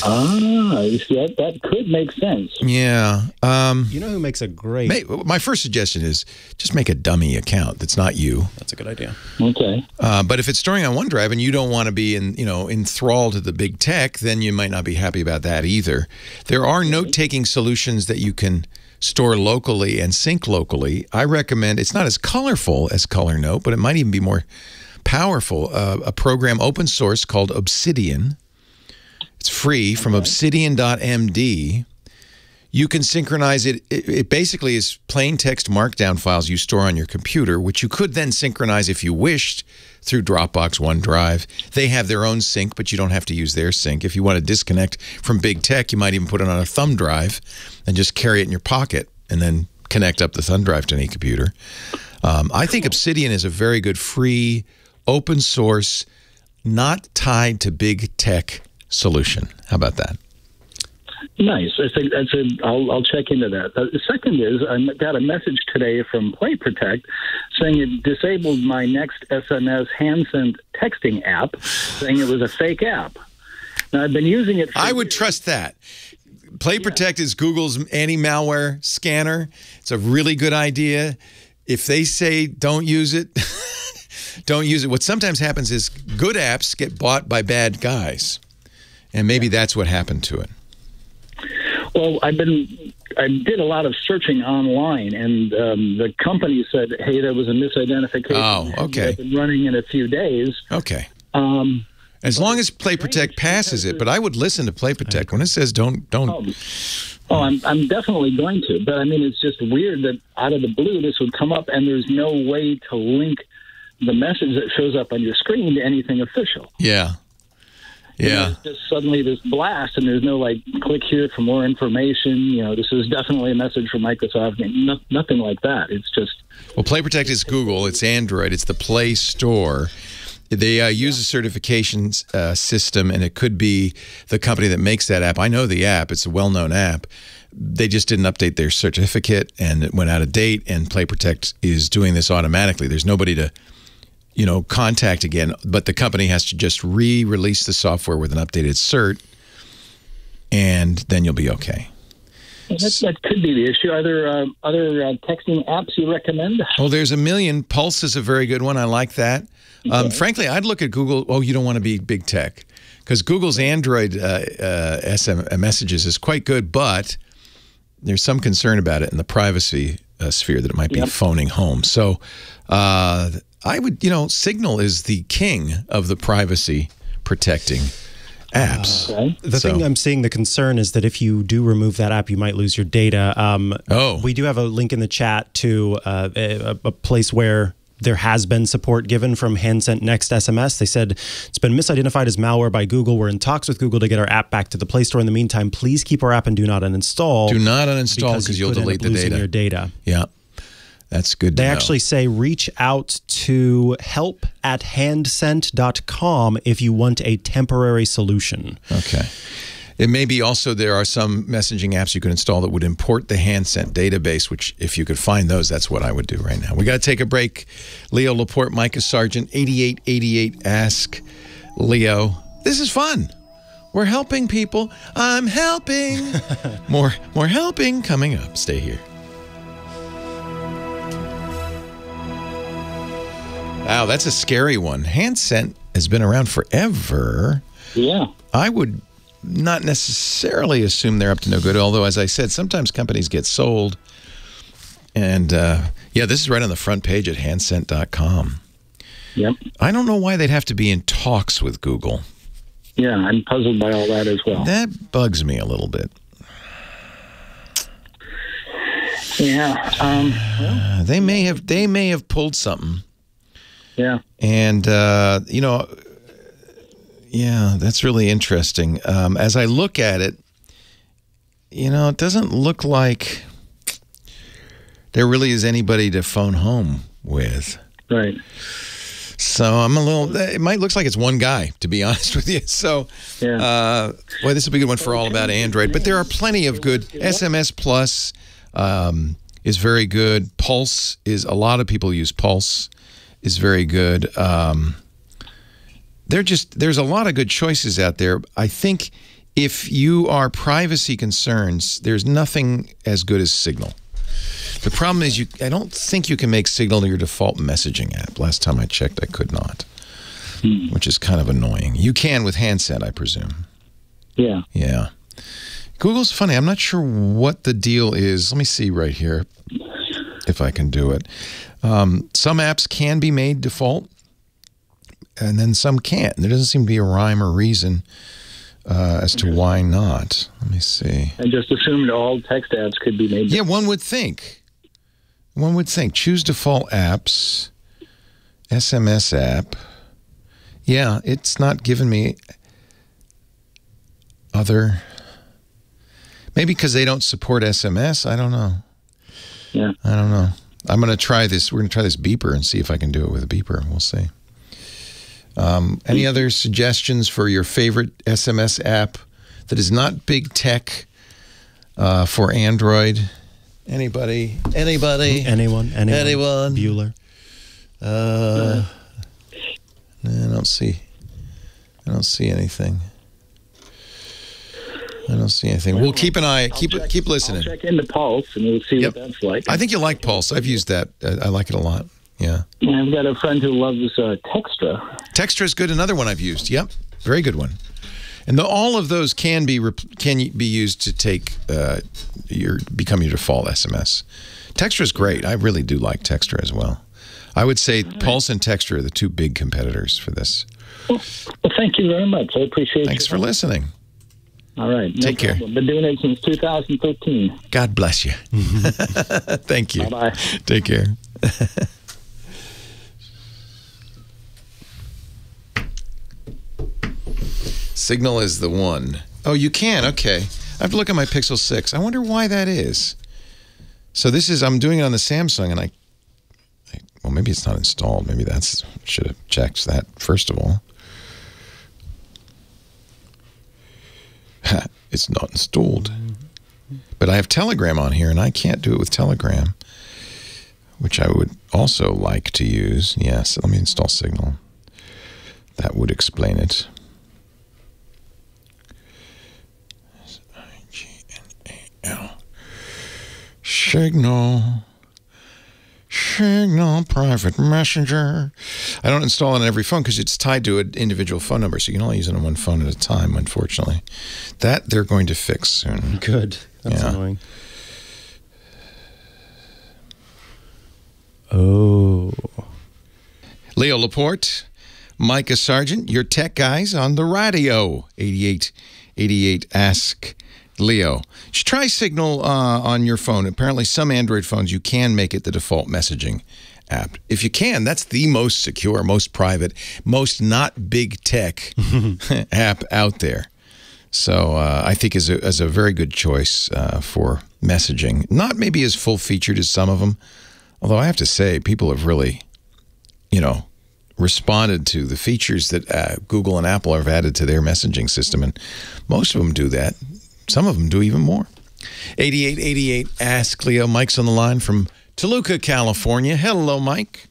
That could make sense. Yeah. You know who makes a great... My first suggestion is just make a dummy account that's not you. That's a good idea. Okay. But if it's storing on OneDrive and you don't want to be enthralled to the big tech, then you might not be happy about that either. There are note-taking solutions that you can store locally and sync locally. I recommend, it's not as colorful as ColorNote, but it might even be more powerful. A program open source called Obsidian. It's free from obsidian.md. You can synchronize it. It basically is plain text markdown files you store on your computer, which you could then synchronize if you wished through Dropbox, OneDrive. They have their own sync, but you don't have to use their sync. If you want to disconnect from big tech, you might even put it on a thumb drive and just carry it in your pocket and then connect up the thumb drive to any computer. I think Obsidian is a very good free, open source, not tied to big tech solution. How about that? Nice. I think I'll check into that. The second is I got a message today from Play Protect saying it disabled my next SMS hand-sent texting app, saying it was a fake app. Now, I've been using it for I would trust that. Play Protect is Google's anti-malware scanner. It's a really good idea. If they say don't use it, don't use it. What sometimes happens is good apps get bought by bad guys. And maybe that's what happened to it. Well, I did a lot of searching online, and the company said, hey, there was a misidentification. Oh, okay. I've been running in a few days. Okay. As long as Play Protect passes it, but I would listen to Play Protect when it says don't. I'm definitely going to, but I mean, it's just weird that out of the blue this would come up, and there's no way to link the message that shows up on your screen to anything official. Yeah. Yeah. It's just suddenly this blast, and there's no, click here for more information. This is definitely a message from Microsoft. Nothing like that. It's just... Well, Play Protect is Google. It's Android. It's the Play Store. They use a certification system, and it could be the company that makes that app. I know the app. It's a well-known app. They just didn't update their certificate, and it went out of date, and Play Protect is doing this automatically. There's nobody to... contact again, but the company has to just re-release the software with an updated cert, and then you'll be okay. That could be the issue. Are there other texting apps you recommend? Oh, there's a million. Pulse is a very good one. I like that. Okay. Frankly, I'd look at Google. Oh, you don't want to be big tech, because Google's Android SMS messages is quite good, but there's some concern about it in the privacy sphere that it might be phoning home. So I would, Signal is the king of the privacy protecting apps. The thing I'm seeing, the concern is that if you do remove that app, you might lose your data. We do have a link in the chat to a place where there has been support given from Hand-Sent Next SMS. They said it's been misidentified as malware by Google. We're in talks with Google to get our app back to the Play Store. In the meantime, please keep our app and do not uninstall. Do not uninstall because you'll delete the data. Your data. Yeah. That's good to know. They actually say reach out to help@handsent.com if you want a temporary solution. Okay. It may be also there are some messaging apps you can install that would import the Hand-Sent database, which if you could find those, that's what I would do right now. We got to take a break. Leo Laporte, Micah Sargent, 8888 Ask Leo. This is fun. We're helping people. I'm helping. More helping coming up. Stay here. Wow, that's a scary one. Hand-Sent has been around forever. Yeah. I would not necessarily assume they're up to no good, although, as I said, sometimes companies get sold. And, this is right on the front page at handsent.com. Yep. I don't know why they'd have to be in talks with Google. Yeah, I'm puzzled by all that as well. That bugs me a little bit. Yeah. They may have pulled something. Yeah. And, that's really interesting. As I look at it, it doesn't look like there really is anybody to phone home with. Right. So I'm a little, it might look like it's one guy, to be honest with you. So, boy, this will be a good one for All About Android. But there are plenty of good. SMS Plus is very good. Pulse is, a lot of people use Pulse. Is very good. There's a lot of good choices out there. I think if you are privacy concerns, there's nothing as good as Signal. The problem is I don't think you can make Signal your default messaging app. Last time I checked, I could not, which is kind of annoying. You can with handset, I presume. Yeah. Yeah. Google's funny. I'm not sure what the deal is. Let me see right here if I can do it. Some apps can be made default, and then some can't. There doesn't seem to be a rhyme or reason as to why not. Let me see. And just assumed all text apps could be made. Yeah, one would think. One would think. Choose default apps. SMS app. Yeah, it's not giving me other. Maybe because they don't support SMS. I don't know. Yeah. I don't know. I'm going to try this. We're going to try this beeper and see if I can do it with a beeper. We'll see. Any other suggestions for your favorite SMS app that is not big tech for Android? Anybody? Anyone? Bueller? I don't see anything. I don't see anything. We'll keep an eye. Keep listening. I'll check into Pulse and we'll see what that's like. I think you like Pulse. I've used that. I like it a lot. Yeah. I've got a friend who loves Textra. Textra is good. Another one I've used. Yep, very good one. And all of those can be used to take become your default SMS. Textra is great. I really do like Textra as well. I would say Pulse and Textra are the two big competitors for this. Well, thank you very much. I appreciate it. Thanks for listening. All right. Take care. Been doing it since 2013. God bless you. Thank you. Bye-bye. Take care. Signal is the one. Oh, you can. Okay. I have to look at my Pixel 6. I wonder why that is. So I'm doing it on the Samsung, and well, maybe it's not installed. Maybe should have checked that first of all. It's not installed. But I have Telegram on here, and I can't do it with Telegram, which I would also like to use. Yes, let me install Signal. That would explain it. S-I-G-N-A-L. Signal private messenger. I don't install it on every phone because it's tied to an individual phone number, so you can only use it on one phone at a time, unfortunately. That they're going to fix soon. Good. That's annoying. Oh. Leo Laporte, Micah Sargent, your tech guys on the radio. 8888 Ask Leo. You should try Signal on your phone. Apparently, some Android phones, you can make it the default messaging app. If you can, that's the most secure, most private, most not big tech app out there. So I think is a very good choice for messaging. Not maybe as full-featured as some of them, although I have to say people have really, responded to the features that Google and Apple have added to their messaging system, and most of them do that. Some of them do even more. 8888 Ask Leo. Mike's on the line from Toluca, California. Hello, Mike.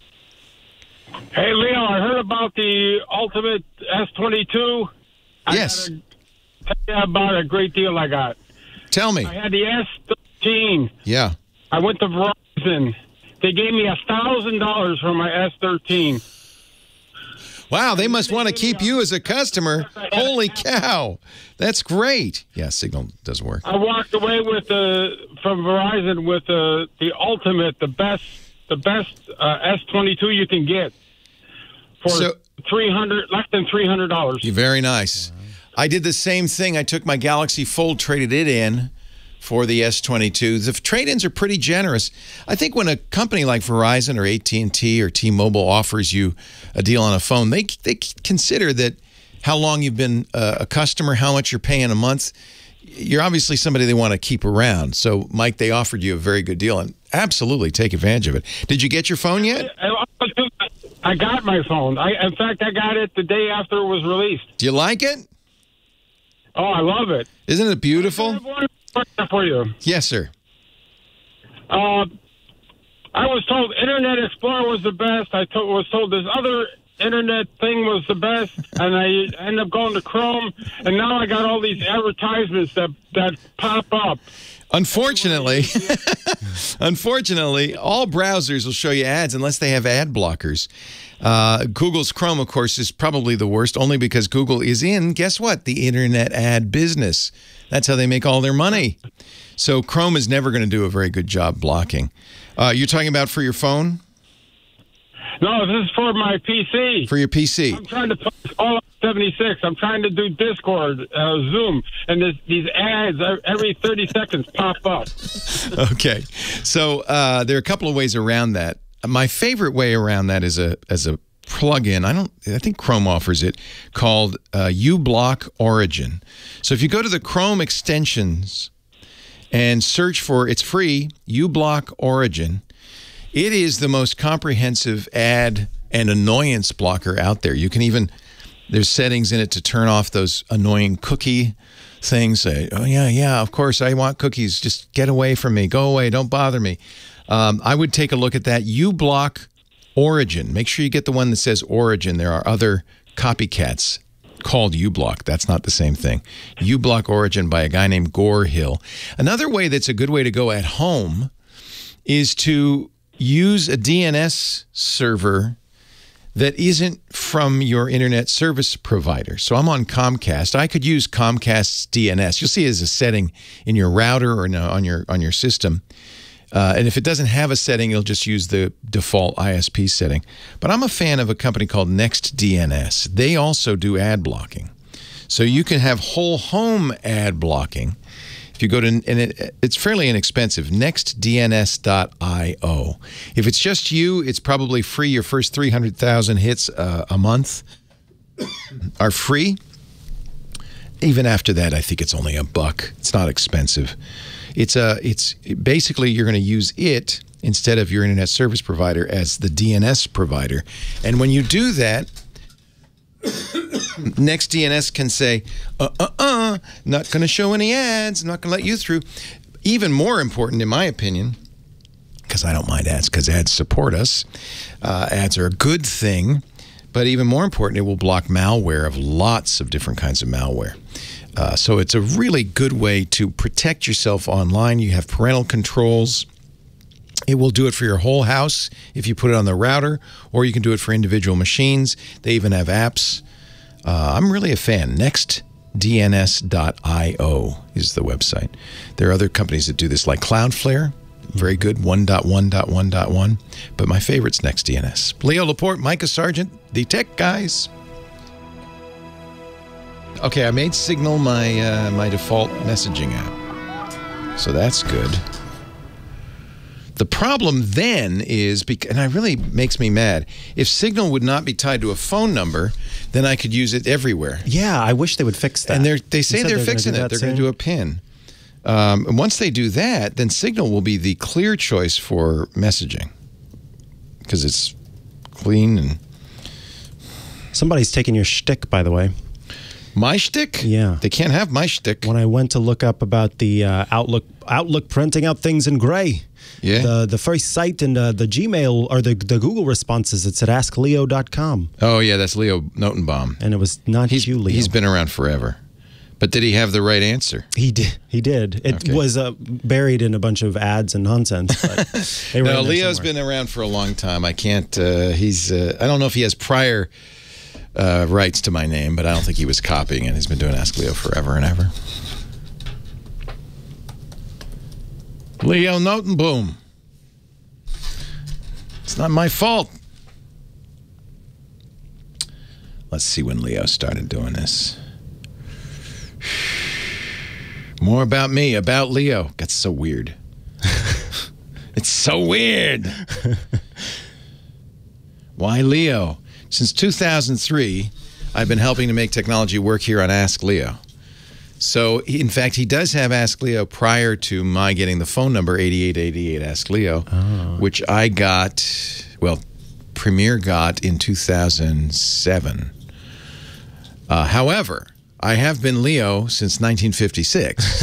Hey, Leo, I heard about the Ultimate S22. Yes. I gotta tell you about a great deal I got. Tell me. I had the S13. Yeah. I went to Verizon. They gave me $1,000 for my S13. Wow, they must want to keep you as a customer. Holy cow. That's great. Yeah, Signal does work. I walked away from Verizon with the Ultimate, the best S22 you can get for less than $300. Very nice. I did the same thing. I took my Galaxy Fold, traded it in for the S22. The trade-ins are pretty generous. I think when a company like Verizon or AT&T or T-Mobile offers you a deal on a phone, they consider that how long you've been a customer, how much you're paying a month. You're obviously somebody they want to keep around. So, Mike, they offered you a very good deal, and absolutely take advantage of it. Did you get your phone yet? I got my phone. In fact, I got it the day after it was released. Do you like it? Oh, I love it. Isn't it beautiful? For you. Yes, sir. I was told Internet Explorer was the best. Was told this other internet thing was the best, and I ended up going to Chrome, and now I got all these advertisements that pop up. Unfortunately, all browsers will show you ads unless they have ad blockers. Google's Chrome, of course, is probably the worst, only because Google is in, guess what, the internet ad business. That's how they make all their money. So Chrome is never going to do a very good job blocking. You're talking about for your phone? No, this is for my PC. For your PC. I'm trying to put all 76. I'm trying to do Discord, Zoom, and these ads every 30 seconds pop up. Okay. So there are a couple of ways around that. My favorite way around that is as a plugin. I think Chrome offers it, called uBlock Origin. So if you go to the Chrome extensions and search for, it's free, uBlock Origin, it is the most comprehensive ad and annoyance blocker out there. You can even, there's settings in it to turn off those annoying cookie things. Say, oh, yeah, of course, I want cookies. Just get away from me. Go away. Don't bother me. I would take a look at that. uBlock Origin. Make sure you get the one that says Origin. There are other copycats called uBlock. That's not the same thing. uBlock Origin by a guy named Gore Hill. Another way that's a good way to go at home is to use a DNS server that isn't from your internet service provider. So I'm on Comcast. I could use Comcast's DNS. You'll see it as a setting in your router or on your system. And if it doesn't have a setting, you'll just use the default ISP setting. But I'm a fan of a company called NextDNS. They also do ad blocking. So you can have whole home ad blocking. If you go to, and it's fairly inexpensive, nextdns.io. If it's just you, it's probably free. Your first 300,000 hits a month are free. Even after that, I think it's only $1. It's not expensive. It's basically you're going to use it instead of your internet service provider as the DNS provider. And when you do that, NextDNS can say, not going to show any ads, not going to let you through. Even more important, in my opinion, because I don't mind ads, because ads support us. Ads are a good thing, but even more important, it will block malware of lots of different kinds of malware. So it's a really good way to protect yourself online. You have parental controls. It will do it for your whole house if you put it on the router, or you can do it for individual machines. They even have apps. I'm really a fan. NextDNS.io is the website. There are other companies that do this, like Cloudflare. Very good, 1.1.1.1. But my favorite's NextDNS. Leo Laporte, Micah Sargent, the Tech Guys. Okay, I made Signal my default messaging app. So that's good. The problem then is, and it really makes me mad, if Signal would not be tied to a phone number, then I could use it everywhere. Yeah, I wish they would fix that. And they say they're fixing it. They're going to do a PIN. And once they do that, then Signal will be the clear choice for messaging because it's clean. And somebody's taking your shtick, by the way. My shtick? Yeah. They can't have my shtick. When I went to look up about the Outlook printing out things in gray, the first site in the Gmail or the Google responses, it's at askleo.com. Oh, yeah, that's Leo Notenbaum. And it was not you, Leo. He's been around forever. But did he have the right answer? He did. It was buried in a bunch of ads and nonsense. But no, Leo's been around for a long time. I can't, I don't know if he has prior rights to my name, but I don't think he was copying it. He's been doing Ask Leo forever and ever. Leo Notenboom. It's not my fault. Let's see when Leo started doing this. More about me, about Leo. That's so weird. It's so weird. Why Leo? Since 2003, I've been helping to make technology work here on Ask Leo. So, in fact, he does have Ask Leo prior to my getting the phone number 8888 Ask Leo, which I got, well, Premier got in 2007. However, I have been Leo since 1956.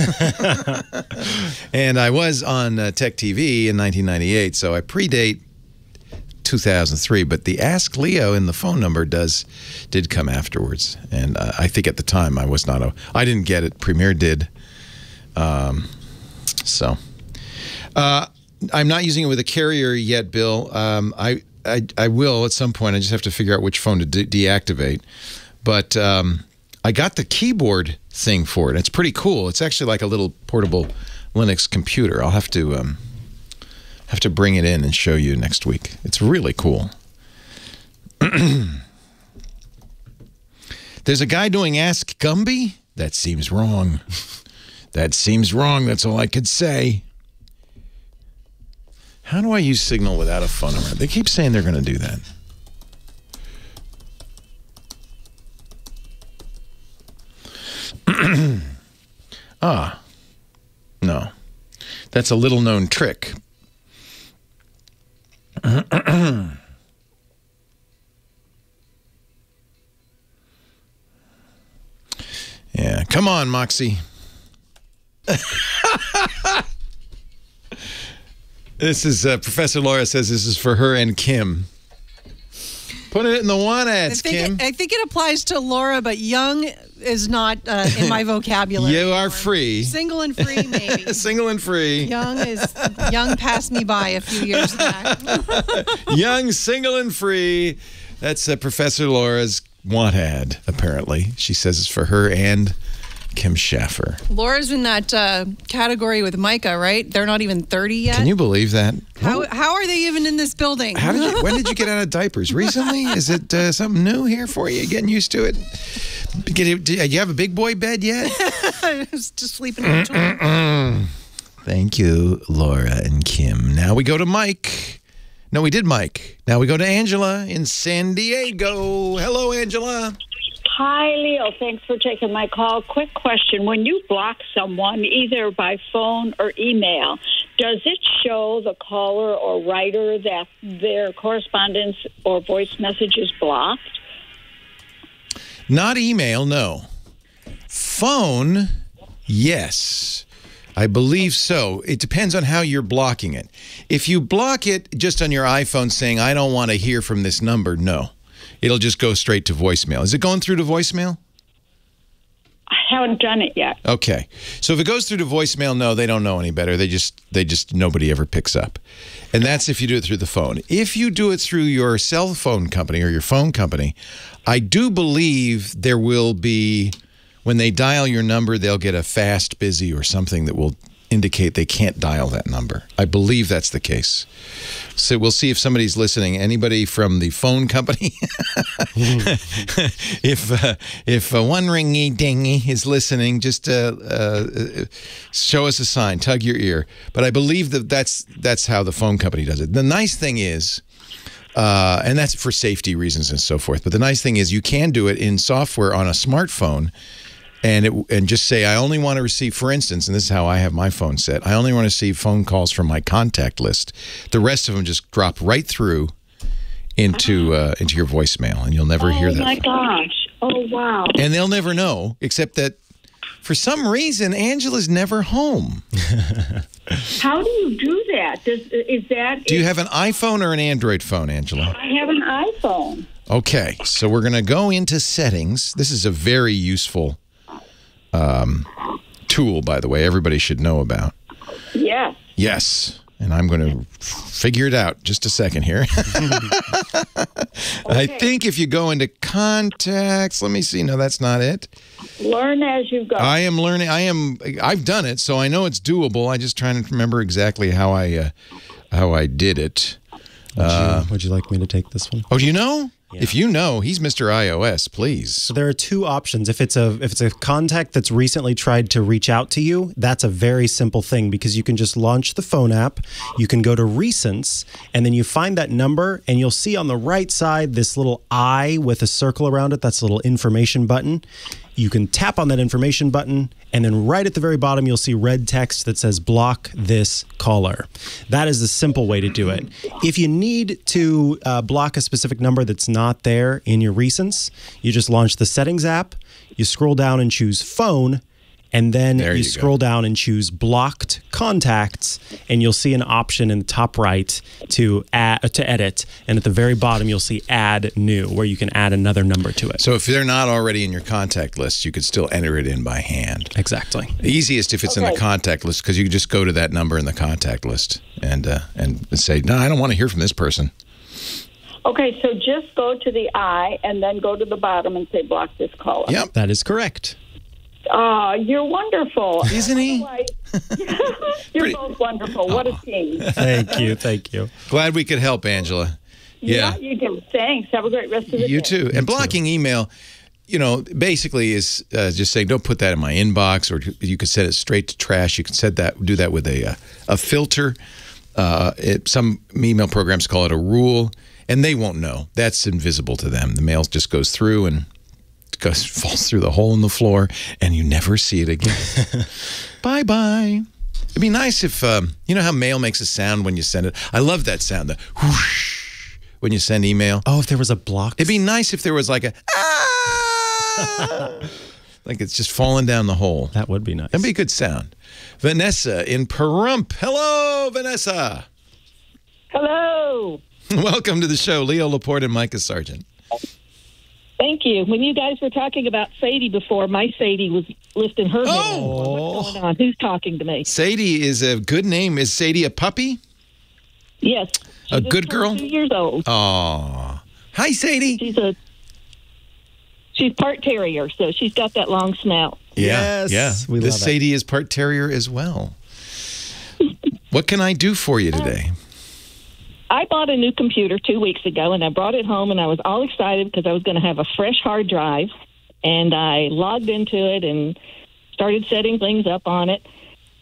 And I was on Tech TV in 1998, so I predate 2003, but the Ask Leo in the phone number did come afterwards. And I think at the time I didn't get it. Premier did. So I'm not using it with a carrier yet, Bill. I will at some point. I just have to figure out which phone to deactivate. But I got the keyboard thing for it. It's pretty cool. It's actually like a little portable Linux computer. I'll have to bring it in and show you next week. It's really cool. There's a guy doing Ask Gumby? That seems wrong. That seems wrong. That's all I could say. How do I use Signal without a phone number? They keep saying they're going to do that. No. That's a little-known trick. Yeah, come on, Moxie. This is Professor Laura says this is for her and Kim. Put it in the one ads, Kim. I think it applies to Laura, but young is not in my vocabulary. You are free. Single and free, maybe. Single and free. Young passed me by a few years back. Young, single, and free. That's Professor Laura's want ad, apparently. She says it's for her and Kim Schaffer. Laura's in that category with Micah, right? They're not even 30 yet. Can you believe that? How are they even in this building? When did you get out of diapers? Recently? Is it something new here for you? Getting used to it? Do you have a big boy bed yet? I was just sleeping in between. Thank you, Laura and Kim. Now we go to Mike. No, we did Mike. Now we go to Angela in San Diego. Hello, Angela. Hi, Leo. Thanks for taking my call. Quick question. When you block someone, either by phone or email, does it show the caller or writer that their correspondence or voice message is blocked? Not email, no. Phone, yes. I believe so. It depends on how you're blocking it. If you block it just on your iPhone saying, I don't want to hear from this number, no. It'll just go straight to voicemail. Is it going through to voicemail? I haven't done it yet. Okay. So if it goes through to voicemail, no, they don't know any better. They just nobody ever picks up. And that's if you do it through the phone. If you do it through your cell phone company or your phone company, I do believe there will be, when they dial your number, they'll get a fast busy or something that will indicate they can't dial that number. I believe that's the case. So we'll see if somebody's listening. Anybody from the phone company? If one ringy dingy is listening, just show us a sign, tug your ear. But I believe that's how the phone company does it. The nice thing is, and that's for safety reasons and so forth. But the nice thing is you can do it in software on a smartphone. And just say, I only want to receive, for instance, and this is how I have my phone set, I only want to receive phone calls from my contact list. The rest of them just drop right through into your voicemail, and you'll never hear that. Oh, my gosh. Oh, wow. And they'll never know, except that for some reason, Angela's never home. How do you do that? Do you have an iPhone or an Android phone, Angela? I have an iPhone. Okay, so we're going to go into settings. This is a very useful tool, by the way, everybody should know about. Yes. Yes. And I'm going to figure it out just a second here. I think if you go into contacts, let me see. No, that's not it. Learn as you go. I am learning. I've done it, so I know it's doable. I'm just trying to remember exactly how I did it. Would you like me to take this one? Oh, do you know? Yeah. If you know, he's Mr. iOS, please. So there are two options. If it's a contact that's recently tried to reach out to you, that's a very simple thing because you can just launch the phone app, you can go to Recents, and then you find that number, and you'll see on the right side this little I with a circle around it. That's a little information button. You can tap on that information button, and then right at the very bottom, you'll see red text that says block this caller. That is the simple way to do it. If you need to block a specific number that's not there in your recents, you just launch the settings app, you scroll down and choose phone, And then There you you scroll down and choose blocked contacts, and you'll see an option in the top right to edit. And at the very bottom, you'll see add new, where you can add another number to it. So if they're not already in your contact list, you could still enter it in by hand. Exactly. Easiest if it's in the contact list, because you can just go to that number in the contact list and say, no, I don't want to hear from this person. Okay, so just go to the I and then go to the bottom and say block this caller. Yep. That is correct. You're wonderful. Isn't he? You're both wonderful. What a team. Thank you. Thank you. Glad we could help, Angela. Yeah, you do. Thanks. Have a great rest of the day. You too. And blocking email, basically is just saying, don't put that in my inbox, or you could set it straight to trash. You can do that with a filter. Some email programs call it a rule, and they won't know. That's invisible to them. The mail just goes through and falls through the hole in the floor, and you never see it again. Bye-bye. It'd be nice if, you know how mail makes a sound when you send it? I love that sound, the whoosh, when you send email. Oh, if there was a block. It'd be nice if there was like a, like it's just falling down the hole. That would be nice. That'd be a good sound. Vanessa in Pahrump. Hello, Vanessa. Hello. Welcome to the show. Leo Laporte and Micah Sargent. Thank you. When you guys were talking about Sadie before, my Sadie was lifting her head. Oh. What's going on? Who's talking to me? Sadie is a good name. Is Sadie a puppy? Yes. A good girl? 2 years old. Aw. Hi, Sadie. She's part terrier, so she's got that long snout. Yeah. We this love it. Sadie is part terrier as well. What can I do for you today? I bought a new computer 2 weeks ago, and I brought it home, and I was all excited because I was going to have a fresh hard drive. And I logged into it and started setting things up on it.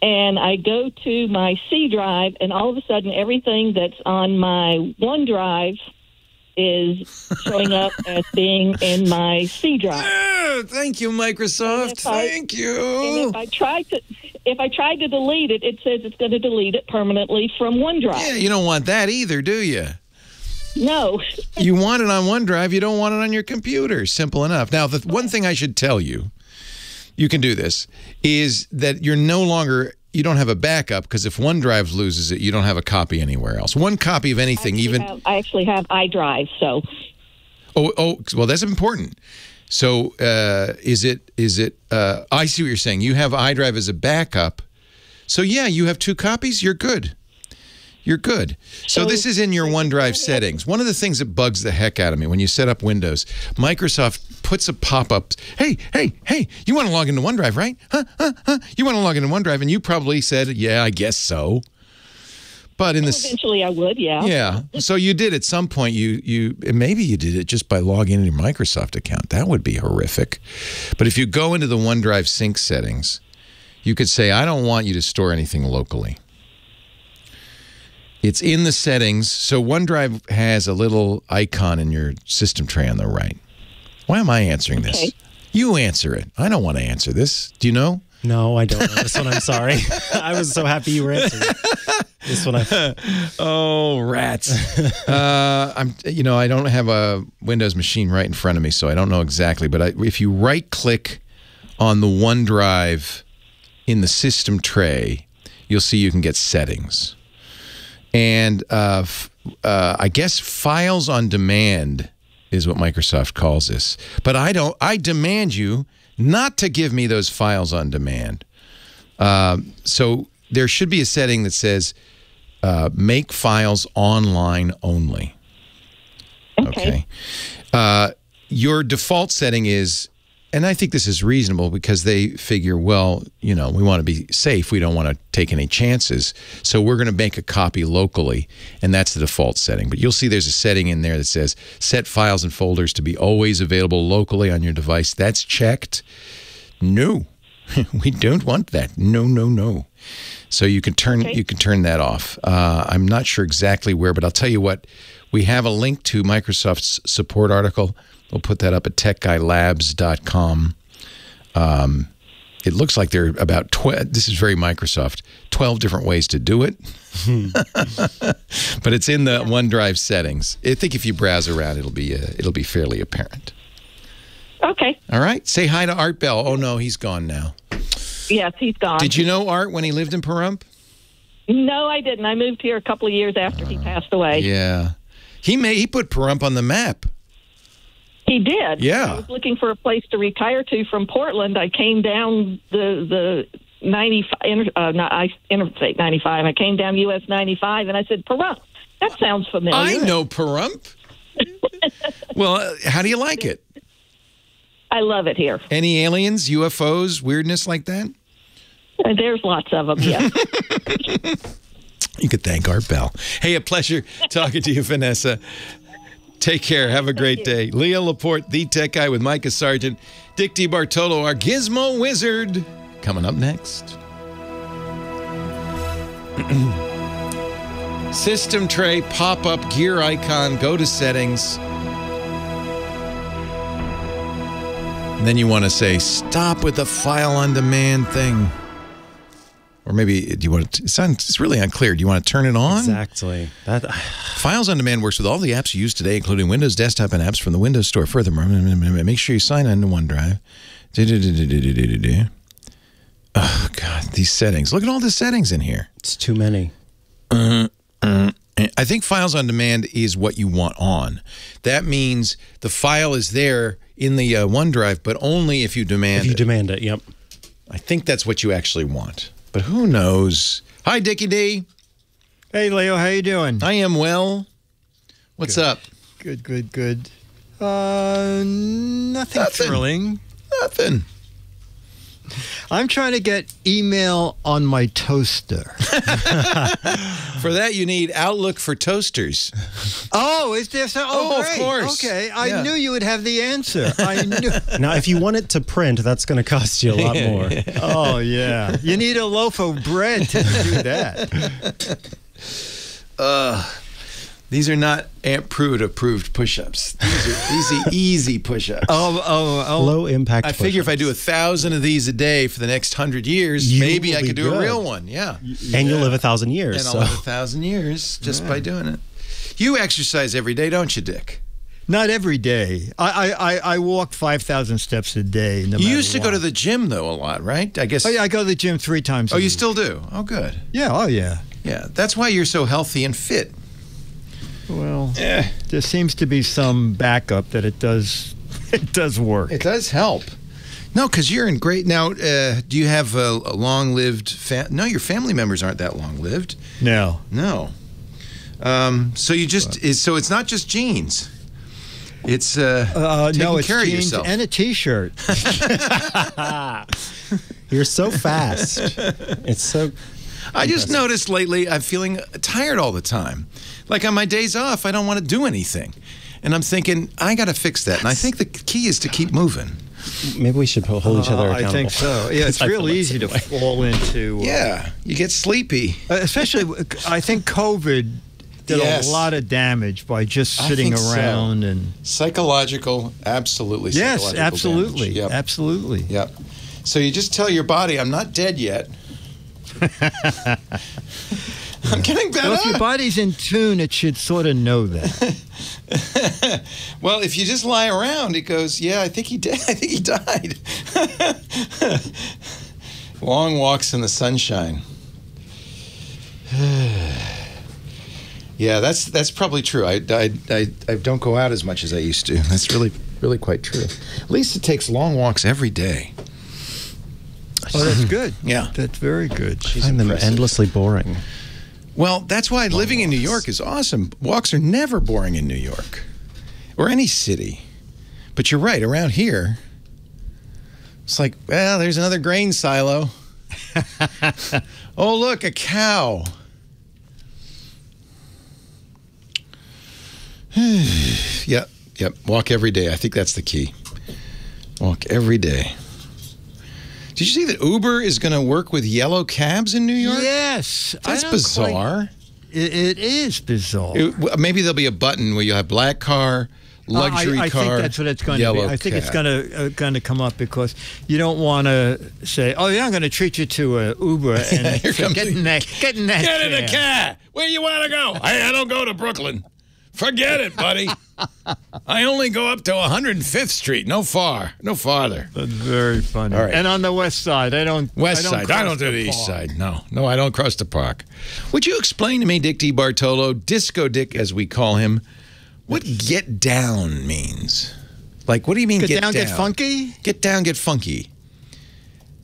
And I go to my C drive, and all of a sudden, everything that's on my OneDrive is showing up as being in my C drive. Thank you, Microsoft. Thank you. And if I tried to delete it, it says it's going to delete it permanently from OneDrive. Yeah, you don't want that either, do you? No. You want it on OneDrive. You don't want it on your computer. Simple enough. Now, the one thing I should tell you, you can do this, is that you don't have a backup, because if OneDrive loses it, you don't have a copy anywhere else. One copy of anything, I actually have iDrive, so. Oh, well, that's important. So is it? I see what you're saying. You have iDrive as a backup. So yeah, you have 2 copies. You're good. You're good. So this is in your OneDrive settings. One of the things that bugs the heck out of me when you set up Windows, Microsoft puts a pop-up. Hey, you want to log into OneDrive, right? Huh? You want to log into OneDrive, and you probably said, yeah, I guess so. But Eventually I would, yeah. Yeah. So you did at some point, maybe you did it just by logging into your Microsoft account. That would be horrific. But if you go into the OneDrive sync settings, you could say, I don't want you to store anything locally. It's in the settings. So OneDrive has a little icon in your system tray on the right. Why am I answering this? You answer it. I don't want to answer this. Do you know? No, I don't know this one. I'm sorry. I was so happy you were answering this one. Oh, rats. I don't have a Windows machine right in front of me, so I don't know exactly. But if you right-click on the OneDrive in the system tray, you'll see you can get settings. And I guess files on demand is what Microsoft calls this. But I demand you not to give me those files on demand. So there should be a setting that says make files online only. Okay. Your default setting is, and I think this is reasonable because they figure, well, we want to be safe. We don't want to take any chances. So we're going to make a copy locally, and that's the default setting. But you'll see there's a setting in there that says set files and folders to be always available locally on your device. That's checked. No, we don't want that. No. So you can turn that off. I'm not sure exactly where, but I'll tell you what. We have a link to Microsoft's support article. We'll put that up at techguylabs.com. It looks like there are about 12, this is very Microsoft, 12 different ways to do it. But it's in the OneDrive settings. I think if you browse around, it'll be fairly apparent. Okay. All right. Say hi to Art Bell. Oh, no, he's gone now. Yes, he's gone. Did you know Art when he lived in Pahrump? No, I didn't. I moved here a couple of years after he passed away. Yeah. He put Pahrump on the map. He did. Yeah. I was looking for a place to retire to from Portland. I came down the 95, Interstate 95. I came down US 95, and I said, Pahrump. That sounds familiar. I know Pahrump. Well, how do you like it? I love it here. Any aliens, UFOs, weirdness like that? There's lots of them, yeah. You could thank Art Bell. Hey, a pleasure talking to you, Vanessa. Take care. Have a great day. Leo Laporte, the tech guy with Micah Sargent. Dick DiBartolo, our gizmo wizard. Coming up next. System tray, pop-up, gear icon, go to settings. And then you want to say, stop with the file on demand thing. Or maybe do you want to, it's really unclear. Do you want to turn it on? Exactly. Files on Demand works with all the apps you use today, including Windows desktop and apps from the Windows Store. Furthermore, make sure you sign on to OneDrive. Oh, God, these settings. Look at all the settings in here. It's too many. I think Files on Demand is what you want on. That means the file is there in the OneDrive, but only if you demand it. If you demand it, yep. I think that's what you actually want. But who knows? Hi, Dickie D. Hey, Leo. How you doing? I am well. What's up? Good. Nothing thrilling. Nothing. I'm trying to get email on my toaster. For that, you need Outlook for toasters. Oh, is there so? Oh, of great. course. Okay, I knew you would have the answer. I knew. Now, if you want it to print, that's going to cost you a lot more. Oh, yeah. You need a loaf of bread to do that. These are not Aunt Prude approved push-ups. These are easy push-ups. Oh. Low impact. I figure if I do 1,000 of these a day for the next 100 years, maybe I could do a real one. Yeah. And you'll live 1,000 years. And I'll live 1,000 years just by doing it. You exercise every day, don't you, Dick? Not every day. I walk 5,000 steps a day. No you used to go to the gym, though, a lot, right? I guess. Oh, yeah, I go to the gym 3 times a week. week. You still do? Oh, good. Yeah, oh, yeah. Yeah, that's why you're so healthy and fit. Well, there seems to be some backup that it does work. It does help. No, because you're in great... Now, do you have a long-lived... No, your family members aren't that long-lived. No. So you just... So it's not just jeans. It's taking it's care of jeans yourself. And a T-shirt. You're so fast. It's so... I just noticed lately I'm feeling tired all the time. Like on my days off, I don't want to do anything. And I'm thinking, I got to fix that. And I think the key is to keep moving. Maybe we should hold each other accountable. I think so. Yeah, it's real easy to fall into... yeah, you get sleepy. Especially, I think COVID did a lot of damage by just sitting around. And psychological, absolutely psychological absolutely. Damage. Yep. Absolutely. Yep. So you just tell your body, I'm not dead yet. I'm getting better. Well, if your body's in tune, it should sort of know that. Well, if you just lie around, it goes, yeah, I think he did. I think he died. Long walks in the sunshine. Yeah, that's probably true. I don't go out as much as I used to. That's really quite true. Lisa takes long walks every day. Oh, that's good. Yeah. That's very good. I find them endlessly boring. Well, that's why living in New York is awesome. Walks are never boring in New York or any city. But you're right, around here, it's like, well, there's another grain silo. Oh, look, a cow. Yep. Walk every day. I think that's the key. Walk every day. Did you see that Uber is going to work with yellow cabs in New York? Yes. That's bizarre. It is bizarre. Maybe there'll be a button where you have black car, luxury car, I think that's what it's going to be. I think it's going to come up because you don't want to say, "Oh yeah, I'm going to treat you to a Uber," and get in the car. Where you want to go? I don't go to Brooklyn. Forget it, buddy. I only go up to 105th Street, no farther. That's very funny. All right. And on the west side, I don't. West side. I don't do the east side. No, I don't cross the park. Would you explain to me, Dick DiBartolo, Disco Dick as we call him, what get down means? Like, what do you mean get down? Get funky? Get down, get funky.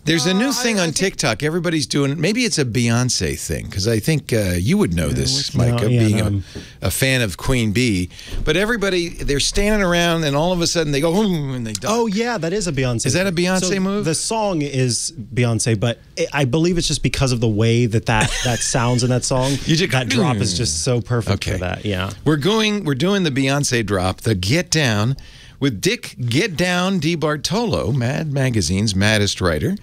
There's a new thing on TikTok. Everybody's doing. Maybe it's a Beyonce thing, because I think you would know this, Micah, being a fan of Queen Bee. But everybody, they're standing around, and all of a sudden they go, and they die. Oh, yeah, that is a Beyonce. Is that a Beyonce move? The song is Beyonce, but I believe it's just because of the way that sounds in that song. That drop is just so perfect for that. Yeah, we're doing the Beyonce drop, the Get Down, with Dick Get Down DiBartolo, Mad Magazine's maddest writer,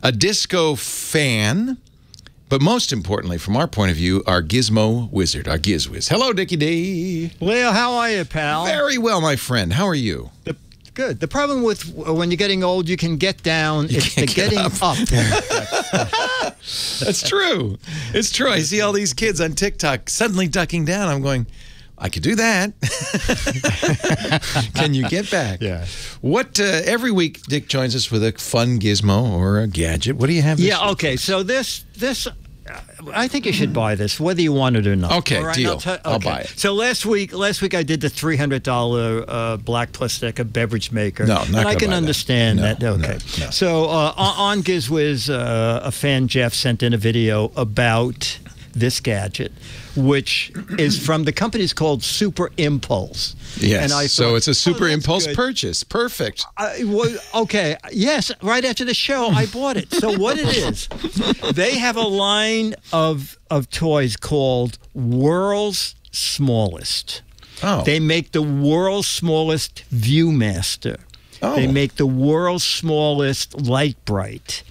a disco fan, but most importantly, from our point of view, our gizmo wizard, our GizWiz. Hello, Dickie D. Leo, how are you, pal? Very well, my friend. How are you? Good. The problem with when you're getting old, you can get down. It's the getting up. That's true. It's true. I see all these kids on TikTok suddenly ducking down. I'm going, I could do that. Can you get back? Yeah. What every week Dick joins us with a fun gizmo or a gadget. What do you have this week? Okay. So this I think you should buy this, whether you want it or not. Okay, right, deal. I'll buy it. So last week I did the $300 black plastic beverage maker. No, not and I can understand that. Okay. No. So on GizWiz, a fan Jeff sent in a video about this gadget, which is from the company's called Super Impulse. Yes, and I thought, so it's a Super Impulse good. Purchase. Perfect. Okay, yes, right after the show, I bought it. So what it is, they have a line of toys called World's Smallest. Oh. They make the world's smallest Viewmaster. Oh. They make the world's smallest Light Bright.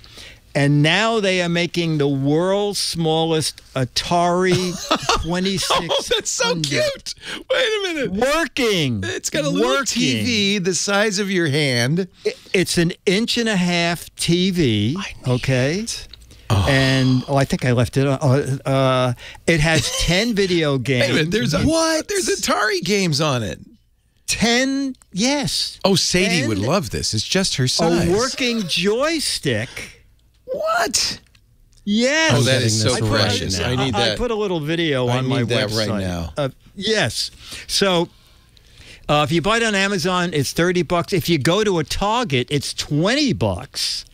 And now they are making the world's smallest Atari 2600. Oh, that's so cute. Wait a minute. Working. It's got a little TV the size of your hand. It's an 1.5-inch TV. Okay. Oh. And I think I left it on. It has 10 video games. Wait a minute, there's Atari games on it. 10, yes. Oh, Sadie would love this. It's just her size. A working joystick. What? Yes. Oh, that is so precious. I need that. I put a little video on my website. I need that right now. Yes. So if you buy it on Amazon, it's $30. If you go to a Target, it's $20.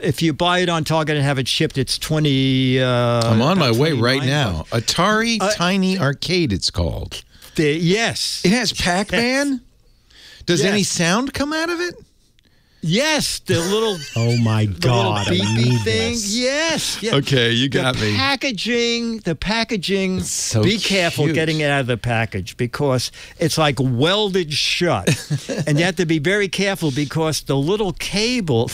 If you buy it on Target and have it shipped, it's $20. I'm on my way right now. Atari Tiny Arcade, it's called. Yes. It has Pac-Man? Yes. Does any sound come out of it? Yes, the little oh my God, the little beepy thing. This. Yes. Okay, you got me. The packaging. So be careful cute. getting it out of the package because it's like welded shut, and you have to be very careful because the little cable.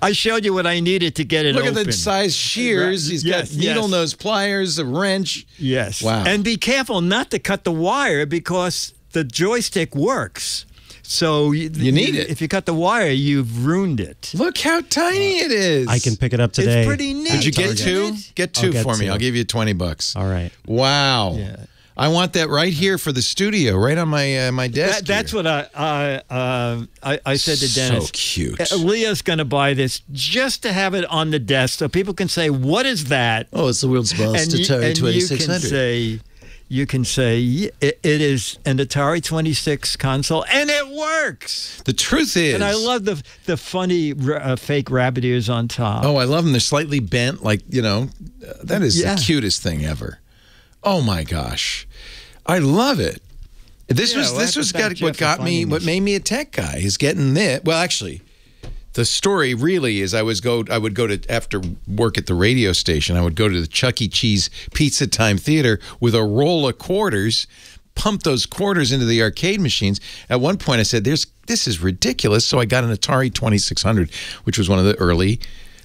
I showed you what I needed to get it Look open. at the size shears. He's got needle nose pliers, a wrench. Yes. Wow. And be careful not to cut the wire because the joystick works. So you need it. If you cut the wire, you've ruined it. Look how tiny it is. I can pick it up today. It's pretty neat. Did you get two? Get two for me. Two. I'll give you $20. All right. Wow. Yeah. I want that right here for the studio, right on my my desk. That's what I said to Dennis. So cute. Leah's going to buy this just to have it on the desk so people can say, "What is that?" Oh, it's the world's smallest Atari 2600. You can say it is an Atari 26 console, and it works. The truth is, and I love the funny fake rabbit ears on top. Oh, I love them. They're slightly bent, like that is the cutest thing ever. Oh my gosh, I love it. This was what made me a tech guy is getting this. Well, actually, the story really is I would go to after work at the radio station. I would go to the Chuck E. Cheese Pizza Time Theater with a roll of quarters, pump those quarters into the arcade machines. At one point, I said, "This is ridiculous." So I got an Atari 2600, which was one of the early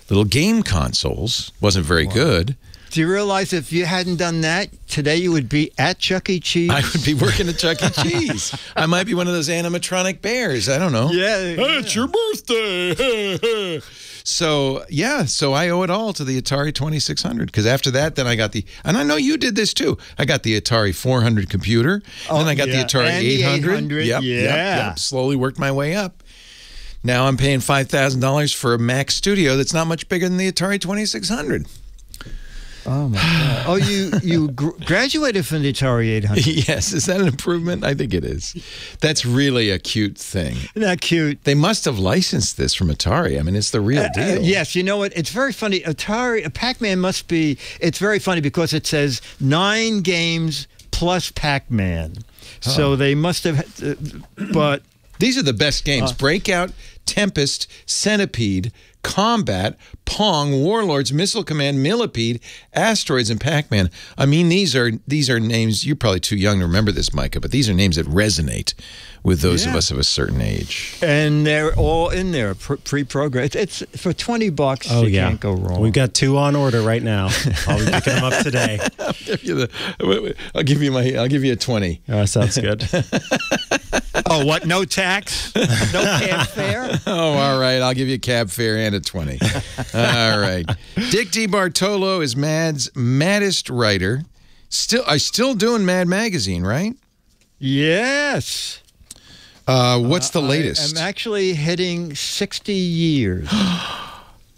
little game consoles. Wasn't very good. Do you realize if you hadn't done that, today you would be at Chuck E. Cheese? I would be working at Chuck E. Cheese. I might be one of those animatronic bears. I don't know. Yeah. It's your birthday. So, yeah, so I owe it all to the Atari 2600 because after that, then I got and I know you did this too. I got the Atari 400 computer, then I got the Atari and 800. The 800. Yep. Slowly worked my way up. Now I'm paying $5,000 for a Mac Studio that's not much bigger than the Atari 2600. Oh my God! Oh, you graduated from the Atari 800. Yes, is that an improvement? I think it is. That's really a cute thing. Isn't that cute? They must have licensed this from Atari. I mean, it's the real deal. Yes, you know what? It's very funny. Atari, Pac-Man must be. It's very funny because it says 9 games plus Pac-Man. So they must have. But these are the best games: Breakout, Tempest, Centipede, Combat, Pong, Warlords, Missile Command, Millipede, Asteroids, and Pac-Man. I mean, these are names. You're probably too young to remember this, Micah, but these are names that resonate with those of us of a certain age. And they're all in there, pre-programmed. It's for $20. Oh, you can't go wrong. We've got 2 on order right now. I'll be picking them up today. I'll give you a 20. Oh, sounds good. Oh, what? No tax? No cab fare? Oh, all right. I'll give you a cab fare and a 20. All right. Dick DiBartolo is Mad's maddest writer. Still doing Mad Magazine, right? Yes. What's the latest? I'm actually hitting 60 years.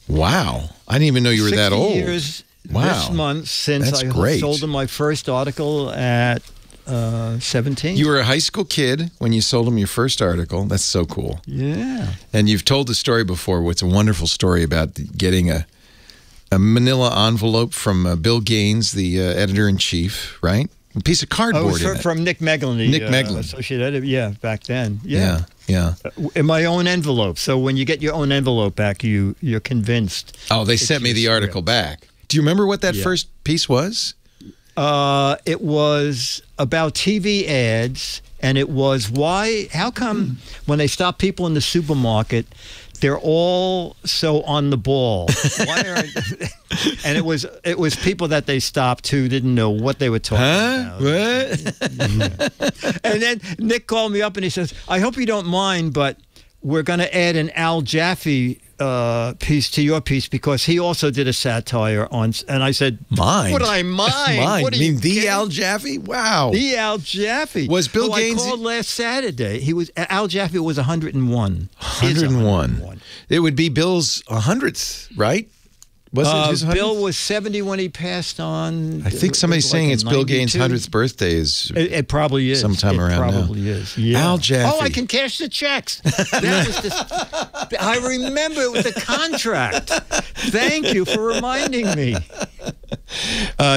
Wow. I didn't even know you were that old. 60 years this month since That's I great. sold him my first article at 17. You were a high school kid when you sold him your first article. That's so cool. Yeah. And you've told the story before. It's a wonderful story about getting a manila envelope from Bill Gaines, the editor-in-chief, right? A piece of cardboard in it. From Nick Meglin, Nick Meglin. associate editor, back then. Yeah. In my own envelope. So when you get your own envelope back, you're convinced. Oh, they sent me the article back. Do you remember what that first piece was? It was about TV ads, and it was how come when they stop people in the supermarket, they're all so on the ball? And it was people that they stopped who didn't know what they were talking about. What? And then Nick called me up and he says, "I hope you don't mind, but we're going to add an Al Jaffe piece to your piece because he also did a satire on." And I said, "Mind? What did I mind? What you mean the Al Jaffe? Wow, the Al Jaffe was Bill Gaines. I called last Saturday. Al Jaffe was 101. 101. It would be Bill's 100th, right? Was it his 100th? Bill was 70 when he passed on. I think somebody's saying it's 92. Bill Gaines' 100th birthday is. It probably is. Sometime around now. It probably is. Yeah. Al Jaffe. Oh, I can cash the checks. That was I remember it was a contract. Thank you for reminding me.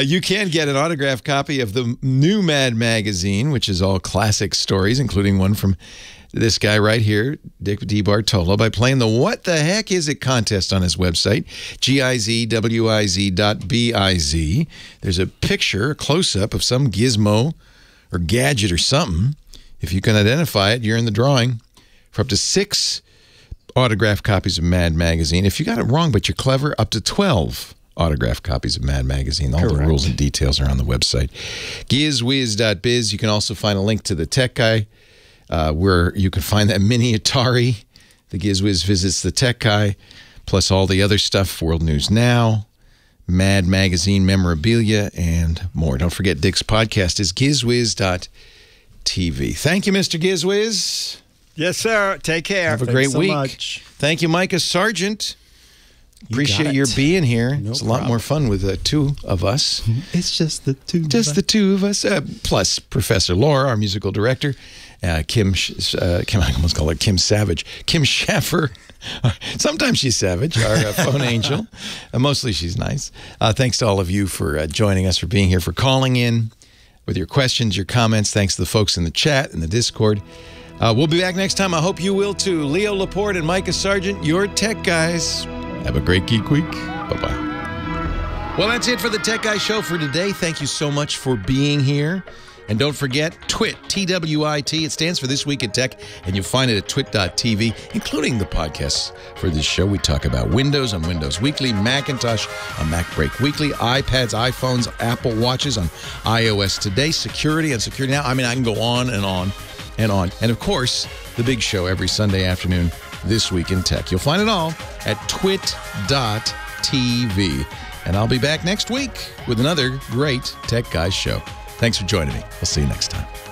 You can get an autographed copy of the new Mad Magazine, which is all classic stories, including one from this guy right here, Dick DiBartolo, by playing the What the Heck Is It contest on his website, gizwiz.biz. There's a picture, a close-up of some gizmo or gadget or something. If you can identify it, you're in the drawing for up to 6 autographed copies of Mad Magazine. If you got it wrong, but you're clever, up to 12 autographed copies of Mad Magazine. All the rules and details are on the website. Gizwiz.biz. You can also find a link to the Tech Guy, where you can find that mini Atari. The GizWiz visits the Tech Guy, plus all the other stuff, World News Now, Mad Magazine memorabilia, and more. Don't forget, Dick's podcast is gizwiz.tv. Thank you, Mr. GizWiz. Yes, sir. Take care. Have a great week. Much. Thank you, Micah Sargent. Appreciate your being here. It's a lot more fun with 2 of us. It's just the 2 Just the 2 of us. Plus Professor Laura, our musical director. Kim, I almost call her Kim Savage. Kim Schaffer. Sometimes she's savage, our phone angel. Mostly she's nice. Thanks to all of you for joining us, for being here, for calling in with your questions, your comments. Thanks to the folks in the chat and the Discord. We'll be back next time. I hope you will too. Leo Laporte and Micah Sargent, your tech guys. Have a great Geek Week. Bye-bye. Well, that's it for the Tech Guy Show for today. Thank you so much for being here. And don't forget, TWIT, T-W-I-T. It stands for This Week in Tech, and you'll find it at twit.tv, including the podcasts for this show. We talk about Windows on Windows Weekly, Macintosh on Mac Break Weekly, iPads, iPhones, Apple Watches on iOS Today, security on Security Now. I mean, I can go on and on and on. And, of course, the big show every Sunday afternoon This Week in Tech. You'll find it all at twit.tv. And I'll be back next week with another great Tech Guys show. Thanks for joining me. We'll see you next time.